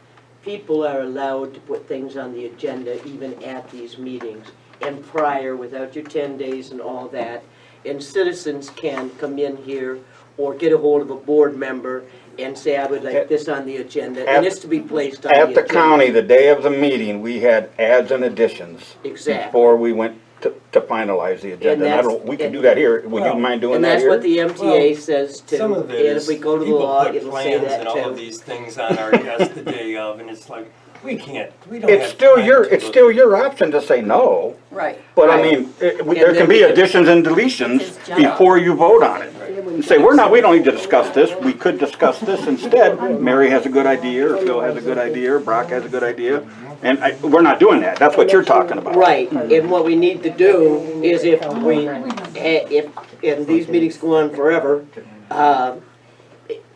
people are allowed to put things on the agenda even at these meetings and prior without your 10 days and all that. And citizens can come in here or get a hold of a board member and say, I would like this on the agenda, and it's to be placed on the agenda. At the county, the day of the meeting, we had adds and additions. Exactly. Before we went to finalize the agenda. And I don't, we can do that here. Would you mind doing And that that's here? what the MTA says too. Some And of it is, if we go to the people law, put it'll say plans that and all of too. these things on our desk the day of, and it's like, we don't have. It's still time your, to it's look. still your option to say no. Right. But I Right. mean, there can be additions and deletions job. before you vote on it. And say, we don't need to discuss this, we could discuss this instead. Mary has a good idea, or Phil has a good idea, or Brock has a good idea, and we're not doing that, that's what you're talking about. Right, and what we need to do is if and these meetings go on forever, and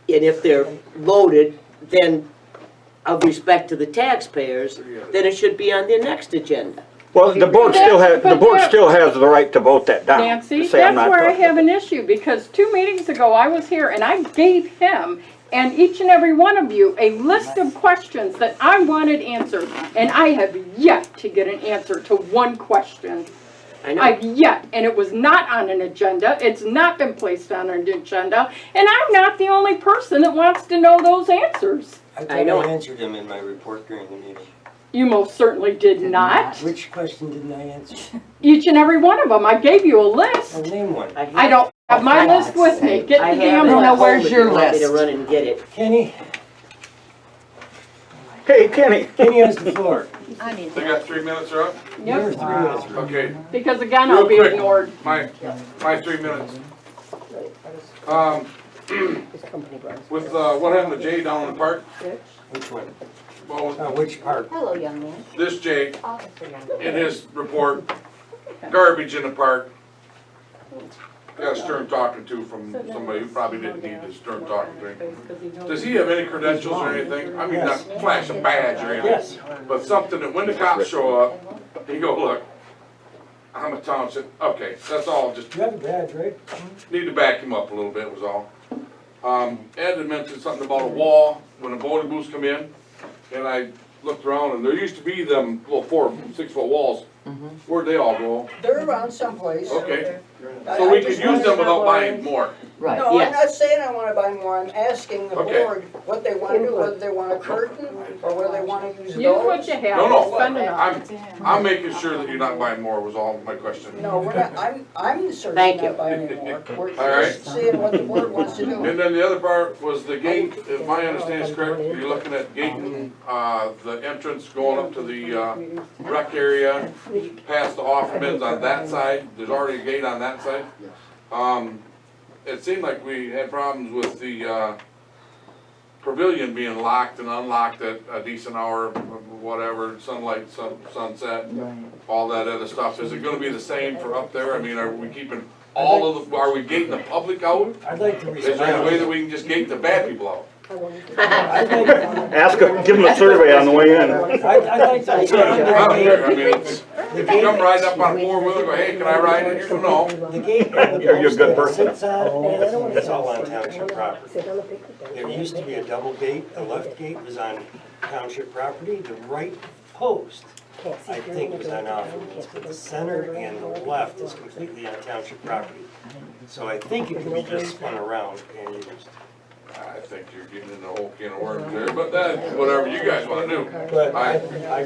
if they're loaded, then of respect to the taxpayers, then it should be on the next agenda. Well, the board still has, the right to vote that down. Nancy, To say, I'm that's not where I talking. have an issue, because 2 meetings ago, I was here and I gave him and each and every one of you a list of questions that I wanted answered, and I have yet to get an answer to one question. I've yet, and it was not on an agenda, it's not been placed on an agenda, and I'm not the only person that wants to know those answers. I thought I answered them in my report during the meeting. You most certainly did not. Which question didn't I answer? Each and every one of them, I gave you a list. I'll name one. I don't have my list with me, get the damn list. Where's your list? To run and get it. Kenny? Hey, Kenny. Kenny has the floor. They got 3 minutes are up? Your 3 minutes. Okay. Because again, Real I'll be quick, ignored. My 3 minutes. With what happened to Jay down in the park? Which one? Well, which part? Hello, young man. this Jay, Officer young man. in his report, garbage in the park. Got a stern talking to from somebody who probably didn't need a stern talking to him. Does he have any credentials or anything? I mean, not flash a badge or anything. Yes. But something that when the cops show up, he go, look, I'm a township. Okay, that's all. Just You have a badge, right? need to back him up a little bit was all. Ed had mentioned something about a wall when the voting booths come in. And I looked around and there used to be them little 4, 6 foot walls. Where'd they all go? They're around someplace. Okay. So we could use them without buying more. Right, No, I'm yes. not saying I wanna buy more, I'm asking the Okay. board what they wanna do, whether they want a curtain, or whether they wanna use those. Use what you have, No, spend enough. I'm making sure that you're not buying more was all my question. No, we're not, I'm certainly Thank you. not buying any more. We're All right. just seeing what the board wants to do. And then the other part was the gate, if my understanding is correct, you're looking at gating, the entrance going up to the, rec area, past the offer bins on that side, there's already a gate on that side. It seemed like we had problems with the, pavilion being locked and unlocked at a decent hour, whatever, sunlight, sunset, all that other stuff. Is it gonna be the same for up there? I mean, are we keeping all of the, are we gating the public out? I'd like to Is there a way that we can just gate the bad people out? Ask him, give him a survey on the way in. I'd like to. I mean, it's, if you come riding up on a 4-wheeler, go, hey, can I ride in here? No. The gate and the Are you a post good that it person? sits on, it's all on township property. There used to be a double gate, the left gate was on township property, the right post, I think, was on Offerman's, but the center and the left is completely on township property. So I think it can be just spun around and used. I think you're getting in the whole can of worms there, but that's whatever you guys wanna do. But I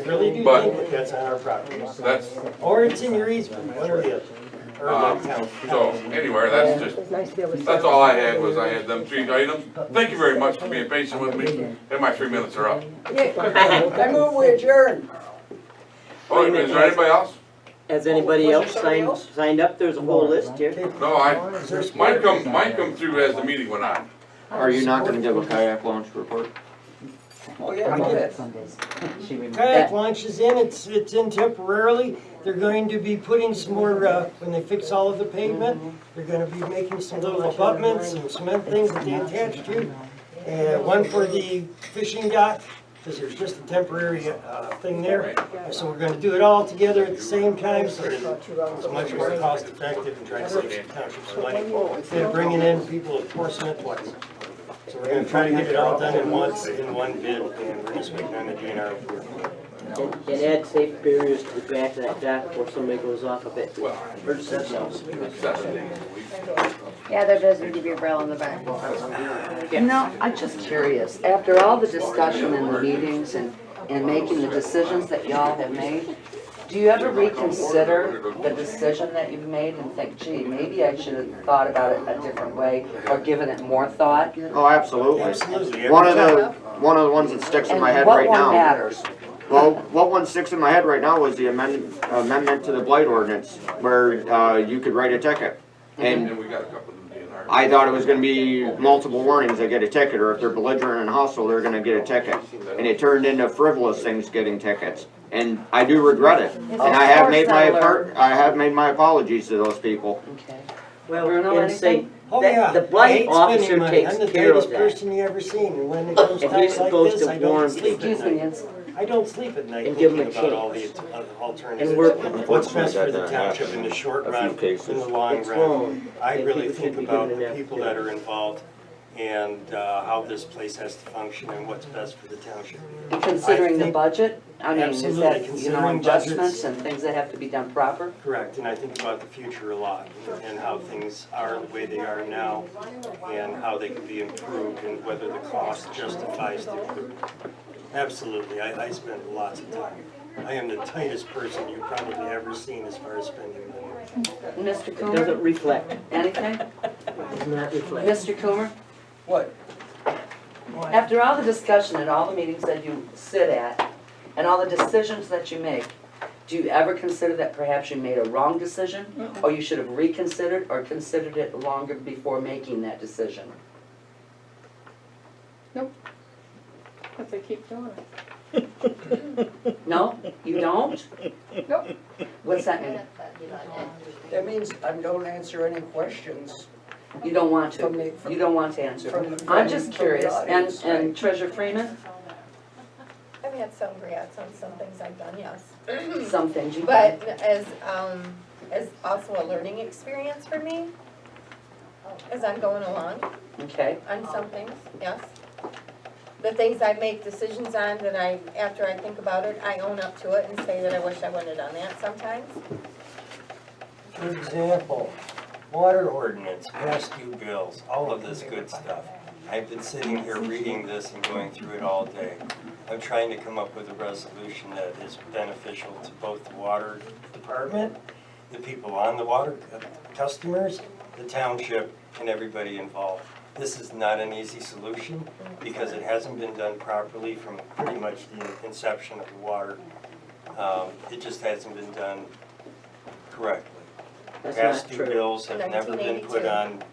really do But- think that that's on our property. That's, Or it's in your easement, one or the other. Or the town. so, anyway, that's just, that's all I had, was I had them 3 items. Thank you very much for being patient with me, and my 3 minutes are up. I move we adjourn. Oh, is there anybody else? Has anybody Was there else somebody else? signed up? There's a whole list here. No, mine come through as the meeting went on. Are you not gonna give a kayak launch report? Oh, yeah, I did. Kayak launch is in, it's in temporarily. They're going to be putting some more, when they fix all of the pavement, they're gonna be making some little abutments and cement things that they attach to. And one for the fishing dock, because there's just a temporary, thing there. So we're gonna do it all together at the same time, so that it's much more cost effective and try to save the township some money. Instead of bringing in people with pour cement twice. So we're gonna try to get it all done in one bid, and we're just waiting on the DNR approval. And add safe barriers to the back of that dock before somebody goes off of it. Hurts themselves. Yeah, there does need to be a rail in the back. No, I'm just curious, after all the discussion in the meetings and making the decisions that y'all have made, do you ever reconsider the decision that you've made and think, gee, maybe I should have thought about it a different way or given it more thought? Oh, absolutely. Absolutely. One of the ones that sticks in my head right And what one now. matters? Well, what one sticks in my head right now was the amendment to the blight ordinance, where you could write a ticket. And And we got a couple of DNR. I thought it was gonna be multiple warnings, they get a ticket, or if they're belligerent and hostile, they're gonna get a ticket. And it turned into frivolous things getting tickets. And I do regret it. And I have made my apologies to those people. Okay. Well, Bruno, and say, anything? Oh, that yeah. the I blight hate spending officer money. takes I'm the care of tightest that. person you ever seen, and when it comes And times he's like supposed this, to I don't warn sleep at Excuse me, night. Nancy. I don't sleep at night And give 'em thinking a about all the chance. alternatives. And work with them. What's best for the township in the short run, in the long It's run. wrong. I And really people think should be about given the enough people to- that are involved. and how this place has to function and what's best for the township. Considering the think- budget, I mean, is Absolutely, that, considering adjustments budgets. and things that have to be done proper? Correct, and I think about the future a lot, and how things are the way they are now, and how they can be improved, and whether the cost justifies the improvement. Absolutely, I spend lots of time. I am the tightest person you've probably ever seen as far as spending money. Mr. It Coomer, doesn't reflect, anything? does not reflect. Mr. Coomer, What? after all the discussion at all the meetings that you sit at, and all the decisions that you make, do you ever consider that perhaps you made a wrong decision? Or you should have reconsidered or considered it longer before making that decision? Because they keep doing it. No, you don't? Nope. What's that mean? That means I don't answer any questions. You don't want to? From the- You don't want to answer? from the- I'm just from the curious. audience, And right. Treasurer Freeman, I've had some regrets on some things I've done, yes. some things you. But as also a learning experience for me, as I'm going along Okay, on some things, yes. The things I make decisions on that after I think about it, I own up to it and say that I wish I wouldn't have done that sometimes. For example, water ordinance, past due bills, all of this good stuff. I've been sitting here reading this and going through it all day. I'm trying to come up with a resolution that is beneficial to both the water department, the people on the water, customers, the township, and everybody involved. This is not an easy solution because it hasn't been done properly from pretty much the inception of the water. It just hasn't been done correctly. That's Past not due true. bills have never been put 1982. on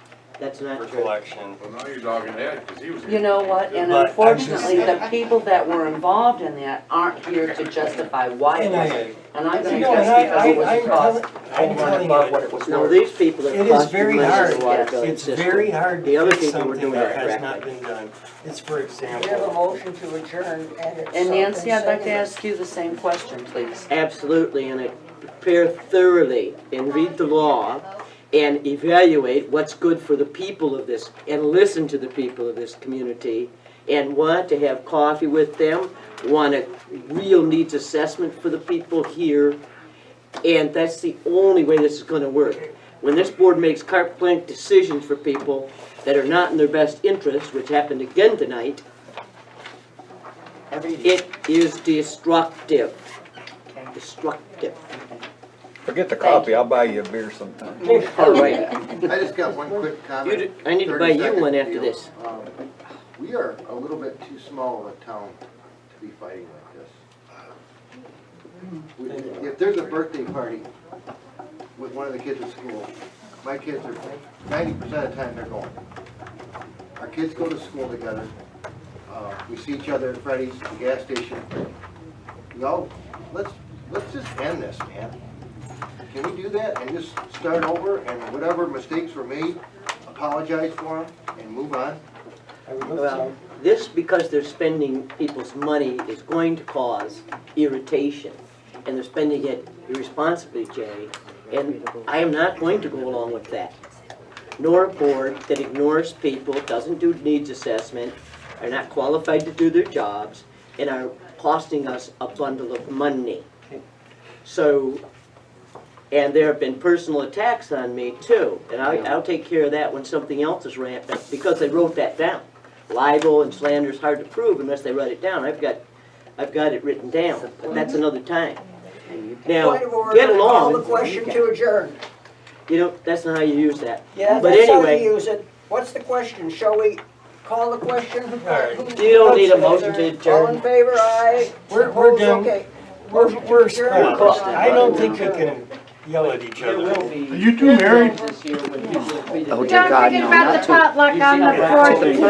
That's not for true. collection. Well, now you're dogging that, because he was. you know what, and But I'm unfortunately, just- the people that were involved in that aren't here to justify why. And And I'm gonna No, guess and because it was I'm cost I'm over telling and above you, what it was No, worth. these people It have is cost you very money hard, in the water billing it's system. very hard The to other fix people were something doing that it has correctly. not been done. It's for We have a example, motion to adjourn and it's. And Nancy, I'd like to seconded. ask you the same question, please. Absolutely, and I prepare thoroughly and read the law and evaluate what's good for the people of this, and listen to the people of this community, and want to have coffee with them, want a real needs assessment for the people here, and that's the only way this is gonna work. When this board makes carte blanche decisions for people that are not in their best interest, which happened again tonight, it is destructive. Destructive. Forget the coffee, I'll buy you a beer sometime. All right. I just got one quick comment. I need to 30 buy you second one after deal. this. We are a little bit too small of a town to be fighting like this. If there's a birthday party with one of the kids at school, my kids are, 90% of the time they're going. Our kids go to school together. We see each other at Freddy's, the gas station. Let's just end this, man. Can we do that and just start over and whatever mistakes were made, apologize for them and move on? Well, this, because they're spending people's money, is going to cause irritation. And they're spending it irresponsibly, Jay. And I am not going to go along with that. Nor a board that ignores people, doesn't do needs assessment, are not qualified to do their jobs, and are costing us a bundle of money. So, and there have been personal attacks on me too, and I'll take care of that when something else is ramped up, because they wrote that down. Libel and slander is hard to prove unless they write it down. I've got it written down, but that's another time. Now, Point of order, get call the along. question to adjourn. You know, that's not how you use that. Yeah, But that's how anyway, you use it. What's the question? Shall we call the question? you don't need a motion to All in adjourn. favor, aye. We're Opposed, done. okay. we're Adjourn. spoiled. I don't think we can yell at each There other. will be. Are you two married? This year when people are treated Oh, as- dear Don't God, forget no, about not the to- potluck on the 4th.